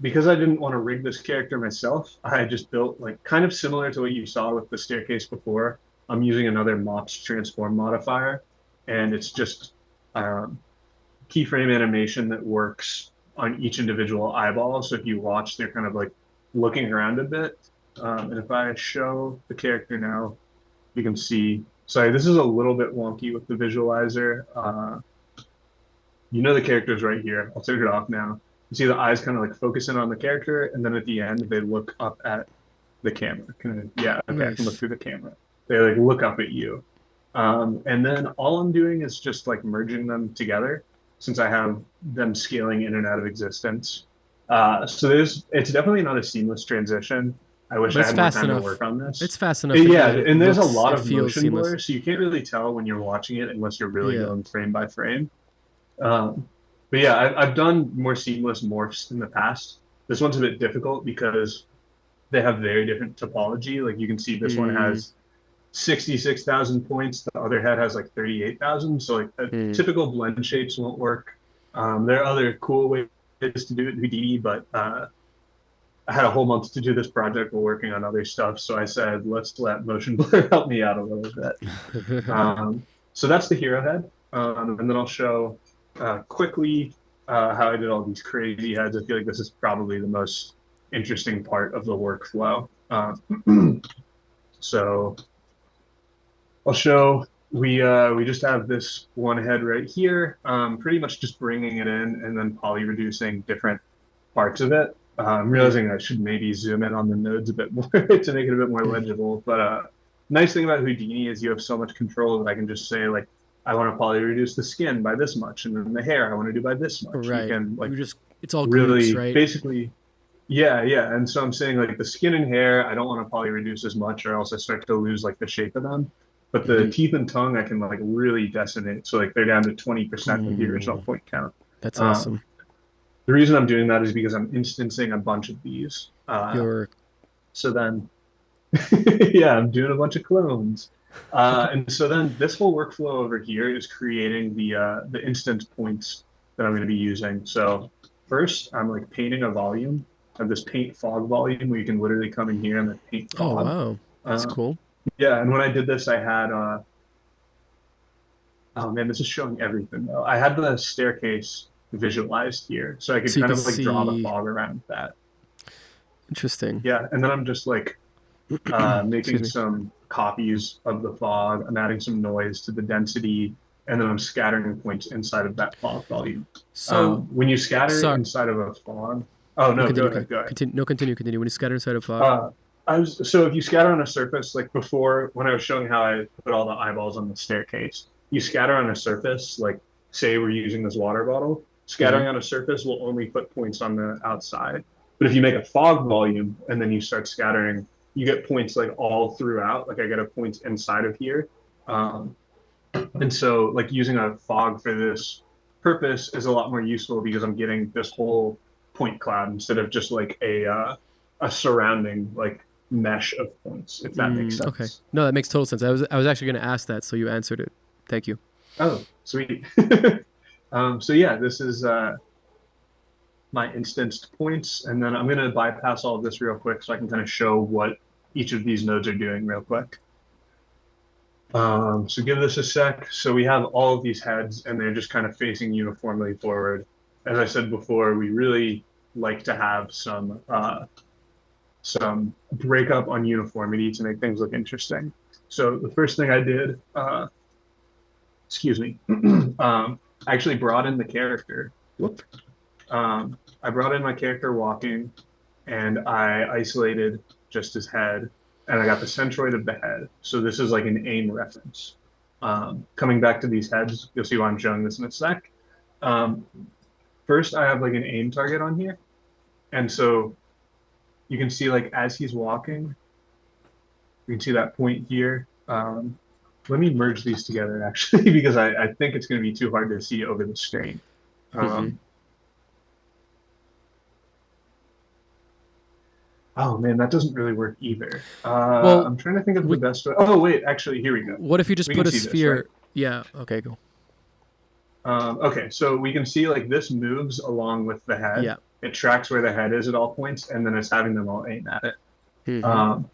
because I didn't want to rig this character myself, I just built like kind of similar to what you saw with the staircase before. I'm using another MOPS transform modifier, and it's just keyframe animation that works on each individual eyeball. So if you watch, they're kind of like looking around a bit. And if I show the character now, you can see, sorry, this is a little bit wonky with the visualizer. You know the character's right here. I'll take it off now. You see the eyes kind of like focus in on the character, and then at the end, they look up at the camera. Yeah, okay, nice. I can look through the camera. They like look up at you. And then all I'm doing is just like merging them together, since I have them scaling in and out of existence. So it's definitely not a seamless transition. I wish I had more time to work on this. It's fast enough. Yeah, and there's a lot of motion blur, so you can't really tell when you're watching it unless you're really going frame by frame. But yeah, I've done more seamless morphs in the past. This one's a bit difficult because they have very different topology. Like you can see this one has 66,000 points. The other head has like 38,000. So like typical blend shapes won't work. There are other cool ways to do it in Houdini, but I had a whole month to do this project while working on other stuff. So I said, let's let motion blur help me out a little bit. So that's the hero head. And then I'll show quickly how I did all these crazy heads. I feel like this is probably the most interesting part of the workflow. So I'll show, we just have this one head right here, pretty much just bringing it in and then poly reducing different parts of it. I'm realizing I should maybe zoom in on the nodes a bit more to make it a bit more legible. But nice thing about Houdini is you have so much control that I can just say like, I want to poly reduce the skin by this much, and then the hair I want to do by this much. Right. You can like it's all really groups, right? Basically, yeah. And so I'm saying like the skin and hair I don't want to poly reduce as much, or else I start to lose like the shape of them. But the teeth and tongue I can like really decimate, so like they're down to 20% of the original point count. That's awesome. The reason I'm doing that is because I'm instancing a bunch of these. So then, yeah, I'm doing a bunch of clones. And so then this whole workflow over here is creating the instance points that I'm going to be using. So first, I'm like painting a volume. I have this paint fog volume where you can literally come in here and then paint fog. Oh, wow. That's cool. Yeah, and when I did this, I had, oh man, this is showing everything though. I had the staircase visualized here, so I could kind of like draw the fog around that. Interesting. Yeah, and then I'm just like making some copies of the fog. I'm adding some noise to the density, and then I'm scattering points inside of that fog volume. So when you scatter inside of a fog, oh no, go ahead. Continue. When you scatter inside a fog. So if you scatter on a surface, like before when I was showing how I put all the eyeballs on the staircase, you scatter on a surface, like say we're using this water bottle, scattering on a surface will only put points on the outside. But if you make a fog volume and then you start scattering, you get points like all throughout. Like I get a point inside of here. And so like using a fog for this purpose is a lot more useful because I'm getting this whole point cloud instead of just like a surrounding like mesh of points, if that makes sense. Okay. No, that makes total sense. I was actually going to ask that, so you answered it. Thank you. Oh, sweet. So yeah, this is my instanced points, and then I'm going to bypass all of this real quick so I can kind of show what each of these nodes are doing real quick. So give this a sec. So we have all of these heads, and they're just kind of facing uniformly forward. as I said before, we really like to have some breakup on uniformity to make things look interesting. So the first thing I did, excuse me, I actually brought in the character. Whoop. I brought in my character walking, and I isolated just his head, and I got the centroid of the head. So this is like an aim reference. Coming back to these heads, you'll see why I'm showing this in a sec. First, I have like an aim target on here, and so you can see like as he's walking, you can see that point here. Let me merge these together actually, because I think it's going to be too hard to see over the screen. Oh man, that doesn't really work either. Well, I'm trying to think of the best way. Oh wait, actually, here we go. What if you just We put can a see this, sphere? right? Yeah. Okay. Go. Okay, so we can see like this moves along with the head. Yeah. It tracks where the head is at all points, and then it's having them all aim at it. Mhm.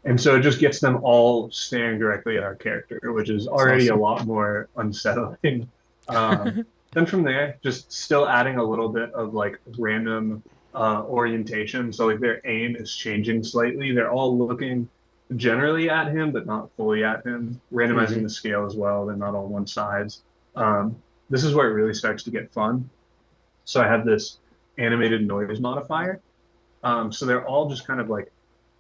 And so it just gets them all staring directly at our character, which is already awesome. a lot more unsettling. Then from there, just still adding a little bit of like random orientation. So like their aim is changing slightly. They're all looking generally at him, but not fully at him. Randomizing the scale as well. They're not all one sides. This is where it really starts to get fun. So I have this animated noise modifier. So they're all just kind of like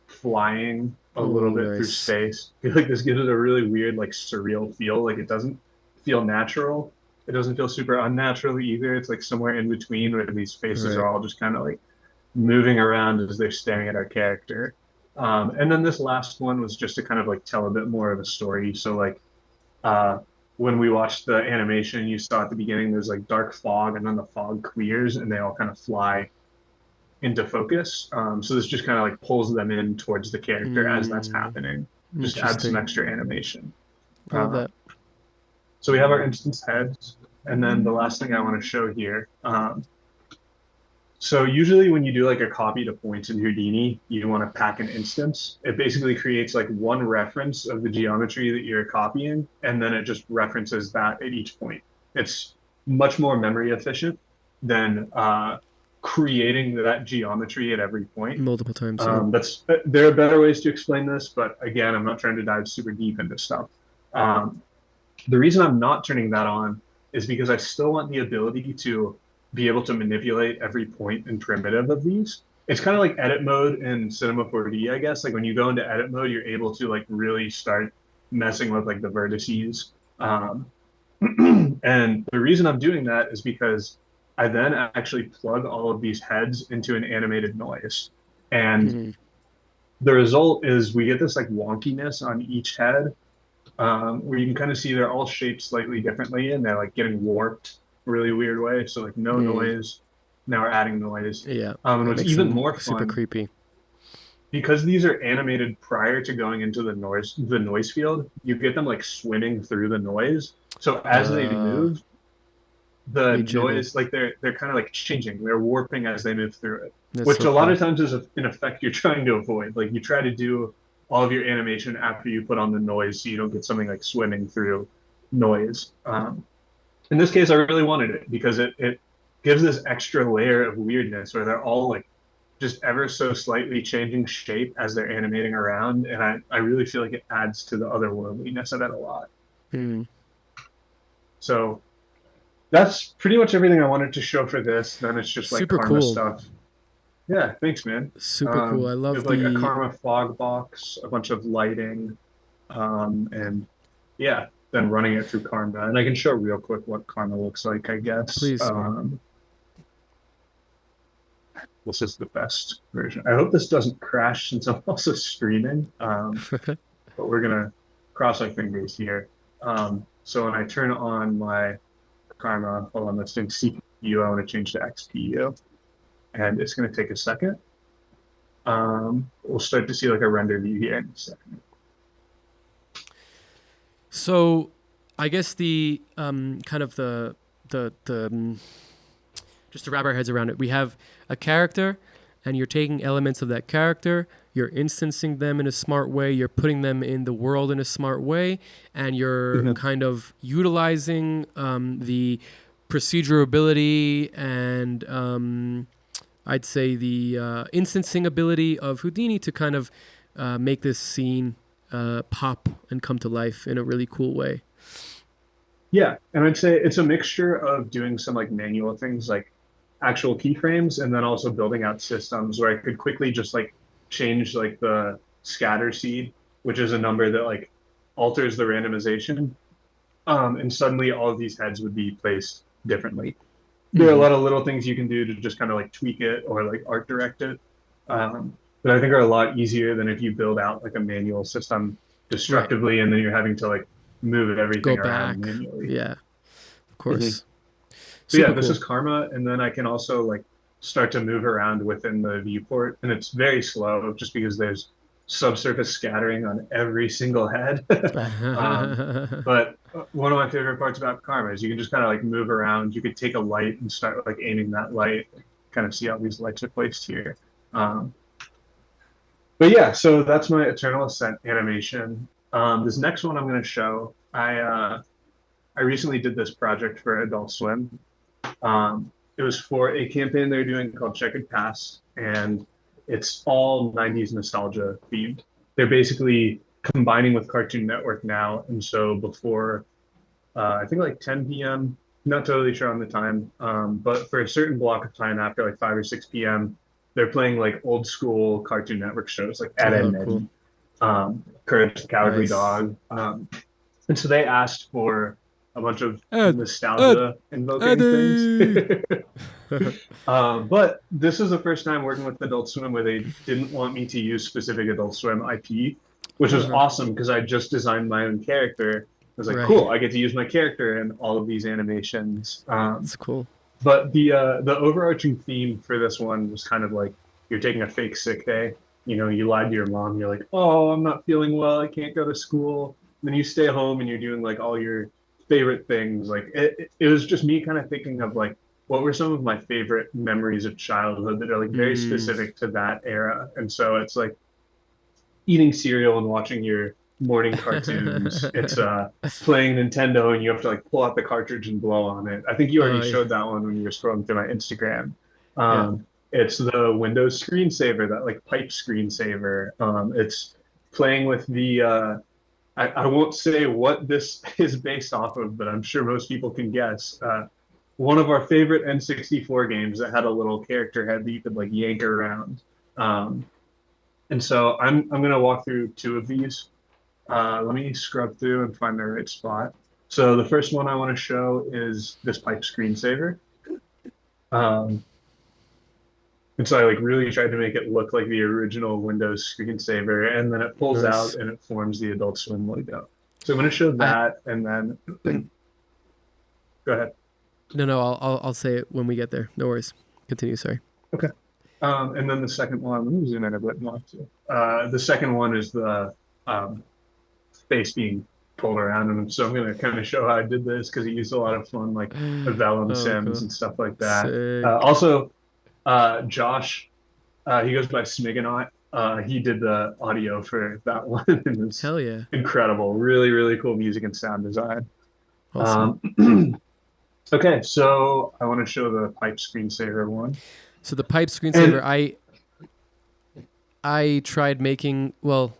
flying a little bit through space. I feel like this gives it a really weird, like surreal feel. Like it doesn't feel natural. It doesn't feel super unnatural either. It's like somewhere in between where these faces are all just kind of like moving around as they're staring at our character. And then this last one was just to kind of like tell a bit more of a story. So like when we watched the animation, you saw at the beginning there's like dark fog, and then the fog clears and they all kind of fly into focus. So this just kind of like pulls them in towards the character as that's happening. Just adds some extra animation. I love that. So we have our instance heads, and then the last thing I want to show here. So usually when you do like a copy to points in Houdini, you want to pack an instance. It basically creates like one reference of the geometry that you're copying, and then it just references that at each point. It's much more memory efficient than creating that geometry at every point. Multiple times. There are better ways to explain this, but again, I'm not trying to dive super deep into stuff. The reason I'm not turning that on is because I still want the ability to be able to manipulate every point and primitive of these. It's kind of like edit mode in Cinema 4D, I guess. Like when you go into edit mode, you're able to like really start messing with like the vertices. And the reason I'm doing that is because I then actually plug all of these heads into an animated noise. And the result is we get this like wonkiness on each head, where you can kind of see they're all shaped slightly differently, and they're like getting warped in a really weird way. So like no noise. Now we're adding noise. Yeah. And what's even more fun, super creepy, because these are animated prior to going into the noise field, you get them like swimming through the noise. So as they move, the noise, like they're kind of like changing. They're warping as they move through it, which a lot of times is an effect you're trying to avoid. Like you try to do all of your animation after you put on the noise, so you don't get something like swimming through noise. In this case, I really wanted it because it gives this extra layer of weirdness where they're all like just ever so slightly changing shape as they're animating around, and I really feel like it adds to the otherworldliness of it a lot. So that's pretty much everything I wanted to show for this. Then it's just like super karma cool stuff. Yeah, thanks, man. Super cool. I love like a karma fog box, a bunch of lighting, and yeah, then running it through karma. And I can show real quick what karma looks like, I guess. Please. This is the best version. I hope this doesn't crash since I'm also streaming. But we're gonna cross our fingers here. So when I turn on my karma, hold on, let's do CPU. I want to change to XPU, and it's going to take a second. We'll start to see like a render view here in a second. So, I guess the kind of the just to wrap our heads around it, we have a character, and you're taking elements of that character, you're instancing them in a smart way, you're putting them in the world in a smart way, and you're kind of utilizing the procedurability and I'd say the instancing ability of Houdini to kind of make this scene pop and come to life in a really cool way. Yeah, and I'd say it's a mixture of doing some like manual things like actual keyframes and then also building out systems where I could quickly just like change like the scatter seed, which is a number that like alters the randomization. And suddenly all of these heads would be placed differently. There are a lot of little things you can do to just kind of like tweak it or like art direct it. But I think are a lot easier than if you build out like a manual system destructively and then you're having to like move everything Go around back. manually. Yeah, of course. So yeah, Super this cool. is Karma, and then I can also like start to move around within the viewport, and it's very slow just because there's subsurface scattering on every single head. But one of my favorite parts about Karma is you can just kind of like move around. You could take a light and start like aiming that light, kind of see how these lights are placed here. But yeah, so that's my Eternal Ascent animation. This next one I'm going to show, I recently did this project for Adult Swim. It was for a campaign they're doing called Checkered Past, and it's all 90s nostalgia themed. They're basically combining with Cartoon Network now, and so before, I think like 10 p.m., not totally sure on the time, but for a certain block of time after like 5 or 6 p.m., they're playing like old school Cartoon Network shows like Ed, Edd n Eddy, Courage the Cowardly Dog. And so they asked for a bunch of nostalgia invoking things. But this is the first time working with Adult Swim where they didn't want me to use specific Adult Swim IP, which was awesome because I just designed my own character. I was like, cool, I get to use my character in all of these animations. That's cool. But the overarching theme for this one was kind of like you're taking a fake sick day. You know, you lied to your mom. You're like, oh, I'm not feeling well. I can't go to school. And then you stay home and you're doing like all your favorite things. Like it was just me kind of thinking of like what were some of my favorite memories of childhood that are like very specific to that era. And so it's like eating cereal and watching your morning cartoons. It's playing Nintendo and you have to like pull out the cartridge and blow on it. I think you already showed that one when you were scrolling through my Instagram. It's the Windows screensaver, that like pipe screensaver. It's playing with the I won't say what this is based off of, but I'm sure most people can guess. One of our favorite N64 games that had a little character head that you could like yank around. And so I'm gonna walk through two of these. Let me scrub through and find the right spot. So the first one I want to show is this pipe screensaver. And so I like really tried to make it look like the original Windows screensaver, and then it pulls out and it forms the Adult Swim logo. So I'm going to show that, and then go ahead. No, I'll say it when we get there. No worries. Continue. Sorry. Okay. And then the second one, let me zoom in a bit more too. The second one is the face being pulled around, and so I'm going to kind of show how I did this because it used a lot of fun like vellum sims and stuff like that. Also, Josh, he goes by Smigonaut. He did the audio for that one. It was Hell yeah. Incredible. Really, really cool music and sound design. Awesome. Okay, so I want to show the pipe screensaver one. So the pipe screensaver, I tried making, well,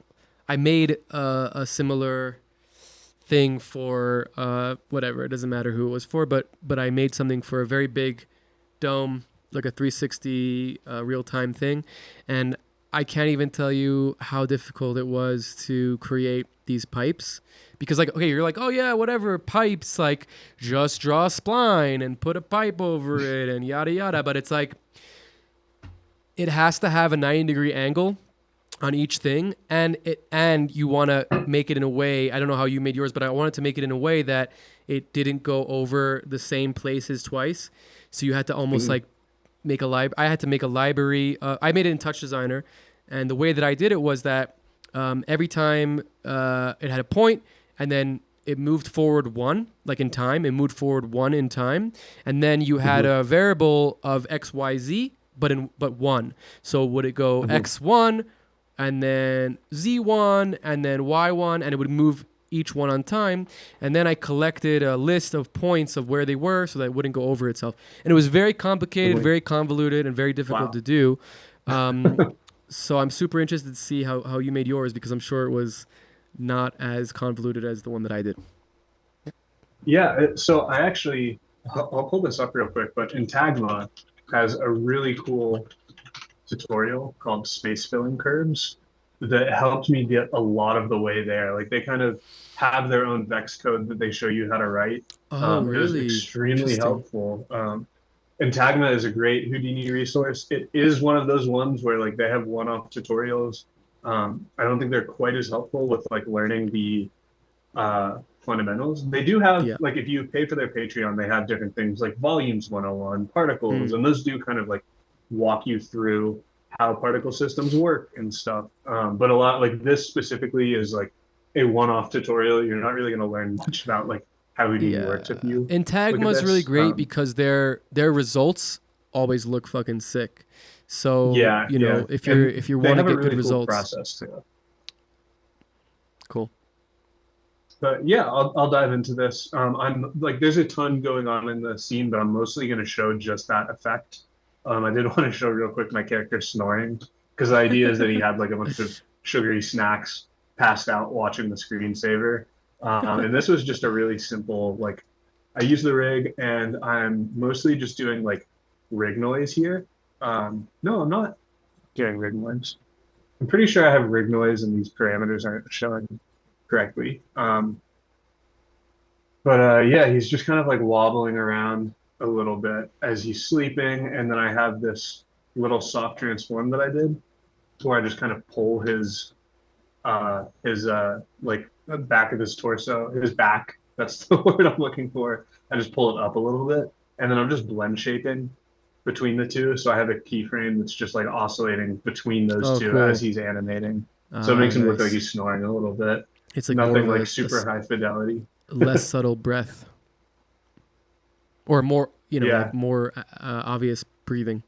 I made a similar thing for whatever, it doesn't matter who it was for, but I made something for a very big dome, like a 360 real-time thing, and I can't even tell you how difficult it was to create these pipes, because like, okay, you're like, oh yeah, whatever, pipes, like just draw a spline and put a pipe over it and yada yada, but it's like it has to have a 90-degree angle on each thing, and you want to make it in a way, I don't know how you made yours, but I wanted to make it in a way that it didn't go over the same places twice, so you had to almost like make a I had to make a library. I made it in Touch Designer, and the way that I did it was that every time it had a point, and then it moved forward one, like in time. It moved forward one in time, and then you had a variable of x, y, z, but one. So would it go x1, and then z1, and then y1, and it would move each one on time, and then I collected a list of points of where they were so that it wouldn't go over itself. And it was very complicated, very convoluted, and very difficult to do. So I'm super interested to see how you made yours, because I'm sure it was not as convoluted as the one that I did. Yeah, so I'll pull this up real quick, but Intagma has a really cool tutorial called Space Filling Curves that helped me get a lot of the way there. Like, they kind of have their own Vex code that they show you how to write. Really? It was extremely helpful. Intagma is a great Houdini resource. It is one of those ones where like they have one-off tutorials. I don't think they're quite as helpful with like learning the fundamentals. They do have, like, if you pay for their Patreon, they have different things like volumes 101, particles, and those do kind of like walk you through how particle systems work and stuff. But a lot, like this specifically, is like a one-off tutorial. You're not really going to learn much about like how Houdini works if you. Intagma is really great because their results always look fucking sick. So you know, if you want to get good results, process too. Cool. But yeah, I'll dive into this. I'm like, there's a ton going on in the scene, but I'm mostly going to show just that effect. I did want to show real quick my character snoring, because the idea is that he had like a bunch of sugary snacks passed out watching the screensaver. And this was just a really simple, like, I use the rig and I'm mostly just doing like rig noise here. No, I'm not doing rig noise. I'm pretty sure I have rig noise and these parameters aren't showing correctly. Yeah, he's just kind of like wobbling around a little bit as he's sleeping. And then I have this little soft transform that I did where I just kind of pull his like the back of his torso, his back. That's the word I'm looking for. I just pull it up a little bit, and then I'm just blend shaping between the two. So I have a keyframe that's just like oscillating between those two as he's animating. So it makes him look like he's snoring a little bit. It's like nothing like super high fidelity. Less subtle breath, or more, you know, like more obvious breathing.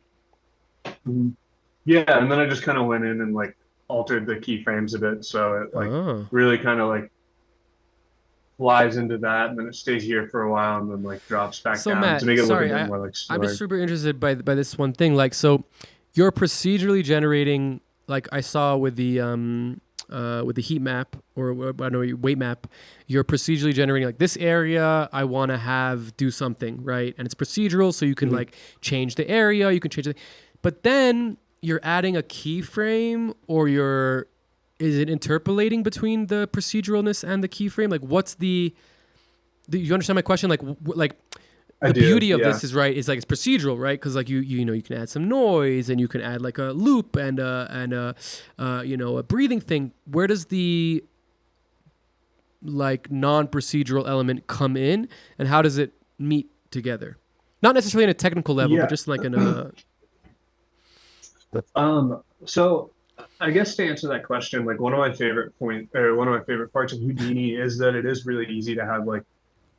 Yeah, and then I just kind of went in and like altered the keyframes a bit, so it like really kind of like flies into that, and then it stays here for a while, and then like drops back down Matt, to make it look a bit more like stored. I'm just super interested by this one thing. Like, so you're procedurally generating, like I saw with the heat map, or I don't know, weight map, you're procedurally generating like this area I want to have do something, right? And it's procedural, so you can like change the area, you can change it, but then you're adding a keyframe, or is it interpolating between the proceduralness and the keyframe? Like, what's you understand my question? Like the beauty of this is like it's procedural, right? Because like you know, you can add some noise, and you can add like a loop and you know, a breathing thing. Where does the like non-procedural element come in, and how does it meet together? Not necessarily in a technical level, but just like in a so I guess to answer that question, like one of my favorite parts of Houdini is that it is really easy to have like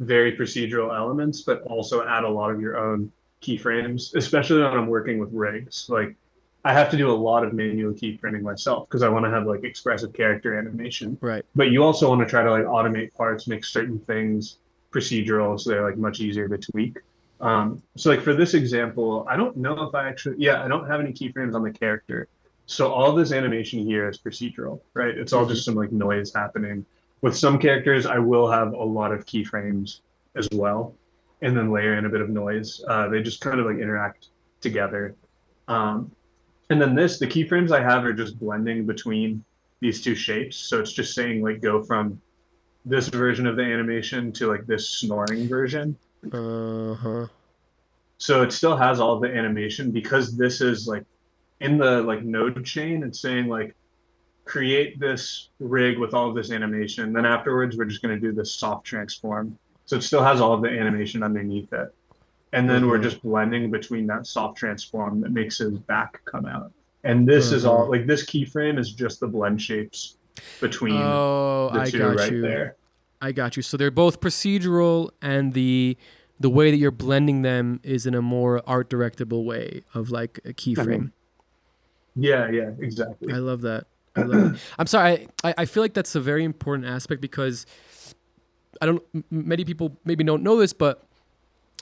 very procedural elements, but also add a lot of your own keyframes, especially when I'm working with rigs. Like, I have to do a lot of manual keyframing myself because I want to have like expressive character animation. Right. But you also want to try to like automate parts, make certain things procedural so they're like much easier to tweak. So like for this example, I don't know if I don't have any keyframes on the character. So all this animation here is procedural, right? It's all just some like noise happening. With some characters, I will have a lot of keyframes as well, and then layer in a bit of noise. They just kind of like interact together. And then the keyframes I have are just blending between these two shapes. So it's just saying like go from this version of the animation to like this snoring version. So it still has all the animation because this is like in the like node chain. It's saying like create this rig with all of this animation. Then afterwards, we're just going to do this soft transform. So it still has all of the animation underneath it. And then we're just blending between that soft transform that makes his back come out. And this is all like this keyframe is just the blend shapes between the two there. I got you. So they're both procedural, and the way that you're blending them is in a more art directable way of like a keyframe. Yeah, exactly. I love that. I love it. I'm sorry. I feel like that's a very important aspect because many people maybe don't know this, but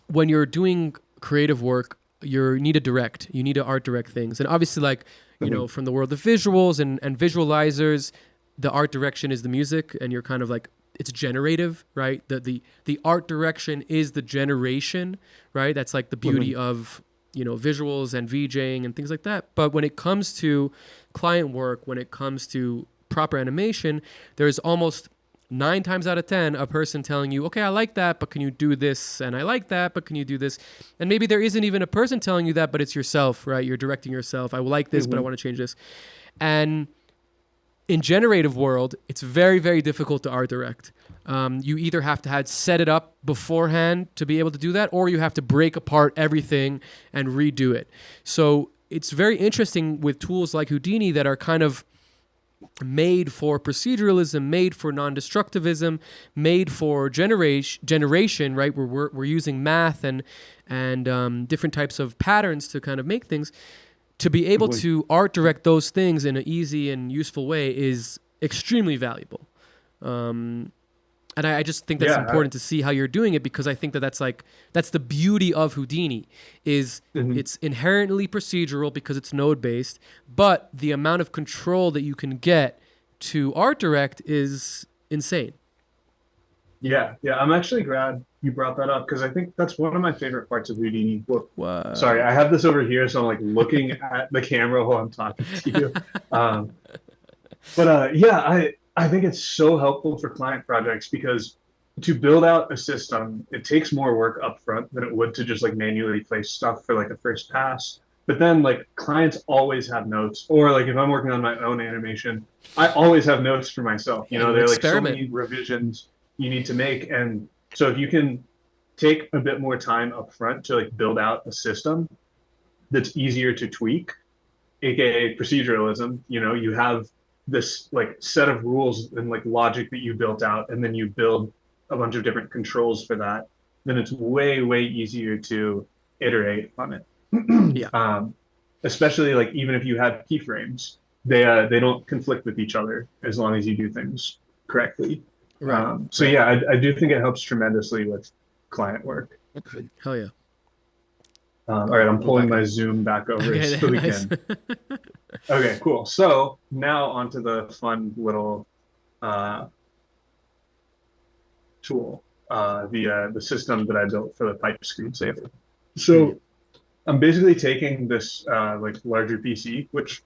when you're doing creative work, you need to art direct things. And obviously, like, from the world of visuals and visualizers, the art direction is the music, and you're kind of like, it's generative, right? The art direction is the generation, right? That's like the beauty of, visuals and VJing and things like that. But when it comes to client work, when it comes to proper animation, there's almost 9 times out of 10 a person telling you, okay, I like that, but can you do this? And I like that, but can you do this? And maybe there isn't even a person telling you that, but it's yourself, right? You're directing yourself. I like this, but I want to change this. And in generative world, it's very, very difficult to art direct. You either have to set it up beforehand to be able to do that, or you have to break apart everything and redo it. So it's very interesting with tools like Houdini that are kind of made for proceduralism, made for non-destructivism, made for generation, right? Where we're using math and different types of patterns to kind of make things. To be able to art direct those things in an easy and useful way is extremely valuable. And I just think that's important to see how you're doing it, because I think that's the beauty of Houdini is it's inherently procedural because it's node based, but the amount of control that you can get to art direct is insane. Yeah. I'm actually glad you brought that up because I think that's one of my favorite parts of Houdini. Well, sorry, I have this over here, so I'm like looking at the camera while I'm talking to you. I think it's so helpful for client projects because to build out a system, it takes more work up front than it would to just like manually place stuff for like a first pass. But then like clients always have notes, or like if I'm working on my own animation, I always have notes for myself. They're like so many revisions you need to make. And so if you can take a bit more time up front to like build out a system that's easier to tweak, aka proceduralism, you have this like set of rules and like logic that you built out, and then you build a bunch of different controls for that, then it's way, way easier to iterate on it. Especially like even if you have keyframes, they don't conflict with each other as long as you do things correctly. Right. I do think it helps tremendously with client work. Hell yeah. All right, I'm pulling my Zoom back over so we can. Okay, cool. So now onto the fun little tool, the system that I built for the pipe screensaver. So I'm basically taking this like larger PC, which,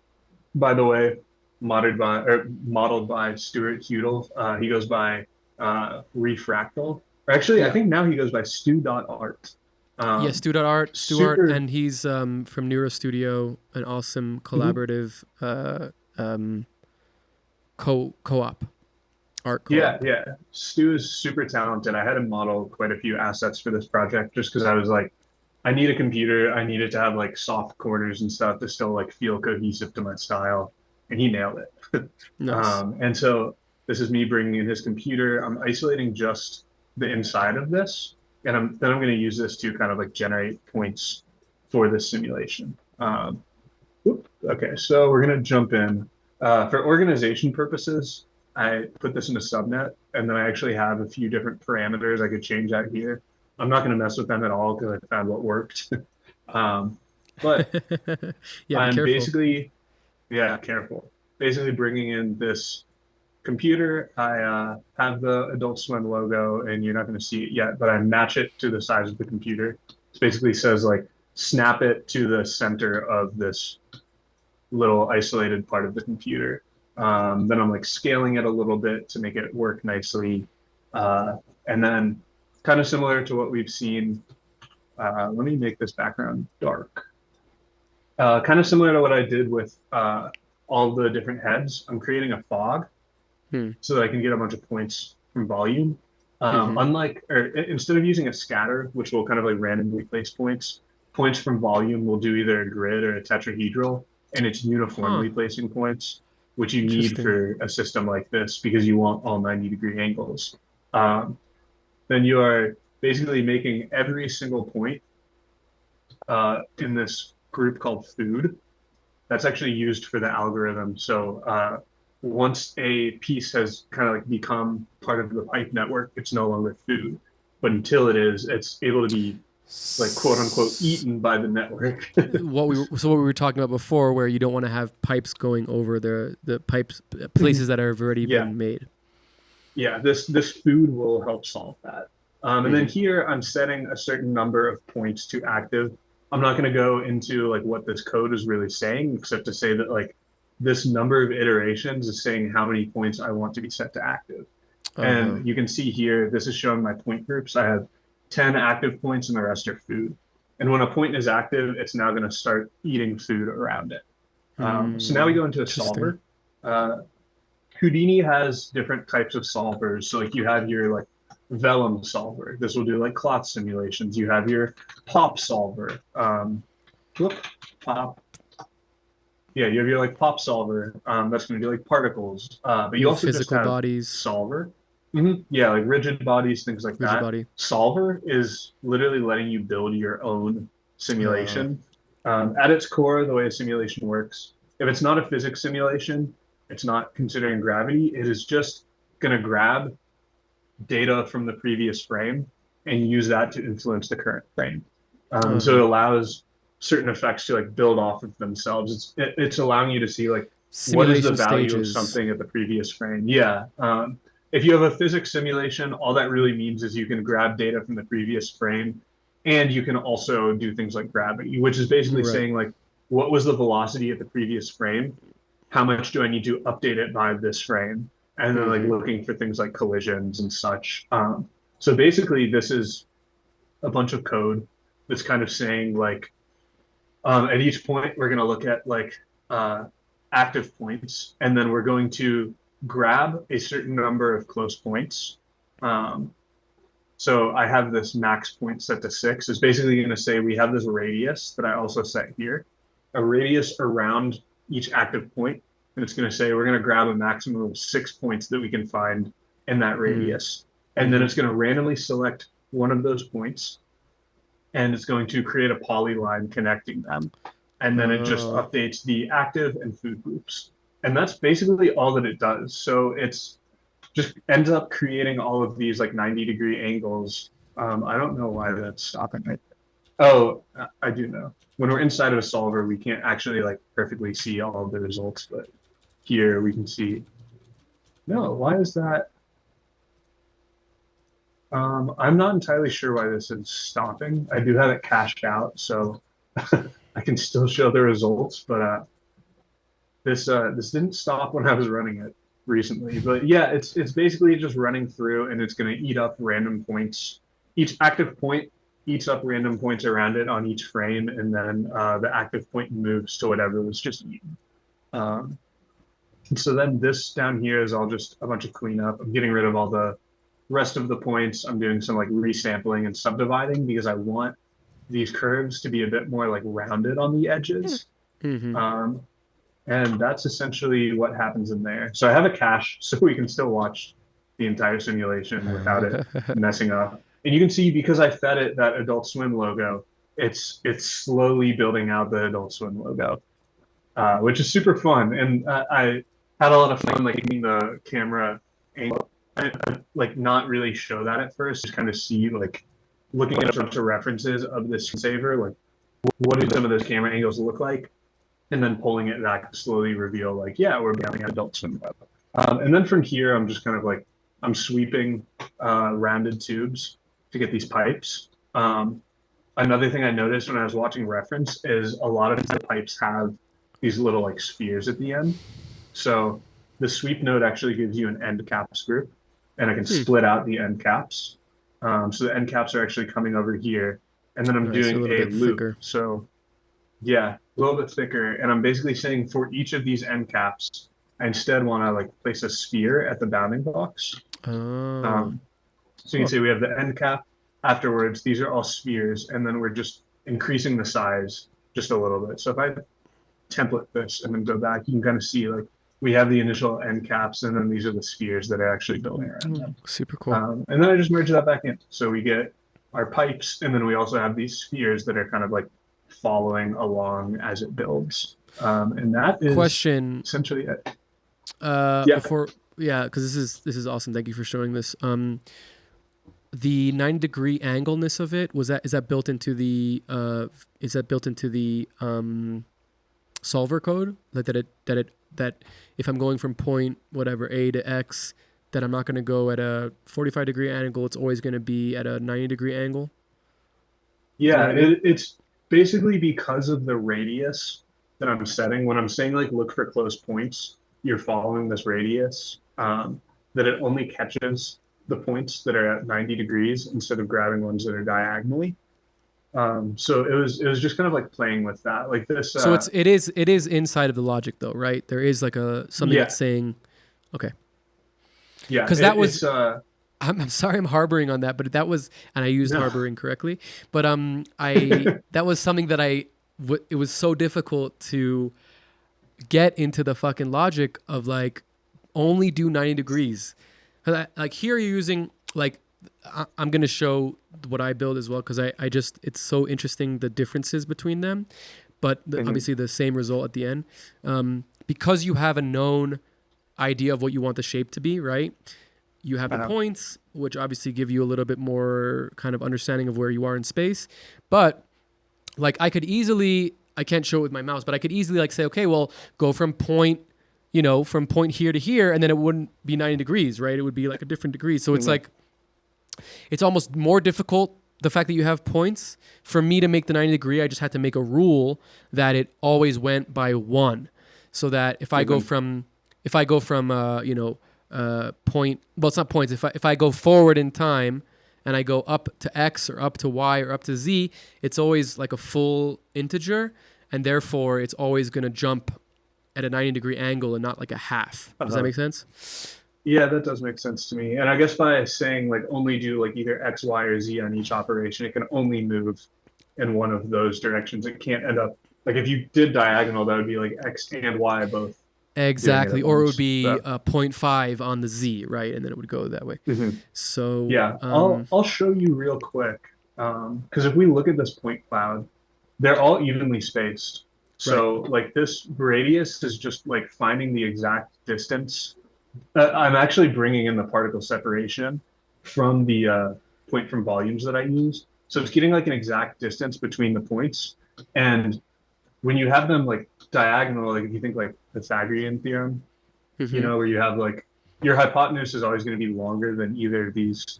by the way, modeled by Stuart Hudel. He goes by Refractal. Or actually, I think now he goes by Stu.art. Stu.art, Stuart, and he's from Neuro Studio, an awesome collaborative co-op art co-op. Yeah. Stu is super talented. I had him model quite a few assets for this project just because I was like, I need a computer. I need it to have like soft corners and stuff to still like feel cohesive to my style, and he nailed it. Nice. And so this is me bringing in his computer. I'm isolating just the inside of this. And I'm going to use this to kind of like generate points for this simulation. Okay, so we're going to jump in. For organization purposes, I put this in a subnet, and then I actually have a few different parameters I could change out here. I'm not going to mess with them at all because I found what worked. But I'm basically, careful. Basically bringing in this computer. I have the Adult Swim logo, and you're not going to see it yet, but I match it to the size of the computer. It basically says like snap it to the center of this little isolated part of the computer. Then I'm like scaling it a little bit to make it work nicely. And then kind of similar to what we've seen. Let me make this background dark. Kind of similar to what I did with all the different heads. I'm creating a fog so that I can get a bunch of points from volume. Instead of using a scatter, which will kind of like randomly place points from volume will do either a grid or a tetrahedral, and it's uniformly placing points, which you need for a system like this because you want all 90-degree angles. Then you are basically making every single point in this group called food. That's actually used for the algorithm. So once a piece has kind of like become part of the pipe network, it's no longer food. But until it is, it's able to be like quote unquote eaten by the network. What we were talking about before, where you don't want to have pipes going over the pipes places that have already been made. Yeah, this food will help solve that. And then here I'm setting a certain number of points to active. I'm not going to go into like what this code is really saying, except to say that like this number of iterations is saying how many points I want to be set to active. And you can see here, this is showing my point groups. I have 10 active points and the rest are food. And when a point is active, it's now going to start eating food around it. So now we go into a solver. Houdini has different types of solvers. So like you have your like vellum solver. This will do like cloth simulations. You have your pop solver. Pop. Yeah, you have your like pop solver. That's going to do like particles. But you also physical just have bodies. Solver. Yeah, like rigid bodies, things like that. Body. Solver is literally letting you build your own simulation. At its core, the way a simulation works, if it's not a physics simulation, it's not considering gravity. It is just going to grab data from the previous frame and use that to influence the current frame. So it allows certain effects to like build off of themselves. It's allowing you to see like what is the value stages. of something at the previous frame. Yeah. If you have a physics simulation, all that really means is you can grab data from the previous frame, and you can also do things like gravity, which is basically saying like, what was the velocity at the previous frame? How much do I need to update it by this frame? And then like looking for things like collisions and such. So basically this is a bunch of code that's kind of saying like, at each point, we're going to look at like active points, and then we're going to grab a certain number of close points. So I have this max point set to 6. It's basically going to say we have this radius that I also set here, a radius around each active point. And it's going to say we're going to grab a maximum of 6 points that we can find in that radius. And then it's going to randomly select one of those points, and it's going to create a polyline connecting them. And then it just updates the active and food groups. And that's basically all that it does. So it's just ends up creating all of these like 90-degree angles. I don't know why that's stopping right there. Oh, I do know. When we're inside of a solver, we can't actually like perfectly see all of the results, but here we can see. No, why is that? I'm not entirely sure why this is stopping. I do have it cached out, so I can still show the results, but this didn't stop when I was running it recently. But yeah, it's basically just running through, and it's going to eat up random points. Each active point eats up random points around it on each frame, and then the active point moves to whatever was just eaten. So then this down here is all just a bunch of cleanup. I'm getting rid of all the rest of the points. I'm doing some like resampling and subdividing because I want these curves to be a bit more like rounded on the edges. And that's essentially what happens in there. So I have a cache so we can still watch the entire simulation without it messing up. And you can see because I fed it that Adult Swim logo, it's slowly building out the Adult Swim logo, which is super fun. And I had a lot of fun like making the camera angle. I like not really show that at first, just kind of see like looking at a bunch of references of this screensaver, like what do some of those camera angles look like, and then pulling it back to slowly reveal like, yeah, we're building Adult Swim. And then from here, I'm just kind of like, I'm sweeping rounded tubes to get these pipes. Another thing I noticed when I was watching reference is a lot of the pipes have these little like spheres at the end. So the sweep node actually gives you an end caps group, and I can split out the end caps. So the end caps are actually coming over here, and then I'm doing a loop. Thicker. So yeah, a little bit thicker. And I'm basically saying for each of these end caps, I instead want to like place a sphere at the bounding box. So you can see we have the end cap. Afterwards, these are all spheres, and then we're just increasing the size just a little bit. So if I template this and then go back, you can kind of see like we have the initial end caps, and then these are the spheres that are actually building around them. Super cool. And then I just merge that back in. So we get our pipes, and then we also have these spheres that are kind of like following along as it builds. And that is essentially it. Yeah. Because this is awesome. Thank you for showing this. The 90-degree angleness of it, is that built into the solver code, like that if I'm going from point whatever A to X, that I'm not going to go at a 45-degree angle, it's always going to be at a 90-degree angle? Yeah, it's basically because of the radius that I'm setting. When I'm saying like look for close points, you're following this radius, that it only catches the points that are at 90 degrees instead of grabbing ones that are diagonally. So it was just kind of like playing with that, like this. So it is inside of the logic though, right? There is like something that's saying, okay. Yeah, because that was. I'm sorry I'm harboring on that, but that was, and I used harboring correctly, but that was something that it was so difficult to get into the fucking logic of like only do 90 degrees. Like here you're using like, I'm going to show what I build as well, because I just, it's so interesting the differences between them, but obviously the same result at the end. Because you have a known idea of what you want the shape to be, right? You have the points, which obviously give you a little bit more kind of understanding of where you are in space. But like I can't show it with my mouse, but I could easily like say, okay, well, go from point here to here, and then it wouldn't be 90 degrees, right? It would be like a different degree. So it's like, it's almost more difficult, the fact that you have points. For me to make the 90 degree, I just had to make a rule that it always went by 1. So that if I go from point, well, it's not points. If I go forward in time and I go up to X or up to Y or up to Z, it's always like a full integer, and therefore it's always going to jump at a 90-degree angle and not like a half. Does that make sense? Yeah, that does make sense to me. And I guess by saying like only do like either X, Y, or Z on each operation, it can only move in one of those directions. It can't end up like if you did diagonal, that would be like X and Y both. Exactly, or it would be 0.5 on the Z, right? And then it would go that way. So yeah, I'll show you real quick, because if we look at this point cloud, they're all evenly spaced. So like this radius is just like finding the exact distance. I'm actually bringing in the particle separation from the point from volumes that I use. So it's getting like an exact distance between the points. And when you have them like diagonal, like if you think like Pythagorean theorem, where you have like your hypotenuse is always going to be longer than either of these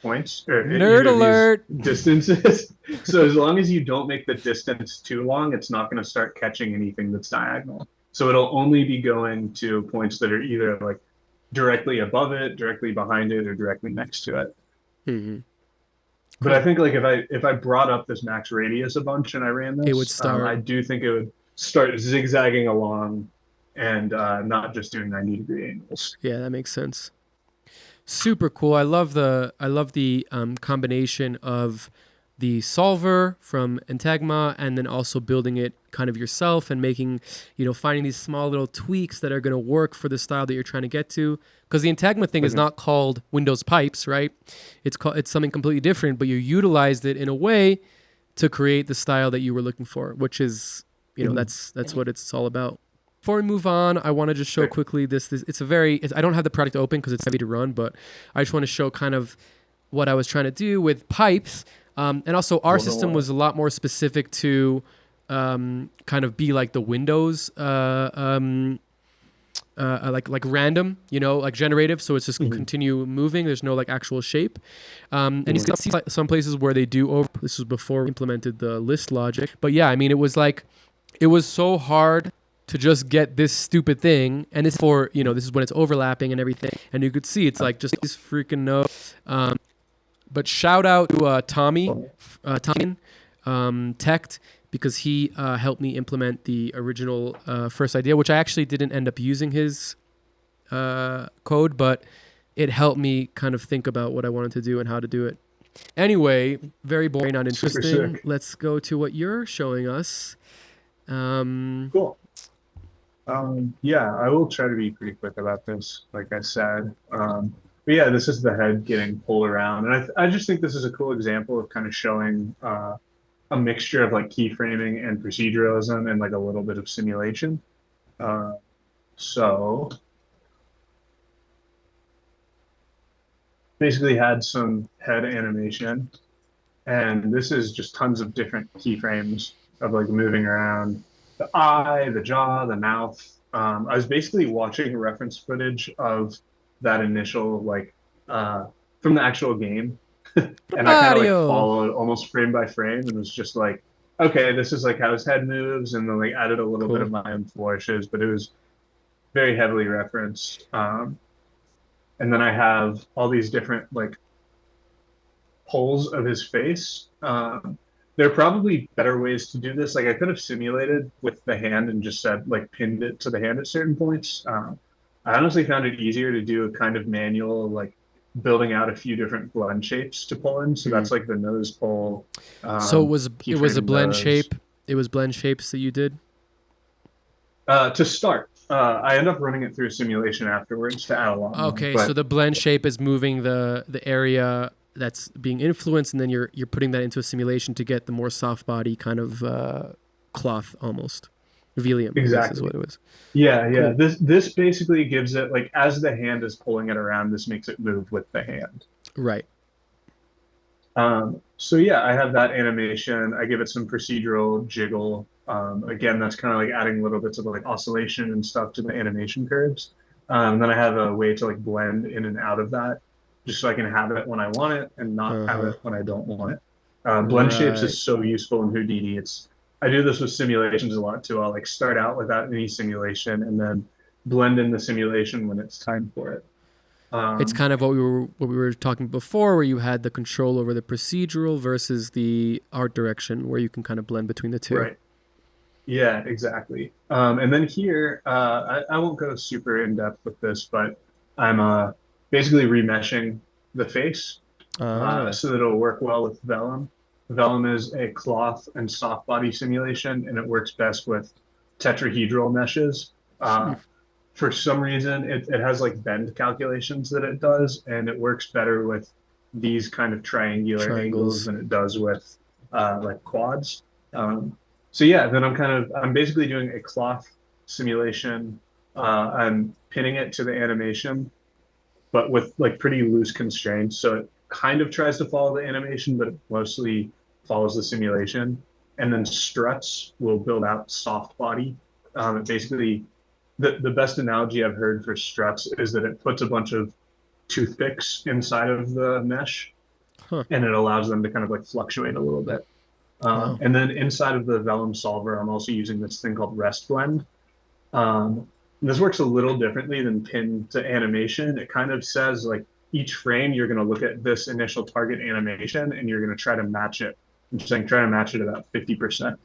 points or nerd alert distances. So as long as you don't make the distance too long, it's not going to start catching anything that's diagonal. So it'll only be going to points that are either like directly above it, directly behind it, or directly next to it. But I think like if I brought up this max radius a bunch and I ran this, it would start. I do think it would start zigzagging along and not just doing 90-degree angles. Yeah, that makes sense. Super cool. I love the combination of the solver from Entagma and then also building it kind of yourself and making, finding these small little tweaks that are going to work for the style that you're trying to get to. Because the Entagma thing is not called Windows Pipes, right? It's something completely different, but you utilized it in a way to create the style that you were looking for, which is, that's what it's all about. Before we move on, I want to just show quickly this I don't have the product open because it's heavy to run, but I just want to show kind of what I was trying to do with pipes. And also our system was a lot more specific to kind of be like the Windows, like random, like generative. So it's just continue moving. There's no like actual shape. And you can see some places where they do this was before we implemented the list logic. But yeah, I mean, it was so hard to just get this stupid thing. And this for, this is when it's overlapping and everything. And you could see it's like just this freaking no. But shout out to Tommy Techt, because he helped me implement the original first idea, which I actually didn't end up using his code, but it helped me kind of think about what I wanted to do and how to do it. Anyway, very boring, not interesting. Let's go to what you're showing us. Cool. Yeah, I will try to be pretty quick about this, like I said. But yeah, this is the head getting pulled around. And I just think this is a cool example of kind of showing a mixture of like keyframing and proceduralism and like a little bit of simulation. So basically had some head animation, and this is just tons of different keyframes of like moving around the eye, the jaw, the mouth. I was basically watching reference footage of that initial from the actual game, and I kind of like Mario. followed almost frame by frame, and was just like, okay, this is like how his head moves, and then like added a little bit Cool. of my own flourishes, but it was very heavily referenced. And then I have all these different like holes of his face. There are probably better ways to do this. Like I could have simulated with the hand and just said like pinned it to the hand at certain points. I honestly found it easier to do a kind of manual like building out a few different blend shapes to pull in. So that's like the nose pull. So it was a keyframe blend nose. shape. It was blend shapes that you did. To start. I end up running it through a simulation afterwards to add a lot more. Okay, But so the blend shape is moving the area that's being influenced, and then you're putting that into a simulation to get the more soft body kind of cloth almost. Vellum, I guess, exactly. is what it was. Yeah, yeah. Cool. This basically gives it like as the hand is pulling it around, this makes it move with the hand. Right. So yeah, I have that animation. I give it some procedural jiggle. Again, that's kind of like adding little bits of like oscillation and stuff to the animation curves. Then I have a way to like blend in and out of that, just so I can have it when I want it and not have it when I don't want it. Blend shapes Right. is so useful in Houdini. I do this with simulations a lot too. I'll like start out without any simulation and then blend in the simulation when it's time for it. It's kind of what we were talking before, where you had the control over the procedural versus the art direction, where you can kind of blend between the two. Right. Yeah, exactly. And then here, I won't go super in depth with this, but I'm basically remeshing the face so that it'll work well with vellum. Vellum is a cloth and soft body simulation, and it works best with tetrahedral meshes. For some reason, it has like bend calculations that it does, and it works better with these kind of triangular angles than it does with like quads. So yeah, then I'm basically doing a cloth simulation. I'm pinning it to the animation, but with like pretty loose constraints. So it kind of tries to follow the animation, but it mostly follows the simulation. And then struts will build out soft body. It basically, the best analogy I've heard for struts is that it puts a bunch of toothpicks inside of the mesh, and it allows them to kind of like fluctuate a little bit. And then inside of the vellum solver, I'm also using this thing called rest blend. This works a little differently than pin to animation. It kind of says like each frame, you're going to look at this initial target animation and you're going to try to match it. I'm just saying, try to match it about 50%.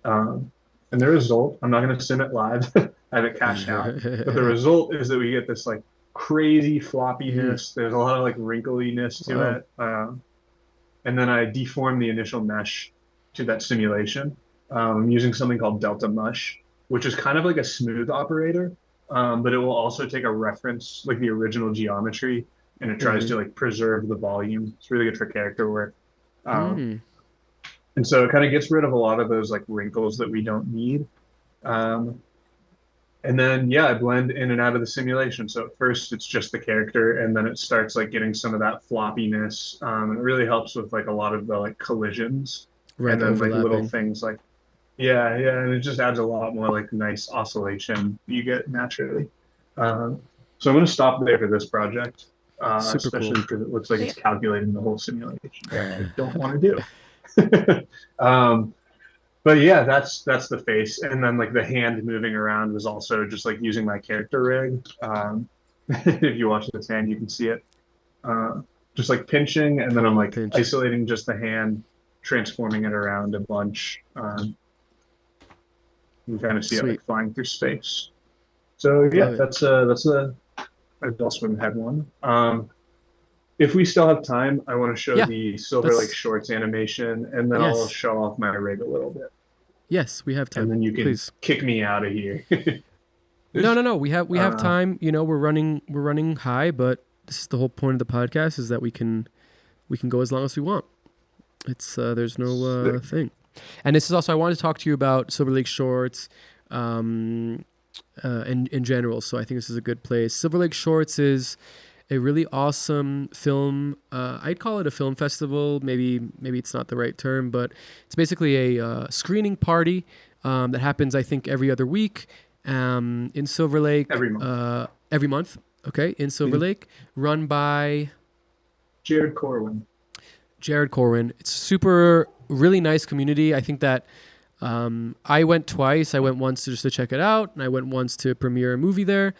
And the result, I'm not going to sim it live. I have it cached out. But the result is that we get this like crazy floppiness. There's a lot of like wrinkliness to it. And then I deform the initial mesh to that simulation. I'm using something called Delta Mush, which is kind of like a smooth operator, but it will also take a reference, like the original geometry, and it tries to like preserve the volume. It's really good for character work. And so it kind of gets rid of a lot of those like wrinkles that we don't need. And then, yeah, I blend in and out of the simulation. So at first it's just the character, and then it starts like getting some of that floppiness. And it really helps with like a lot of the like collisions. Right, and then like little things like, yeah, and it just adds a lot more like nice oscillation you get naturally. So I'm going to stop there for this project, especially because it looks like it's calculating the whole simulation, which I don't want to do. But yeah, that's the face, and then like the hand moving around was also just like using my character rig. If you watch this hand, you can see it. Just like pinching, and then I'm like isolating just the hand, transforming it around a bunch. You kind of see it like flying through space. So yeah, that's a adult swim head one. If we still have time, I want to show the SilverLakeShorts animation, and then I'll show off my rig a little bit. Yes, we have time. And then you can kick me out of here. No. We have time. You know, we're running high, but this is the whole point of the podcast, is that we can go as long as we want. It's there's no thing. And this is also, I wanted to talk to you about SilverLakeShorts. in general. So I think this is a good place. Silver Lake Shorts is a really awesome film. I'd call it a film festival. Maybe it's not the right term, but it's basically a screening party that happens, I think, every other week in Silver Lake. Every month. Okay, in Silver Lake, run by Jared Corwin. It's super, really nice community. I think that I went twice. I went once just to check it out, and I went once to premiere a movie there.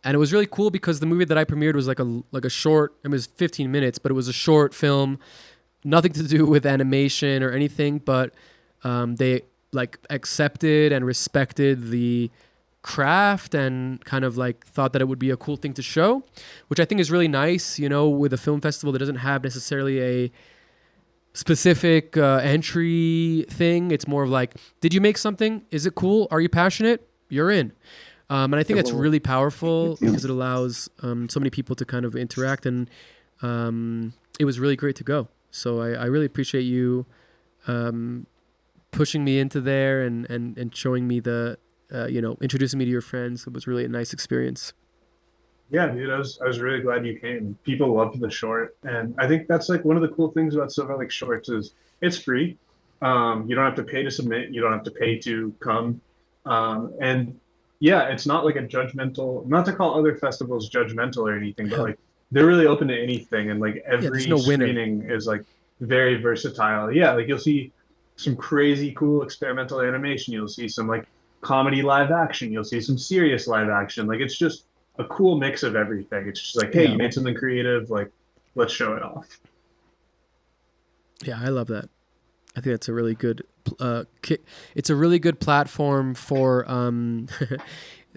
And it was really cool because the movie that I premiered was like a short. It was 15 minutes, but it was a short film, nothing to do with animation or anything. But they like accepted and respected the craft and kind of like thought that it would be a cool thing to show, which I think is really nice. You know, with a film festival that doesn't have necessarily a specific entry thing. It's more of like, did you make something? Is it cool? Are you passionate? You're in. And I think that's really powerful because it allows so many people to kind of interact, and it was really great to go. So I really appreciate you pushing me into there and showing me the, introducing me to your friends. It was really a nice experience. Yeah, dude, I was really glad you came. People loved the short, and I think that's like one of the cool things about Silver Lake Shorts is it's free. You don't have to pay to submit. You don't have to pay to come, and yeah, it's not like a judgmental, not to call other festivals judgmental or anything, but like they're really open to anything. And like every screening is like very versatile. Yeah, like you'll see some crazy cool experimental animation. You'll see some like comedy live action. You'll see some serious live action. Like it's just a cool mix of everything. It's just like, hey, you made something creative. Like, let's show it off. Yeah, I love that. I think that's a really good it's a really good platform for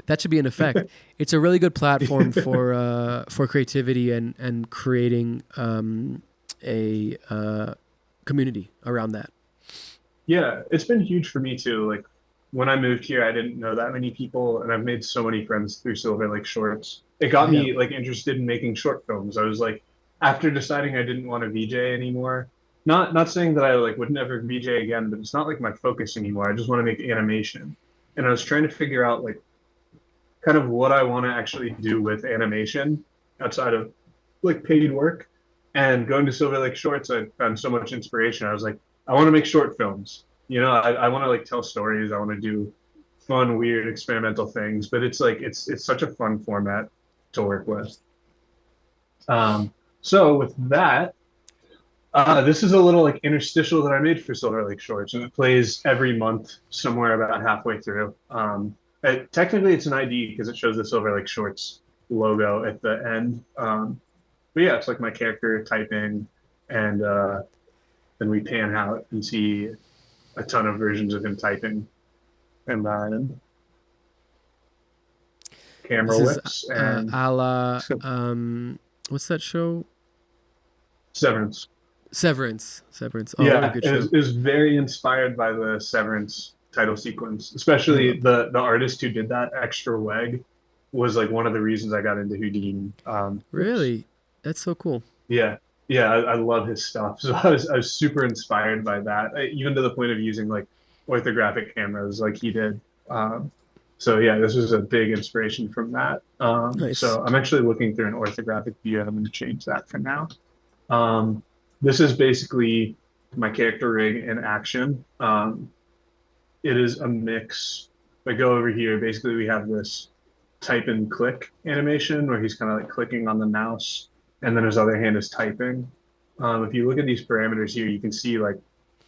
that should be an effect. It's a really good platform for creativity and creating a community around that. Yeah, it's been huge for me too. Like when I moved here, I didn't know that many people, and I've made so many friends through Silver Lake Shorts. It got me like interested in making short films. I was like, after deciding I didn't want to VJ anymore. Not saying that I like would never VJ again, but it's not like my focus anymore. I just want to make animation. And I was trying to figure out like kind of what I want to actually do with animation outside of like paid work. And going to Silver Lake Shorts, I found so much inspiration. I was like, I want to make short films. You know, I want to like tell stories. I want to do fun, weird, experimental things. But it's like it's such a fun format to work with. So with that, this is a little like interstitial that I made for Silver Lake Shorts, and it plays every month somewhere about halfway through. Technically, it's an ID because it shows the Silver Lake Shorts logo at the end. But yeah, it's like my character typing, and then we pan out and see a ton of versions of him typing, and then camera whips and a la what's that show? Severance. Oh, yeah, good show. It was very inspired by the Severance title sequence, especially the artist who did that, Extra Weg, was like one of the reasons I got into Houdini. Really? That's so cool. Yeah, I love his stuff. So I was super inspired by that, even to the point of using like orthographic cameras like he did. So yeah, this was a big inspiration from that. Nice. So I'm actually looking through an orthographic view, and I'm going to change that for now. This is basically my character rig in action. It is a mix. If I go over here, basically we have this type and click animation where he's kind of like clicking on the mouse, and then his other hand is typing. If you look at these parameters here, you can see like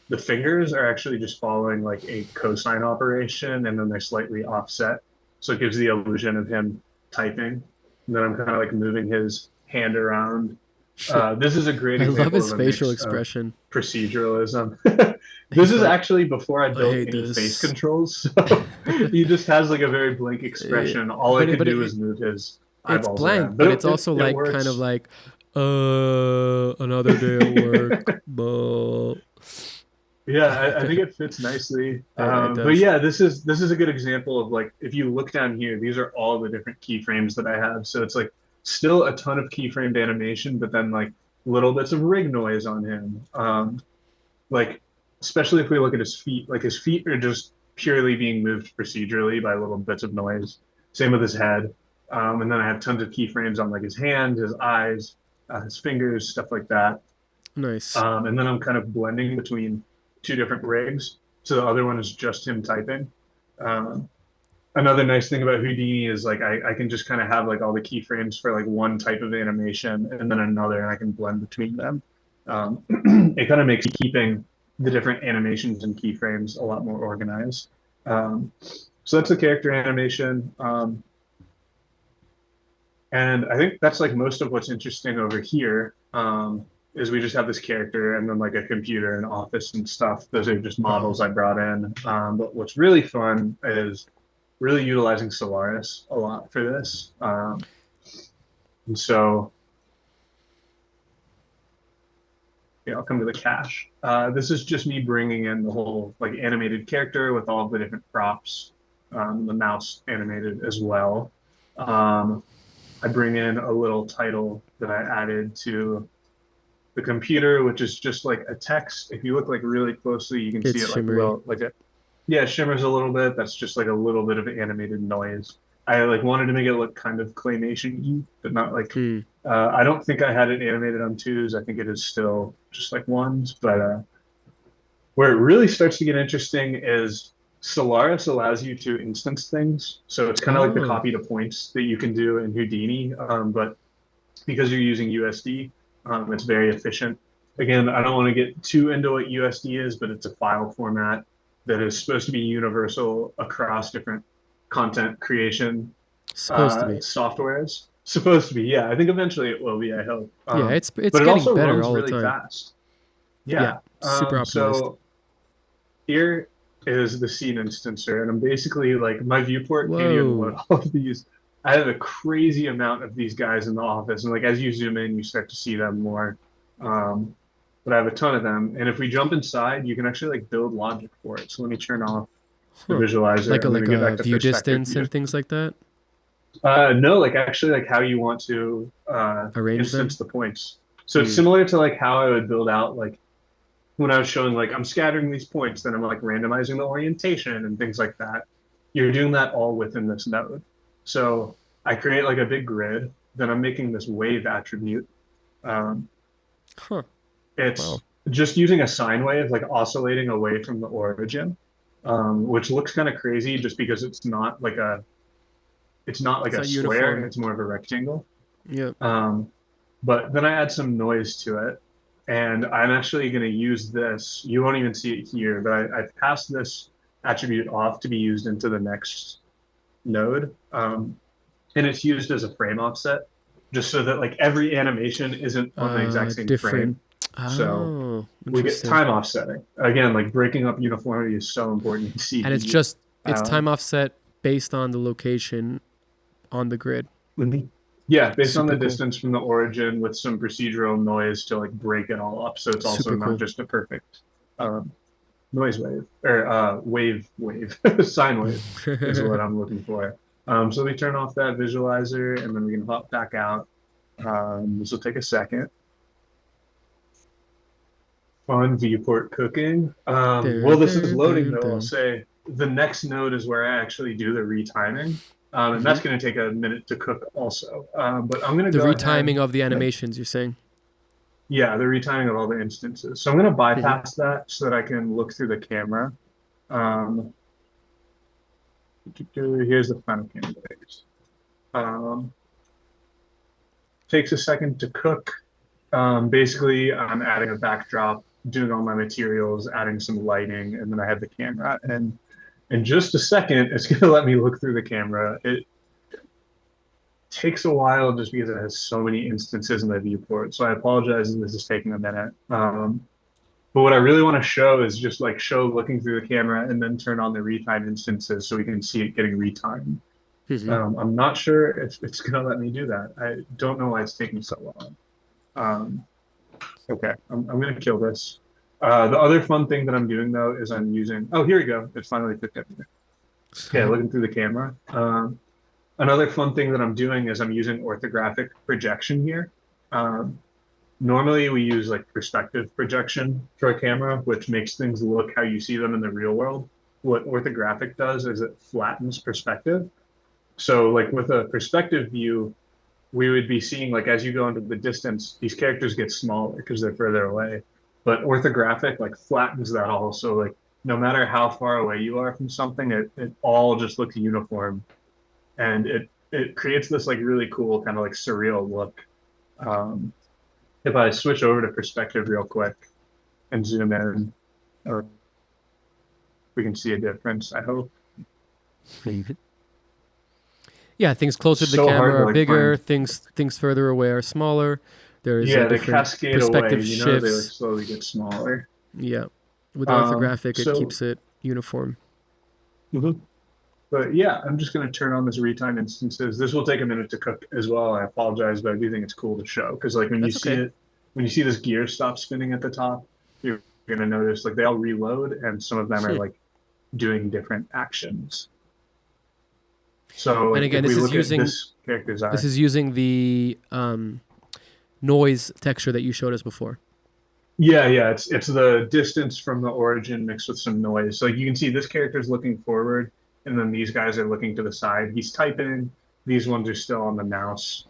the fingers are actually just following like a cosine operation, and then they're slightly offset. So it gives the illusion of him typing. And then I'm kind of like moving his hand around. This is a great example. I love his of facial expression. Proceduralism. This is actually before I built any face controls. So he just has like a very blank expression. All I can do is move his eyeballs. It's blank, around. but it's also like works. kind of like another day at work. Yeah, I think it fits nicely. But yeah, this is a good example of like, if you look down here, these are all the different keyframes that I have. So it's like still a ton of keyframed animation, but then like little bits of rig noise on him. Like, especially if we look at his feet, like his feet are just purely being moved procedurally by little bits of noise. Same with his head. And then I have tons of keyframes on like his hand, his eyes, his fingers, stuff like that. Nice. And then I'm kind of blending between two different rigs. So the other one is just him typing. Um, Another nice thing about Houdini is like I can just kind of have like all the keyframes for like one type of animation and then another, and I can blend between them. It kind of makes keeping the different animations and keyframes a lot more organized. So that's the character animation. And I think that's like most of what's interesting over here. Is we just have this character and then like a computer and office and stuff. Those are just models I brought in. But what's really fun is really utilizing Solaris a lot for this. And so, yeah, I'll come to the cache. This is just me bringing in the whole like animated character with all the different props, the mouse animated as well. I bring in a little title that I added to the computer, which is just like a text. If you look like really closely, you can see it like it shimmers a little bit. That's just like a little bit of animated noise. I like wanted to make it look kind of claymation-y, but not like. I don't think I had it animated on 2s. I think it is still just like 1s. But where it really starts to get interesting is Solaris allows you to instance things. So it's kind of like the copy to points that you can do in Houdini, but because you're using USD, it's very efficient. Again, I don't want to get too into what USD is, but it's a file format that is supposed to be universal across different content creation softwares. Supposed to be, yeah. I think eventually it will be, I hope. Yeah, it's but it getting also better runs all really the time. fast. Yeah, super optimized. So here is the scene instancer, and I'm basically like my viewport can't even load all of these. I have a crazy amount of these guys in the office, and like as you zoom in, you start to see them more. But I have a ton of them, and if we jump inside, you can actually like build logic for it. So let me turn off the visualizer. Like a view distance and things like that. No, like actually like how you want to instance the points. So it's similar to like how I would build out like when I was showing like I'm scattering these points, then I'm like randomizing the orientation and things like that. You're doing that all within this node. So I create like a big grid, then I'm making this wave attribute. It's just using a sine wave, like oscillating away from the origin, which looks kind of crazy just because it's not like a square, uniform. It's more of a rectangle. Yeah. But then I add some noise to it, and I'm actually going to use this. You won't even see it here, but I passed this attribute off to be used into the next node, and it's used as a frame offset, just so that like every animation isn't on the exact same frame. So we get time offsetting. Again, like breaking up uniformity is so important in CD. And it's time offset based on the location on the grid. Yeah, based on the distance from the origin with some procedural noise to like break it all up. So it's also not just a perfect noise wave or wave sine wave is what I'm looking for. So we turn off that visualizer and then we can hop back out. This will take a second. Fun viewport cooking. Well, this is loading though. I'll say the next node is where I actually do the retiming. And that's going to take a minute to cook also. But I'm going to go retiming of the animations, you're saying? Yeah, the retiming of all the instances. So I'm going to bypass that so that I can look through the camera. Here's the final candidate. Takes a second to cook. Basically, I'm adding a backdrop, doing all my materials, adding some lighting, and then I have the camera. And in just a second, it's going to let me look through the camera. It takes a while just because it has so many instances in the viewport. So I apologize if this is taking a minute. But what I really want to show is just like show looking through the camera and then turn on the retime instances so we can see it getting retimed. I'm not sure if it's going to let me do that. I don't know why it's taking so long. Okay, I'm going to kill this. The other fun thing that I'm doing though is I'm using, oh, here we go. It's finally picked up here. Okay, looking through the camera. Another fun thing that I'm doing is I'm using orthographic projection here. Normally we use like perspective projection for a camera, which makes things look how you see them in the real world. what orthographic does is it flattens perspective. So like with a perspective view, we would be seeing like as you go into the distance, these characters get smaller because they're further away. But orthographic like flattens that all. So like no matter how far away you are from something, it all just looks uniform. And it creates this like really cool kind of like surreal look. If I switch over to perspective real quick and zoom in, or we can see a difference, I hope. Yeah, things closer to the So hard camera to, are like, bigger. find. Things further away are smaller. There's Yeah, they different cascade away. perspective You know, they like shifts. slowly get smaller. Yeah, with orthographic, it So, keeps it uniform. mhm. But yeah, I'm just going to turn on this retime instances. This will take a minute to cook as well. I apologize, but I do think it's cool to show because like when you That's see okay. it, when you see this gear stop spinning at the top, you're going to notice like they all reload and some of them are like doing different actions. So like, And again, if we this is look at using this character's eye, this is using the noise texture that you showed us before. yeah, it's the distance from the origin mixed with some noise. So like you can see this character's looking forward, and then these guys are looking to the side. He's typing. These ones are still on the mouse.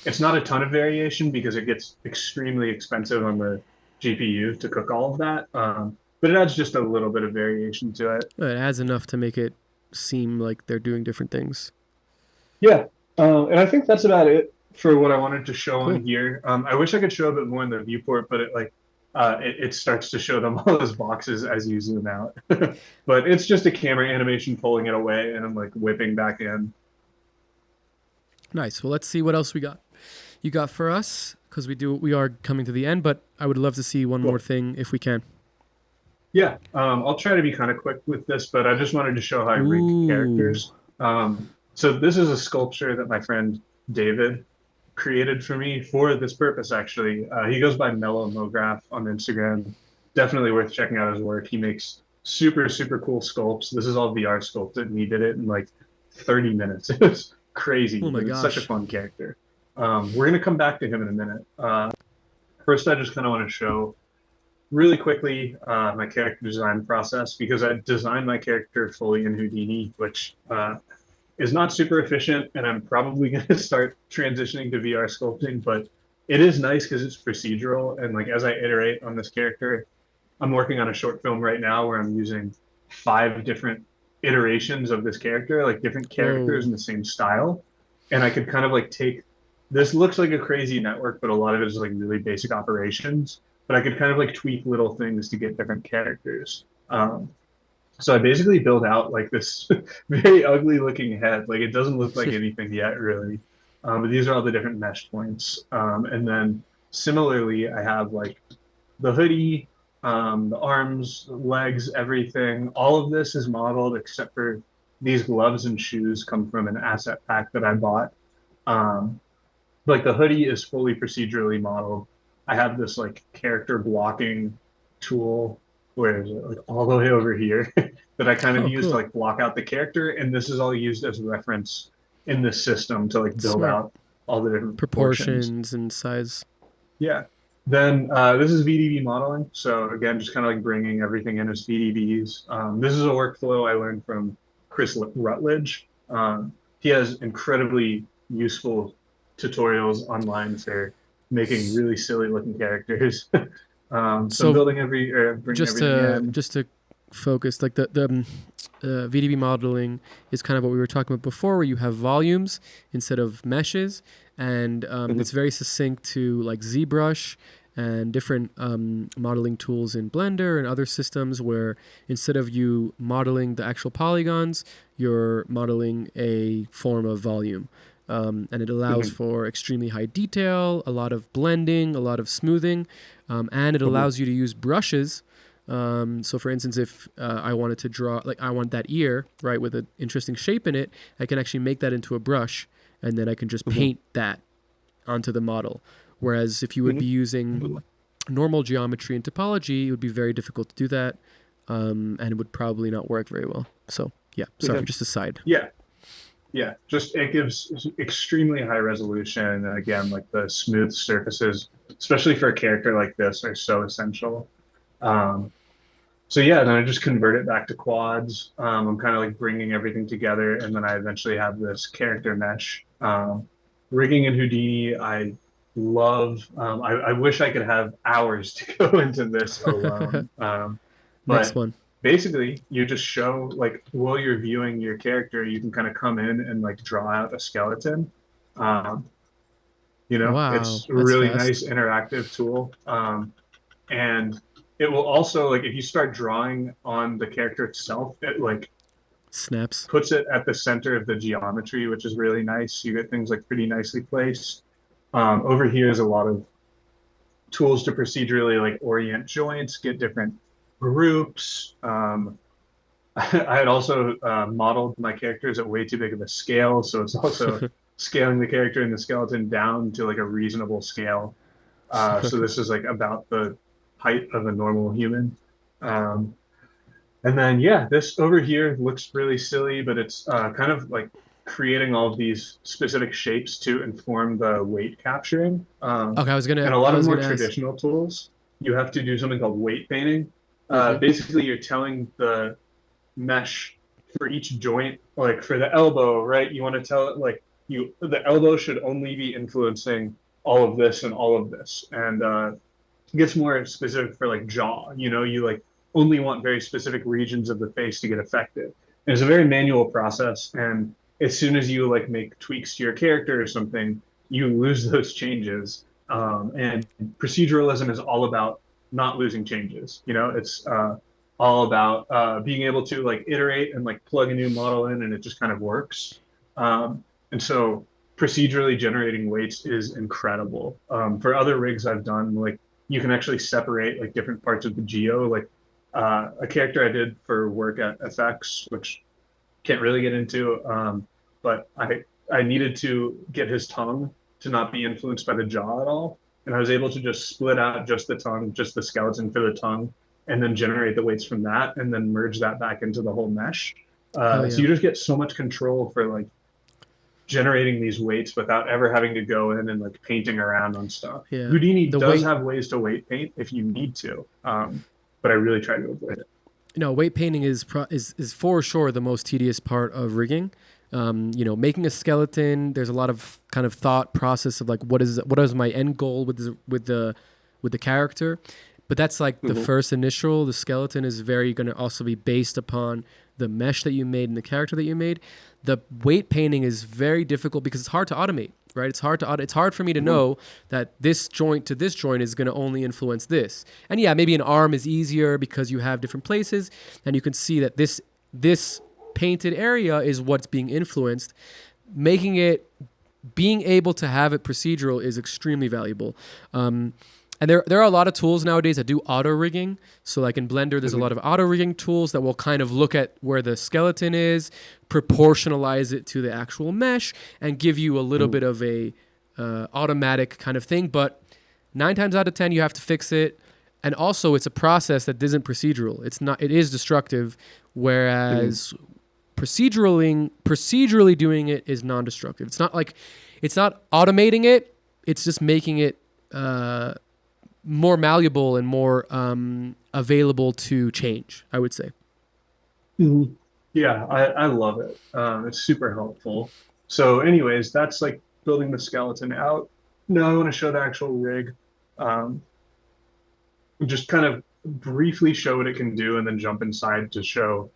It's not a ton of variation because it gets extremely expensive on the GPU to cook all of that. But it adds just a little bit of variation to it. It adds enough to make it seem like they're doing different things. Yeah, and I think that's about it for what I wanted to show Cool. on here. I wish I could show a bit more in the viewport, but it starts to show them all as boxes as you zoom out. But it's just a camera animation pulling it away and then like whipping back in. Nice. Well, let's see what else we got. You got for us because we are coming to the end, but I would love to see one Cool. more thing if we can. Yeah, I'll try to be kind of quick with this, but I just wanted to show how I rig Ooh. characters. So this is a sculpture that my friend David created for me for this purpose, actually. He goes by Mellomograph on Instagram. Definitely worth checking out his work. He makes super, super cool sculpts. This is all VR sculpted, and he did it in like 30 minutes. It was crazy. Oh my It's such a gosh. fun character. We're going to come back to him in a minute. First, I just kind of want to show really quickly my character design process because I designed my character fully in Houdini, which is not super efficient, and I'm probably going to start transitioning to VR sculpting, but it is nice because it's procedural, and like as I iterate on this character, I'm working on a short film right now where I'm using 5 different iterations of this character, like different characters in the same style, and I could kind of like take, this looks like a crazy network, but a lot of it is like really basic operations, but I could kind of like tweak little things to get different characters. So I basically build out like this very ugly looking head. Like it doesn't look like anything yet, really. But these are all the different mesh points. And then similarly, I have like the hoodie, the arms, legs, everything. All of this is modeled except for these gloves and shoes come from an asset pack that I bought. Like the hoodie is fully procedurally modeled. I have this like character blocking tool, where is it? Like all the way over here that I kind of use cool. to like block out the character, and this is all used as reference in the system to like build Smart. out all the different proportions. Proportions and size. Yeah. Then this is VDB modeling. So again, just kind of like bringing everything in as VDBs. This is a workflow I learned from Chris Rutledge. He has incredibly useful tutorials online for making really silly looking characters. So I'm building bringing everything in. Just to focus, like the VDB modeling is kind of what we were talking about before, where you have volumes instead of meshes, and it's very succinct to like ZBrush and different modeling tools in Blender and other systems, where instead of you modeling the actual polygons, you're modeling a form of volume. And it allows for extremely high detail, a lot of blending, a lot of smoothing, and it allows you to use brushes. So for instance, if I wanted to draw, like I want that ear, right, with an interesting shape in it, I can actually make that into a brush, and then I can just paint that onto the model. Whereas if you would be using normal geometry and topology, it would be very difficult to do that, and it would probably not work very well. So yeah, sorry, just a side. Yeah, just it gives extremely high resolution, and again, like the smooth surfaces, especially for a character like this, are so essential. So yeah, then I just convert it back to quads. I'm kind of like bringing everything together, and then I eventually have this character mesh. Rigging in Houdini, I love. I wish I could have hours to go into this alone. Next But one. basically, you just show like while you're viewing your character, you can kind of come in and like draw out a skeleton. Um, Wow, it's a that's really fast. nice interactive tool. And it will also like if you start drawing on the character itself, it like Snaps. puts it at the center of the geometry, which is really nice. You get things like pretty nicely placed. Over here is a lot of tools to procedurally like orient joints, get different groups. I had also modeled my characters at way too big of a scale, so it's also scaling the character and the skeleton down to like a reasonable scale. So this is like about the height of a normal human. Um, and then yeah, this over here looks really silly, but it's kind of like creating all of these specific shapes to inform the weight capturing. Okay, And a lot I of was more gonna ask. traditional tools, you have to do something called weight painting. Hmm. Basically, you're telling the mesh for each joint, like for the elbow, right? You want to tell it like the elbow should only be influencing all of this and all of this, and it gets more specific for like jaw. You like only want very specific regions of the face to get affected. And it's a very manual process, and as soon as you like make tweaks to your character or something, you lose those changes. And proceduralism is all about not losing changes. It's all about being able to like iterate and like plug a new model in, and it just kind of works. And so procedurally generating weights is incredible. For other rigs I've done, like you can actually separate like different parts of the geo. Like a character I did for work at FX, which can't really get into, but I needed to get his tongue to not be influenced by the jaw at all, and I was able to just split out just the tongue, just the skeleton for the tongue, and then generate the weights from that, and then merge that back into the whole mesh. Hell So yeah. you just get so much control for like generating these weights without ever having to go in and like painting around on stuff. Yeah. Houdini The does weight. have ways to weight paint if you need to, but I really try to avoid it. No, weight painting is for sure the most tedious part of rigging. Making a skeleton. There's a lot of kind of thought process of like what is my end goal with the character, but that's like the first initial. The skeleton is very going to also be based upon the mesh that you made and the character that you made. The weight painting is very difficult because it's hard to automate. Right, it's hard for me to know that this joint to this joint is going to only influence this. And yeah, maybe an arm is easier because you have different places, and you can see that this painted area is what's being influenced. Being able to have it procedural is extremely valuable. And there are a lot of tools nowadays that do auto rigging. So like in Blender, there's a lot of auto rigging tools that will kind of look at where the skeleton is, proportionalize it to the actual mesh, and give you a little bit of a automatic kind of thing. But 9 times out of 10, you have to fix it. And also, it's a process that isn't procedural. It is destructive, whereas procedurally doing it is non-destructive. It's not automating it. It's just making it more malleable and more available to change, I would say. Yeah, I love it. It's super helpful. So, anyways, that's like building the skeleton out. Now I want to show the actual rig. Um, just kind of briefly show what it can do, and then jump inside to show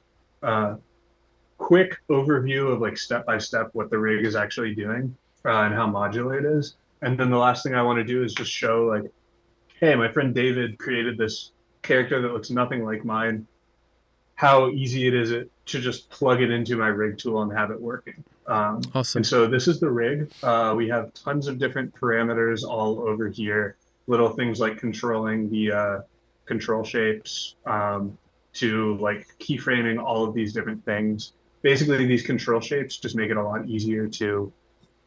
quick overview of like step by step what the rig is actually doing and how modular it is. And then the last thing I want to do is just show like, hey, my friend David created this character that looks nothing like mine. How easy it is to just plug it into my rig tool and have it working. Awesome. And so this is the rig. We have tons of different parameters all over here. Little things like controlling the control shapes to like keyframing all of these different things. Basically, these control shapes just make it a lot easier to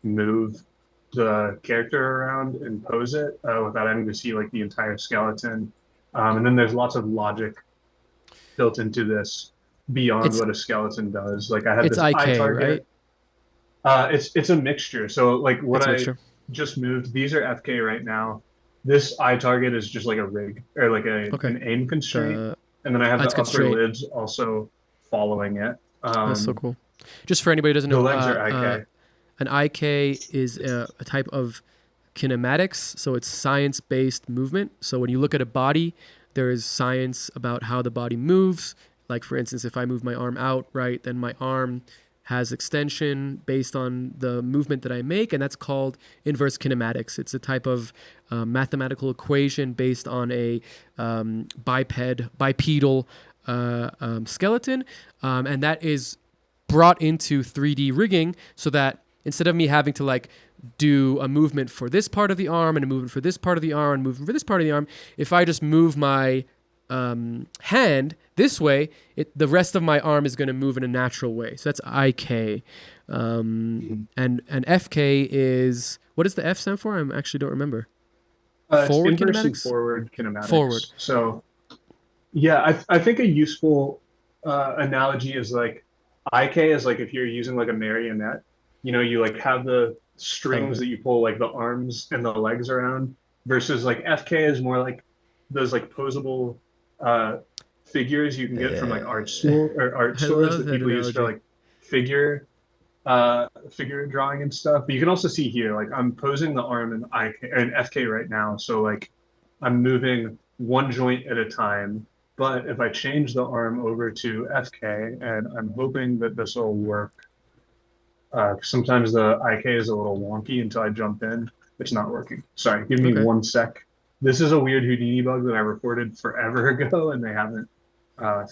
move the character around and pose it without having to see like the entire skeleton. And then there's lots of logic built into this beyond what a skeleton does. Like I had this eye target. Right? It's a mixture. So like what I just moved, these are FK right now. This eye target is just like a rig or like an aim constraint. And then I have That's the upper constraint. lids also following it. That's so cool. Just for anybody who doesn't The know, legs are IK. an IK is a type of kinematics, so it's science-based movement. So when you look at a body, there is science about how the body moves. Like for instance, if I move my arm out, right, then my arm has extension based on the movement that I make, and that's called inverse kinematics. It's a type of mathematical equation based on a bipedal skeleton, and that is brought into 3D rigging so that instead of me having to like do a movement for this part of the arm and a movement for this part of the arm and a movement for this part of the arm, if I just move my hand this way, the rest of my arm is going to move in a natural way. So that's IK. And FK is, what does the F stand for? I actually don't remember. Forward inverse and forward kinematics. Forward. So yeah, I think a useful analogy is like IK is like if you're using like a marionette, you know, you like have the strings that you pull like the arms and the legs around, versus like FK is more like those like posable figures you can get from like art school or art stores that people use for like figure drawing and stuff. But you can also see here, like I'm posing the arm in IK and FK right now, so like I'm moving one joint at a time. But if I change the arm over to FK, and I'm hoping that this will work, sometimes the IK is a little wonky until I jump in. It's not working. Sorry, give me 1 sec. This is a weird Houdini bug that I reported forever ago, and they haven't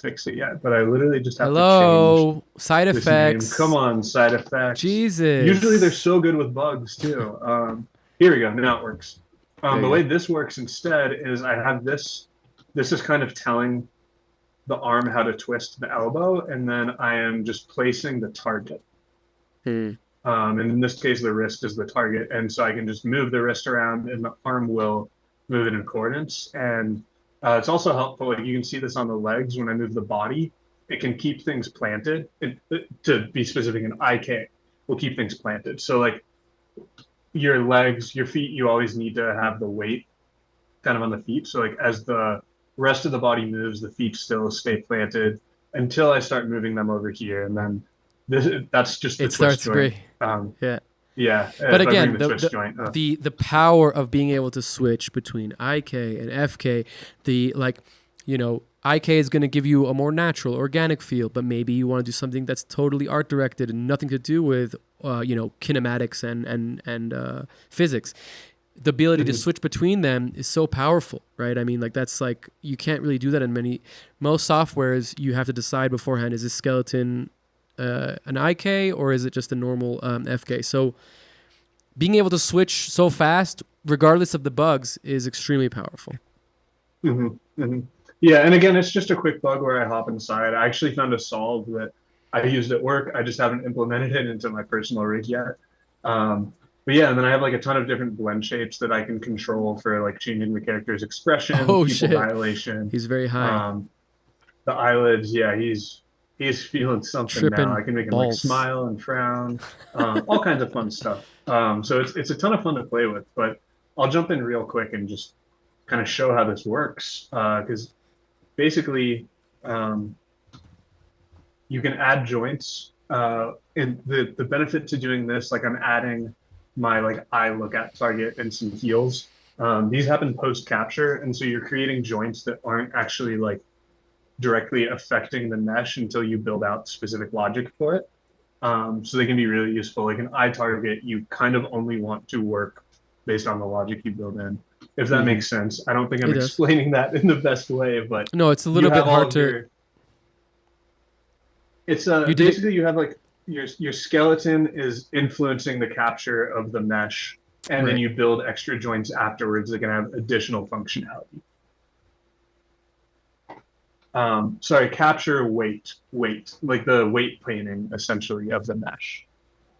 fixed it yet. But I literally just have to change side effects. Name. Come on, side effects. Jesus. Usually they're so good with bugs too. Here we go. Now it works. The way this works instead is I have this. This is kind of telling the arm how to twist the elbow, and then I am just placing the target. And in this case, the wrist is the target, and so I can just move the wrist around, and the arm will move in accordance. And it's also helpful. Like you can see this on the legs when I move the body, it can keep things planted. To be specific, an IK will keep things planted. So like your legs, your feet, you always need to have the weight kind of on the feet. So like as the rest of the body moves, the feet still stay planted until I start moving them over here, and then that's just the twist joint. Yeah. But again, the power of being able to switch between IK and FK, IK is going to give you a more natural, organic feel, but maybe you want to do something that's totally art directed and nothing to do with kinematics and physics. The ability to switch between them is so powerful, right? I mean, like that's like you can't really do that in most softwares. You have to decide beforehand: is this skeleton an IK or is it just a normal FK? So being able to switch so fast, regardless of the bugs, is extremely powerful. Yeah, and again, it's just a quick bug where I hop inside. I actually found a solve that I used at work. I just haven't implemented it into my personal rig yet. But yeah, and then I have like a ton of different blend shapes that I can control for like changing the character's expression, pupil dilation. He's very high. The eyelids, yeah, he's feeling something Tripping now. I can make him balls. like smile and frown, all kinds of fun stuff. So it's a ton of fun to play with. But I'll jump in real quick and just kind of show how this works, because basically you can add joints. And the benefit to doing this, like I'm adding my like eye look at target and some heels. These happen post capture, and so you're creating joints that aren't actually like directly affecting the mesh until you build out specific logic for it. So they can be really useful. Like an eye target, you kind of only want to work based on the logic you build in, if that makes sense. I don't think I'm explaining that in the best way, but no, it's a little bit hard to. It's basically you have like your skeleton is influencing the capture of the mesh, and then you build extra joints afterwards that can have additional functionality. Sorry, capture weight, like the weight planing essentially of the mesh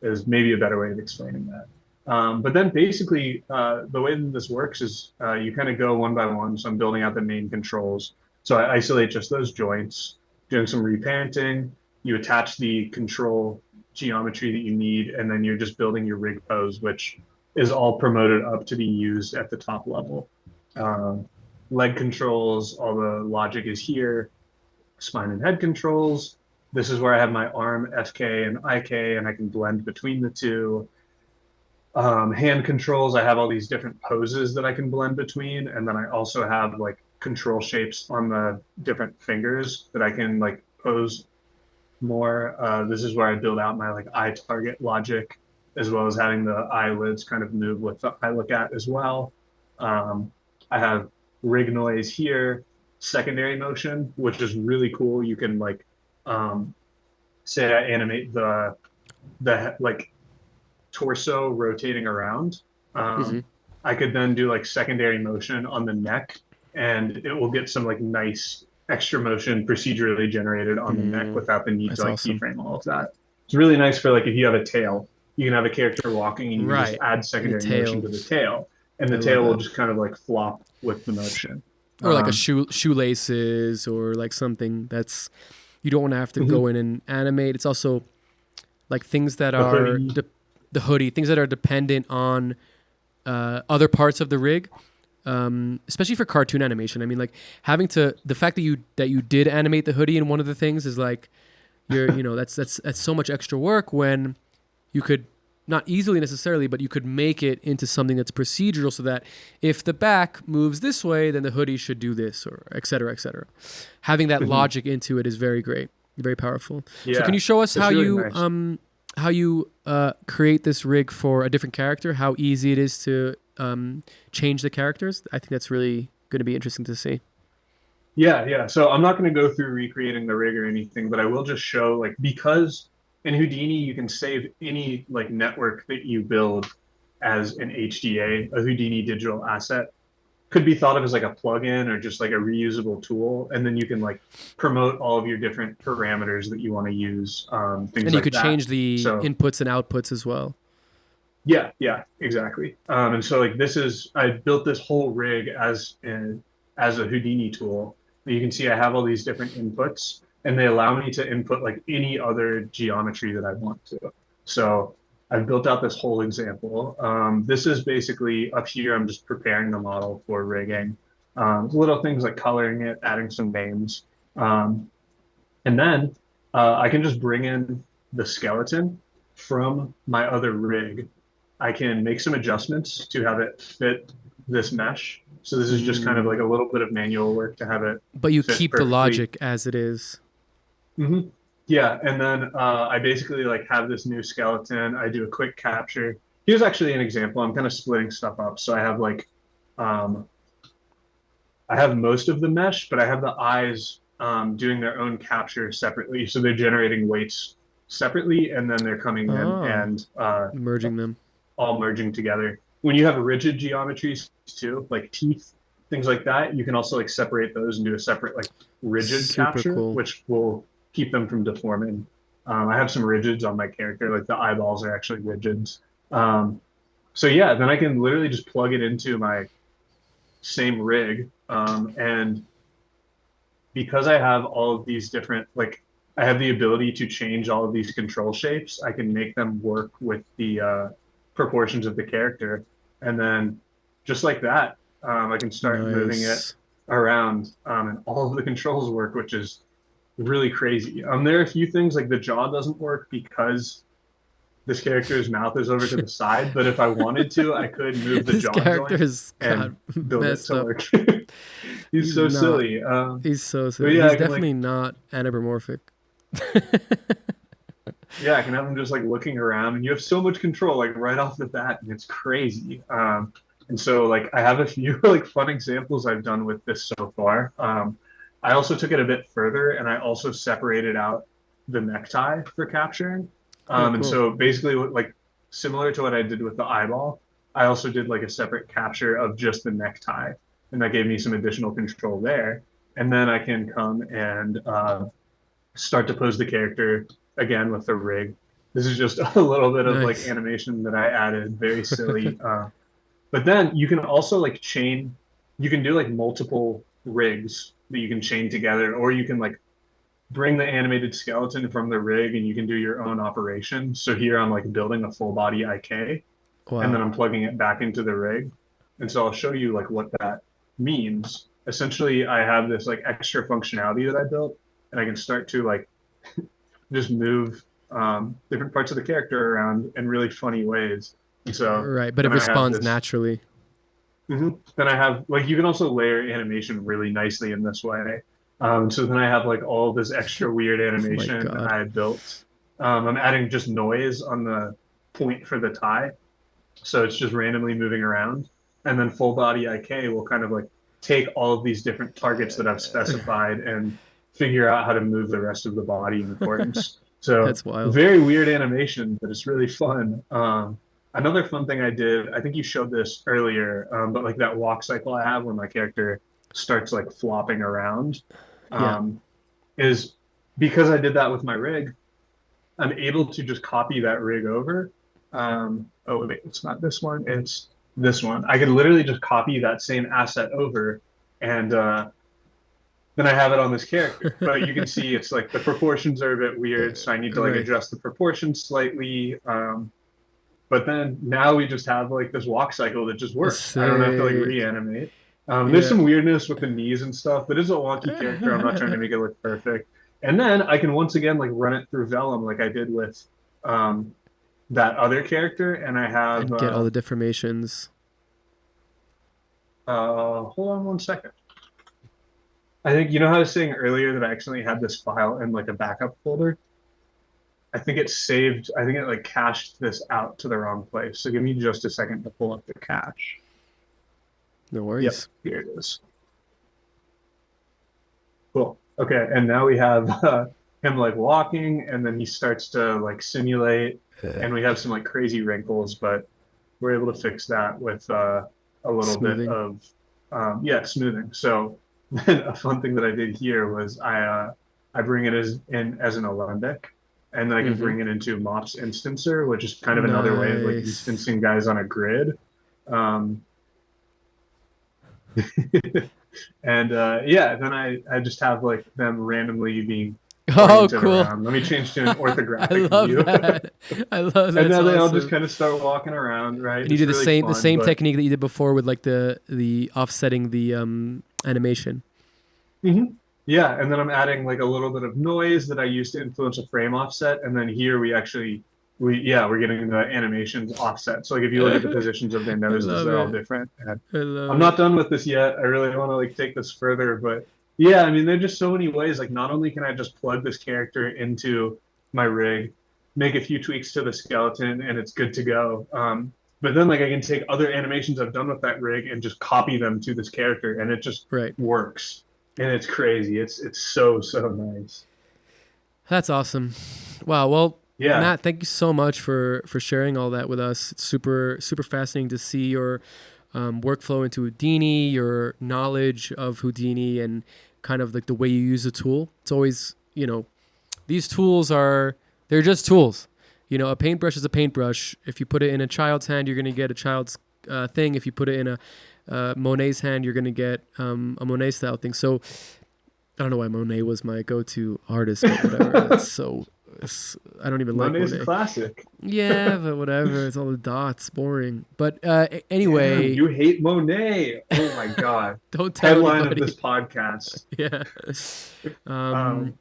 is maybe a better way of explaining that. But then basically the way that this works is you kind of go one by one. So I'm building out the main controls. So I isolate just those joints, doing some reparenting. You attach the control geometry that you need, and then you're just building your rig pose, which is all promoted up to be used at the top level. Leg controls, all the logic is here. spine and head controls. This is where I have my arm FK and IK, and I can blend between the two. Hand controls, I have all these different poses that I can blend between, and then I also have like control shapes on the different fingers that I can like pose more. This is where I build out my like eye target logic, as well as having the eyelids kind of move with the eye look at as well. I have rig noise here, secondary motion, which is really cool. You can like say I animate the like torso rotating around. I could then do like secondary motion on the neck, and it will get some like nice extra motion procedurally generated on the neck without the need to like awesome. keyframe all of that. It's really nice for like if you have a tail, you can have a character walking and you can just add secondary motion to the tail, and the tail will just kind of like flop with the motion. Or like a shoelaces or like something that's you don't want to have to go in and animate. It's also like things that are the hoodie, things that are dependent on other parts of the rig, especially for cartoon animation. I mean, like having to the fact that you did animate the hoodie in one of the things is like that's so much extra work when you could not easily necessarily, but you could make it into something that's procedural so that if the back moves this way, then the hoodie should do this, or et cetera, et cetera. Having that logic into it is very great, very powerful. Yeah, so can you show us how you create this rig for a different character, how easy it is to change the characters? I think that's really going to be interesting to see. Yeah. So I'm not going to go through recreating the rig or anything, but I will just show like, because in Houdini, you can save any like network that you build as an HDA, a Houdini digital asset. Could be thought of as like a plugin or just like a reusable tool, and then you can like promote all of your different parameters that you want to use. Things and you could change the inputs and outputs as well. Yeah, exactly. And so like I built this whole rig as a Houdini tool. You can see I have all these different inputs, and they allow me to input like any other geometry that I want to. So I've built out this whole example. This is basically up here, I'm just preparing the model for rigging. Little things like coloring it, adding some names. And then I can just bring in the skeleton from my other rig. I can make some adjustments to have it fit this mesh. So this is just kind of like a little bit of manual work to have it. But you keep perfectly. The logic as it is. Yeah, and then I basically like have this new skeleton. I do a quick capture. Here's actually an example. I'm kind of splitting stuff up. So I have like, I have most of the mesh, but I have the eyes doing their own capture separately. So they're generating weights separately, and then they're coming in and merging them, all merging together. When you have rigid geometries too, like teeth, things like that, you can also like separate those and do a separate like rigid capture, which will keep them from deforming. I have some rigids on my character, like the eyeballs are actually rigids. So yeah, then I can literally just plug it into my same rig. And because I have all of these different, like I have the ability to change all of these control shapes, I can make them work with the proportions of the character. And then just like that, I can start moving it around, and all of the controls work, which is really crazy. There are a few things like the jaw doesn't work because this character's mouth is over to the side, but if I wanted to, I could move the jaw joint and build it to work. He's so silly. He's so silly. Yeah, he's definitely not anamorphic. Yeah, I can have him just like looking around, and you have so much control like right off the bat, and it's crazy. And so like I have a few like fun examples I've done with this so far. I also took it a bit further, and I also separated out the necktie for capturing. Cool. And so basically like similar to what I did with the eyeball, I also did like a separate capture of just the necktie, and that gave me some additional control there. And then I can come and start to pose the character again with the rig. This is just a little bit of like animation that I added, very silly. But then you can also like you can do like multiple rigs that you can chain together, or you can like bring the animated skeleton from the rig and you can do your own operation. So here I'm like building a full body IK, and then I'm plugging it back into the rig. And so I'll show you like what that means. Essentially, I have this like extra functionality that I built, and I can start to like just move different parts of the character around in really funny ways. And so Right, but it then I have responds this- naturally. Then I have like you can also layer animation really nicely in this way. So then I have like all this extra weird animation God. I built. I'm adding just noise on the point for the tie, so it's just randomly moving around. And then full body IK will kind of like take all of these different targets that I've specified and figure out how to move the rest of the body in accordance. So That's wild. very weird animation, but it's really fun. Another fun thing I did, I think you showed this earlier, but like that walk cycle I have where my character starts like flopping around, is because I did that with my rig, I'm able to just copy that rig over. Oh wait, it's not this one, it's this one. I could literally just copy that same asset over and then I have it on this character. But you can see it's like the proportions are a bit weird, so I need to like adjust the proportions slightly. But then now we just have like this walk cycle that just works. I don't have to like reanimate. There's some weirdness with the knees and stuff, but it's a wonky character. I'm not trying to make it look perfect. And then I can once again like run it through vellum like I did with that other character, and I have And get all the deformations. hold on one second. I think you know how I was saying earlier that I accidentally had this file in like a backup folder. I think it saved. I think it like cached this out to the wrong place. So give me just a second to pull up the cache. No worries. Yep, here it is. Cool. Okay, and now we have him like walking, and then he starts to like simulate, and we have some like crazy wrinkles, but we're able to fix that with a little Smoothing. bit of smoothing. So then a fun thing that I did here was I bring it as an alembic, and then I can bring it into Mop's instancer, which is kind of another way of like instancing guys on a grid. And then I just have like them randomly being oriented around. Let me change to an orthographic I love view. that. I love that. And now they all just kind of start walking around, right? And you do the same technique that you did before with like the offsetting the animation. Yeah, and then I'm adding like a little bit of noise that I use to influence a frame offset, and then here we're getting the animations offset. So like if you look at the positions of their noses, they're all different. And I'm not done with this yet. I really want to like take this further, but yeah, I mean, there's just so many ways. Like not only can I just plug this character into my rig, make a few tweaks to the skeleton, and it's good to go. But then like I can take other animations I've done with that rig and just copy them to this character, and it just works. And it's crazy. It's so nice. That's awesome. Wow. Well, yeah. Matt, thank you so much for sharing all that with us. It's super fascinating to see your workflow into Houdini, your knowledge of Houdini, and kind of like the way you use the tool. It's always, these tools they're just tools. A paintbrush is a paintbrush. If you put it in a child's hand, you're going to get a child's thing. If you put it in a Monet's hand, you're going to get a Monet style thing. So I don't know why Monet was my go-to artist, but whatever. I don't even like Monet. Monet's a classic. Yeah, but whatever. It's all the dots. Boring. But anyway. Damn, you hate Monet. Oh my God. Don't tell Headline anybody. of this podcast. Yeah.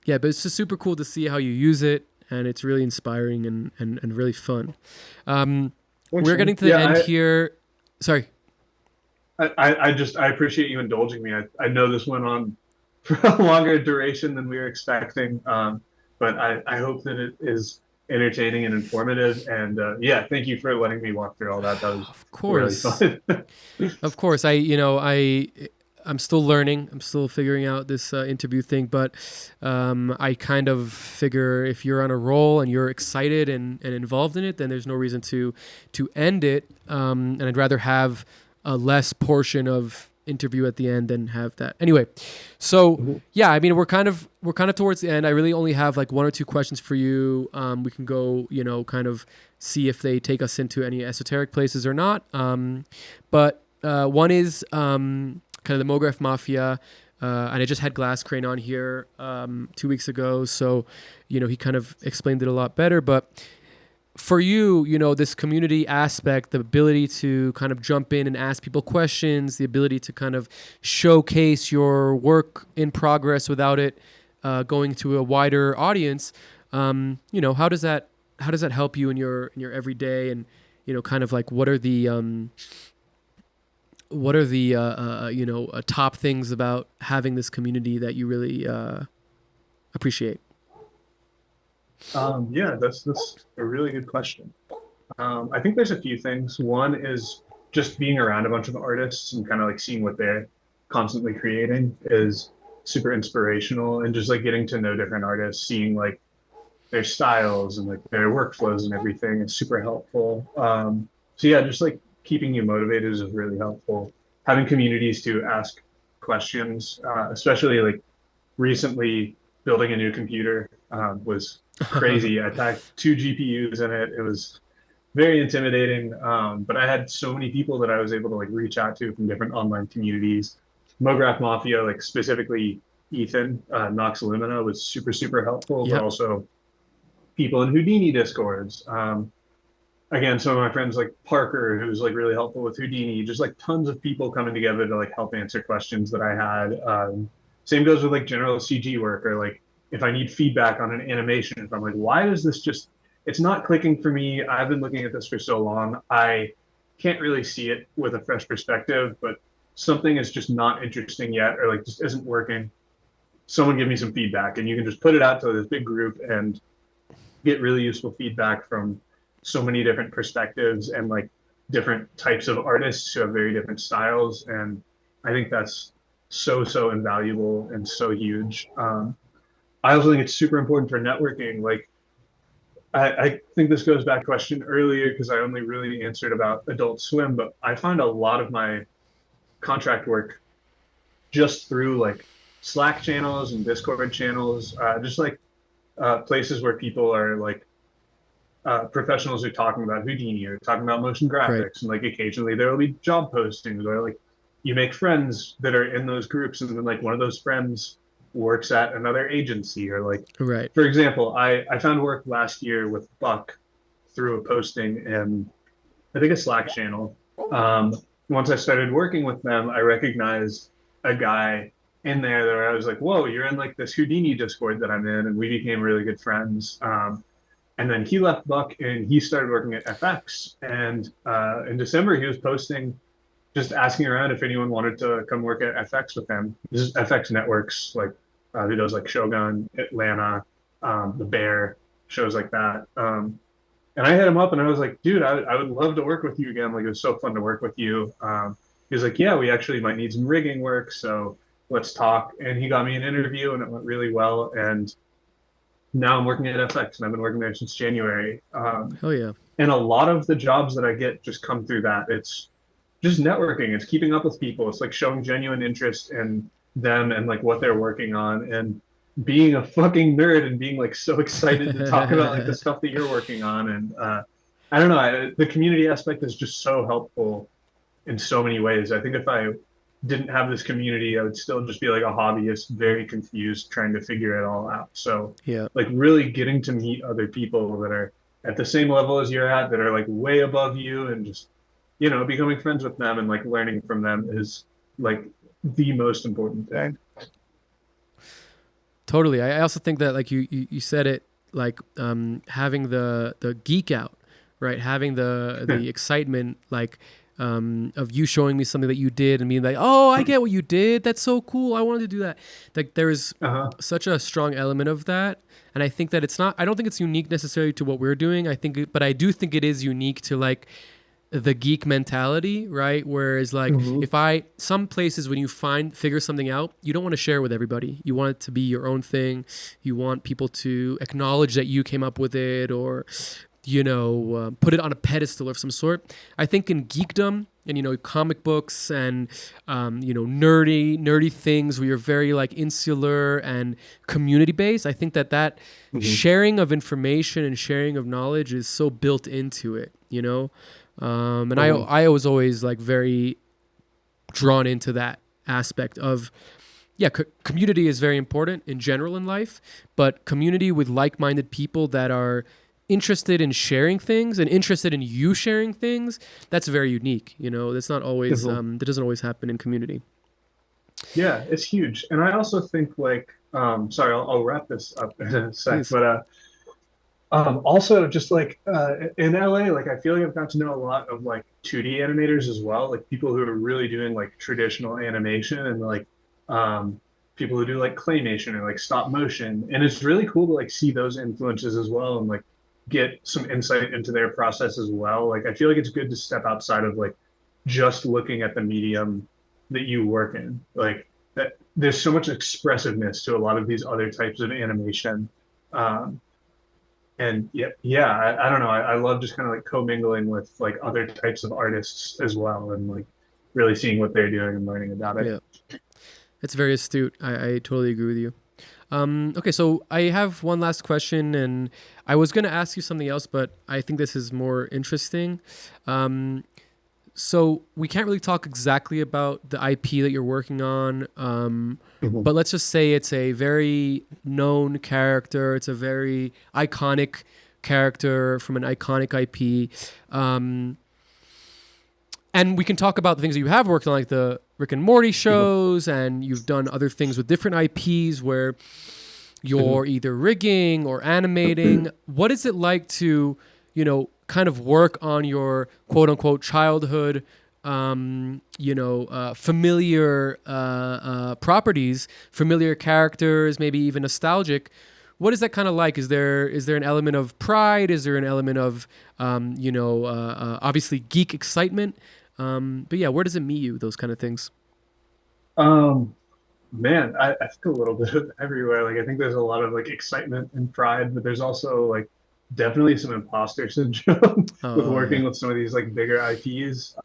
But it's just super cool to see how you use it. And it's really inspiring and really fun. We're getting to the end here. Sorry. I appreciate you indulging me. I know this went on for a longer duration than we were expecting, but I hope that it is entertaining and informative. And thank you for letting me walk through all that. That was of course really fun. Of course. I'm still learning. I'm still figuring out this interview thing, but I kind of figure if you're on a roll and you're excited and involved in it, then there's no reason to end it. And I'd rather have a less portion of interview at the end than have that. Anyway, so yeah, I mean, we're kind of towards the end. I really only have like one or two questions for you. We can go, kind of see if they take us into any esoteric places or not. But one is kind of the MoGraph Mafia. And I just had Glass Crane on here 2 weeks ago. So, he kind of explained it a lot better. But for you, this community aspect, the ability to kind of jump in and ask people questions, the ability to kind of showcase your work in progress without it going to a wider audience. How does that help you in your everyday, and kind of like what are the top things about having this community that you really appreciate? Yeah, that's a really good question. I think there's a few things. One is just being around a bunch of artists and kind of like seeing what they're constantly creating is super inspirational, and just like getting to know different artists, seeing like their styles and like their workflows and everything is super helpful. So yeah, just like keeping you motivated is really helpful. Having communities to ask questions, especially like recently building a new computer was crazy. I packed 2 GPUs in it. It was very intimidating, but I had so many people that I was able to like reach out to from different online communities. MoGraph Mafia, like specifically Ethan, Nox Lumina was super, super helpful, Yep. but also people in Houdini discords. Again, some of my friends like Parker, who's like really helpful with Houdini, just like tons of people coming together to like help answer questions that I had. Same goes with like general CG work, or like if I need feedback on an animation, if I'm like, why is this just, it's not clicking for me. I've been looking at this for so long. I can't really see it with a fresh perspective, but something is just not interesting yet, or like just isn't working. Someone give me some feedback, and you can just put it out to this big group and get really useful feedback from so many different perspectives and like different types of artists who have very different styles. And I think that's so invaluable and so huge. I also think it's super important for networking. Like, I think this goes back to a question earlier because I only really answered about Adult Swim, but I find a lot of my contract work just through like Slack channels and Discord channels, just like places where people are like professionals who are talking about Houdini or talking about motion graphics. Right. And like occasionally there will be job postings where like you make friends that are in those groups, and then like one of those friends works at another agency, or like, Right. for example, I found work last year with Buck through a posting in, I think, a Slack channel. Once I started working with them, I recognized a guy in there that I was like, whoa, you're in like this Houdini Discord that I'm in, and we became really good friends. And then he left Buck and he started working at FX. And in December, he was posting, just asking around if anyone wanted to come work at FX with him. This is FX Networks, like who does like Shogun, Atlanta, The Bear, shows like that. And I hit him up and I was like, dude, I would love to work with you again. Like, it was so fun to work with you. He was like, yeah, we actually might need some rigging work, so let's talk. And he got me an interview and it went really well. And now I'm working at FX and I've been working there since January. Hell yeah. And a lot of the jobs that I get just come through that. It's just networking. It's keeping up with people. It's like showing genuine interest in them and like what they're working on, and being a fucking nerd and being like so excited to talk about like the stuff that you're working on. And I don't know, the community aspect is just so helpful in so many ways. I think if I didn't have this community, I would still just be like a hobbyist, very confused, trying to figure it all out. So Yeah. like really getting to meet other people that are at the same level as you're at, that are like way above you, and just, you know, becoming friends with them and like learning from them is like the most important thing. Totally. I also think that, like you said it, like having the geek out, right? Having the excitement, like of you showing me something that you did and being like, oh, I get what you did. That's so cool. I wanted to do that. Like there's such a strong element of that. And I think that it's not, I don't think it's unique necessarily to what we're doing. But I do think it is unique to like the geek mentality, right? Whereas like some places when you figure something out, you don't want to share with everybody. You want it to be your own thing. You want people to acknowledge that you came up with it, or, you know, put it on a pedestal of some sort. I think in geekdom and, you know, comic books and, you know, nerdy things where you're very like insular and community based, I think that sharing of information and sharing of knowledge is so built into it, you know? And I was always like very drawn into that aspect of, community is very important in general in life, but community with like-minded people that are interested in sharing things and interested in you sharing things, that's very unique. You know, that's not always, that doesn't always happen in community. Yeah, it's huge. And I also think like, sorry, I'll wrap this up in a sec, Please. but also just like in LA, like I feel like I've got to know a lot of like 2D animators as well, like people who are really doing like traditional animation and like um, people who do like claymation or like stop motion. And it's really cool to like see those influences as well and like get some insight into their process as well. Like I feel like it's good to step outside of like just looking at the medium that you work in. Like that there's so much expressiveness to a lot of these other types of animation. Um, and yeah, I don't know. I love just kind of like commingling with like other types of artists as well, and like really seeing what they're doing and learning about it. Yeah, it's very astute. I totally agree with you. Okay, so I have one last question, and I was going to ask you something else, but I think this is more interesting. So we can't really talk exactly about the IP that you're working on, Mhm. but let's just say it's a very known character. It's a very iconic character from an iconic IP. And we can talk about the things that you have worked on, like the Rick and Morty shows, and you've done other things with different IPs where you're either rigging or animating. What is it like to, kind of work on your quote unquote childhood, familiar properties, familiar characters, maybe even nostalgic? What is that kind of like? Is there an element of pride? Is there an element of, obviously geek excitement? But yeah, where does it meet you? Those kind of things. Um, Man, I think a little bit of everywhere. Like I think there's a lot of like excitement and pride, but there's also like definitely some imposter syndrome with Oh yeah. working with some of these like bigger IPs.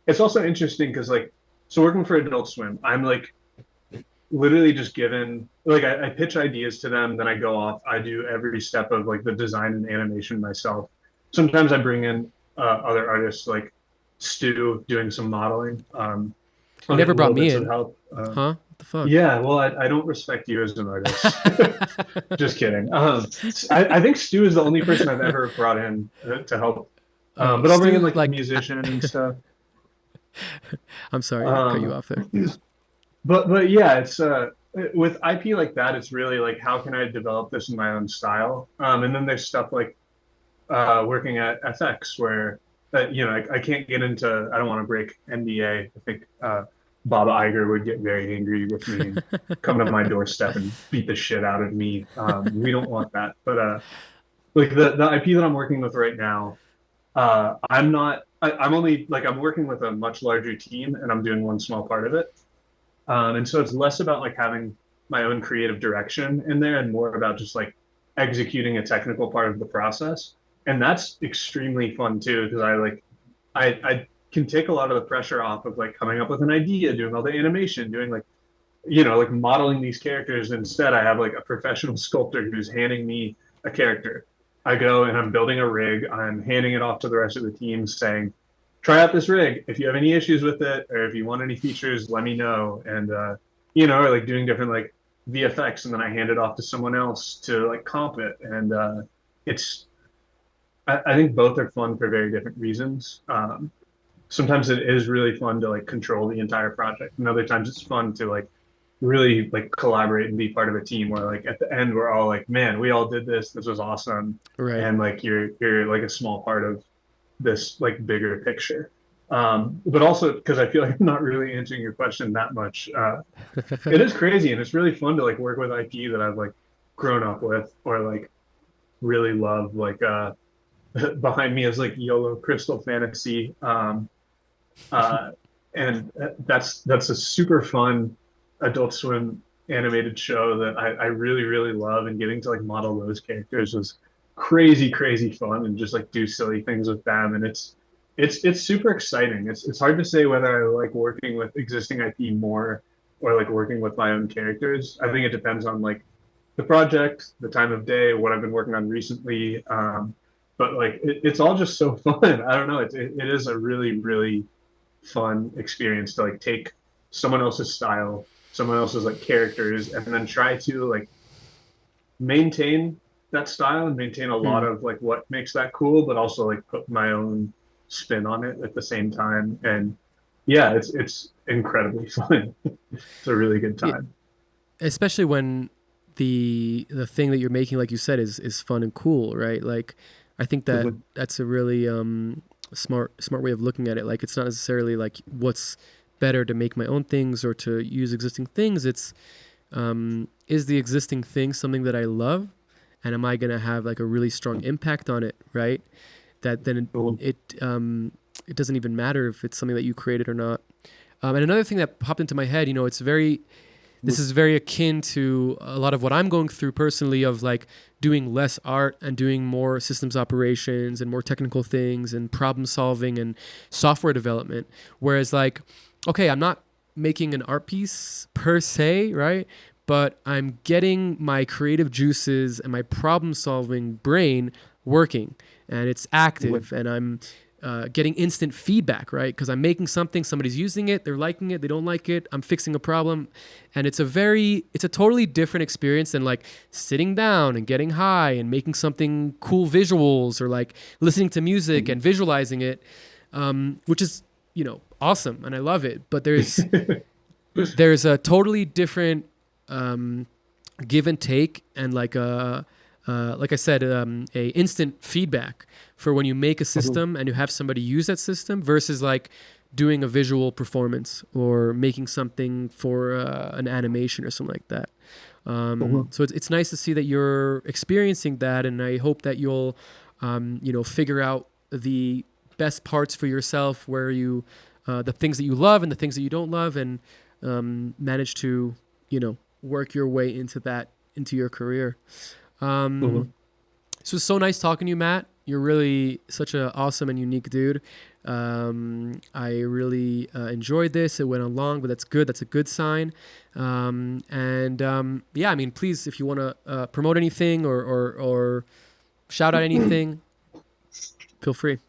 It's also interesting because like so working for Adult Swim, I'm like literally just given like I pitch ideas to them, then I go off, I do every step of like the design and animation myself. Sometimes I bring in other artists like Stu doing some modeling. You I'll get never brought little me bits of in, help. huh? What the fuck? Yeah, well, I don't respect you as an artist. Just kidding. I think Stu is the only person I've ever brought in to help. Oh, But I'll bring in Stu, like a like, musician and stuff. I'm sorry, I cut you Um, off there. but yeah, it's with IP like that, it's really like how can I develop this in my own style? And then there's stuff like working at FX where I can't get into. I don't want to break NDA. I think Bob Iger would get very angry with me and come to my doorstep and beat the shit out of me. We don't want that. But like the IP that I'm working with right now, I'm not. I'm only like I'm working with a much larger team and I'm doing one small part of it. And so it's less about like having my own creative direction in there and more about just like executing a technical part of the process. And that's extremely fun too, because I can take a lot of the pressure off of like coming up with an idea, doing all the animation, doing like, like modeling these characters. Instead, I have like a professional sculptor who's handing me a character. I go and I'm building a rig. I'm handing it off to the rest of the team saying, try out this rig. If you have any issues with it or if you want any features, let me know. And or like doing different like VFX, and then I hand it off to someone else to like comp it. And it's I think both are fun for very different reasons. Sometimes it is really fun to like control the entire project, and other times it's fun to like really like collaborate and be part of a team where like at the end we're all like, man, we all did this. This was awesome, Right. and like you're like a small part of this like bigger picture. But also because I feel like I'm not really answering your question that much. It is crazy and it's really fun to like work with IP that I've like grown up with or like really love. Like behind me is like YOLO Crystal Fantasy, uh, and that's a super fun Adult Swim animated show that I really really love. And getting to like model those characters was crazy fun and just like do silly things with them. And it's super exciting. It's hard to say whether I like working with existing IP more or like working with my own characters. I think it depends on like the project, the time of day, what I've been working on recently. But like it's all just so fun. I don't know. It is a really really fun experience to like take someone else's style, someone else's like characters, and then try to like maintain that style and maintain a lot Hmm. of like what makes that cool, but also like put my own spin on it at the same time. And yeah, it's incredibly fun. It's a really good Yeah, time. especially when the thing that you're making, like you said, is fun and cool, right? Like, I think that Mhm. that's a really smart way of looking at it. Like, it's not necessarily like what's better to make my own things or to use existing things. It's is the existing thing something that I love, and am I gonna have like a really strong impact on it, right? That then Cool. it doesn't even matter if it's something that you created or not. And another thing that popped into my head, it's very this is very akin to a lot of what I'm going through personally of like doing less art and doing more systems operations and more technical things and problem solving and software development. Whereas like, okay, I'm not making an art piece per se, right? But I'm getting my creative juices and my problem solving brain working, and it's active, and I'm getting instant feedback, right? Because I'm making something, somebody's using it, they're liking it, they don't like it, I'm fixing a problem. And it's a totally different experience than like sitting down and getting high and making something cool visuals or like listening to music and visualizing it, which is, awesome. And I love it. But there's a totally different give and take and like I said, a instant feedback for when you make a system and you have somebody use that system versus like doing a visual performance or making something for an animation or something like that. So it's nice to see that you're experiencing that, and I hope that you'll, figure out the best parts for yourself, where you, the things that you love and the things that you don't love, and manage to, work your way into your career. So it's so nice talking to you, Matt. You're really such an awesome and unique dude. I really enjoyed this. It went on long, but that's good. That's a good sign. Yeah, I mean, please, if you want to promote anything or shout out anything, feel free.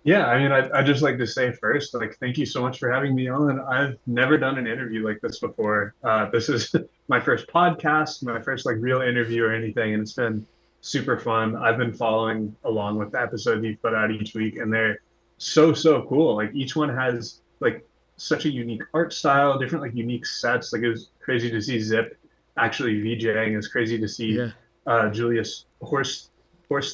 Yeah, I mean, I'd just like to say first, like, thank you so much for having me on. I've never done an interview like this before. This is my first podcast, my first like real interview or anything, and it's been super fun. I've been following along with the episodes you put out each week, and they're so cool. Like each one has like such a unique art style, different like unique sets. Like it was crazy to see Zip actually VJing. It's crazy to see Yeah. Julius Horse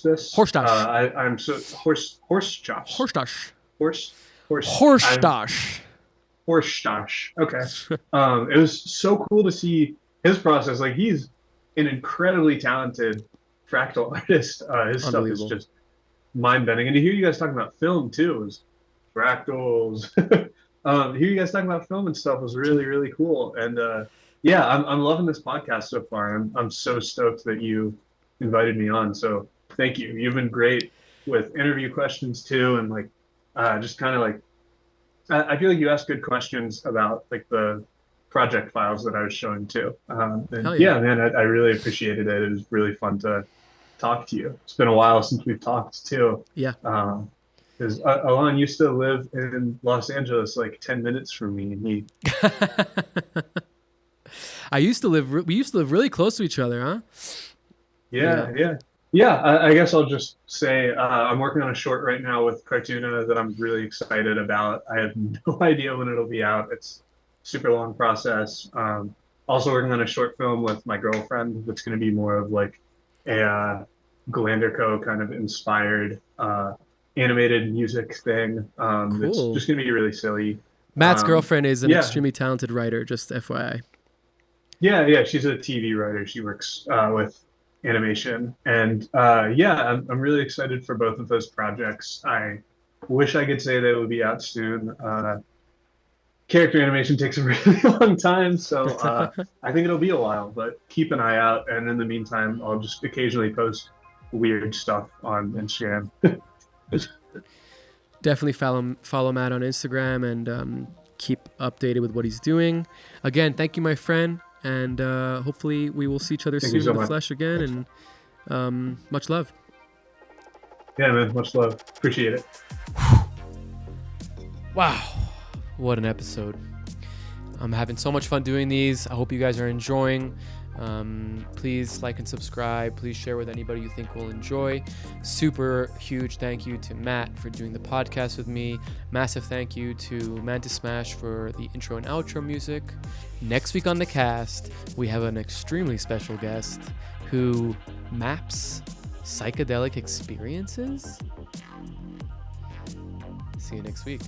this. Horstash. I'm so horse Josh. Horstash. Horse Horstash. Horstash. Okay. It was so cool to see his process. Like he's an incredibly talented fractal artist. His stuff is Unbelievable. just mind bending. And to hear you guys talking about film too was fractals. Hear you guys talking about film and stuff was really cool. And yeah, I'm loving this podcast so far. I'm so stoked that you invited me on. So thank you. You've been great with interview questions too, and like just kind of like I feel like you asked good questions about like the project files that I was showing too. And Hell yeah. yeah, man, I really appreciated it. It was really fun to talk to you. It's been a while since we've talked too. Yeah. Because Alon used to live in Los Angeles, like 10 minutes from me, and he. We used to live really close to each other, huh? Yeah. I guess I'll just say I'm working on a short right now with Cartoona that I'm really excited about. I have no idea when it'll be out. It's a super long process. Also working on a short film with my girlfriend that's going to be more of like a Glanderco kind of inspired animated music thing. It's Cool. just going to be really silly. Matt's girlfriend is an yeah. extremely talented writer, just FYI. Yeah, she's a TV writer. She works with animation, and yeah, I'm really excited for both of those projects. I wish I could say that it would be out soon. Character animation takes a really long time, so I think it'll be a while, but keep an eye out. And in the meantime, I'll just occasionally post weird stuff on Instagram. Definitely follow Matt on Instagram and keep updated with what he's doing. Again, thank you, my friend, and hopefully we will see each other Thank soon you so in the much. flesh again. And much love. Yeah, man, much love. Appreciate it. Wow, what an episode. I'm having so much fun doing these. I hope you guys are enjoying. Please like and subscribe. Please share with anybody you think will enjoy. Super huge thank you to Matt for doing the podcast with me. Massive thank you to Mantis Smash for the intro and outro music. Next week on the cast, we have an extremely special guest who maps psychedelic experiences. See you next week.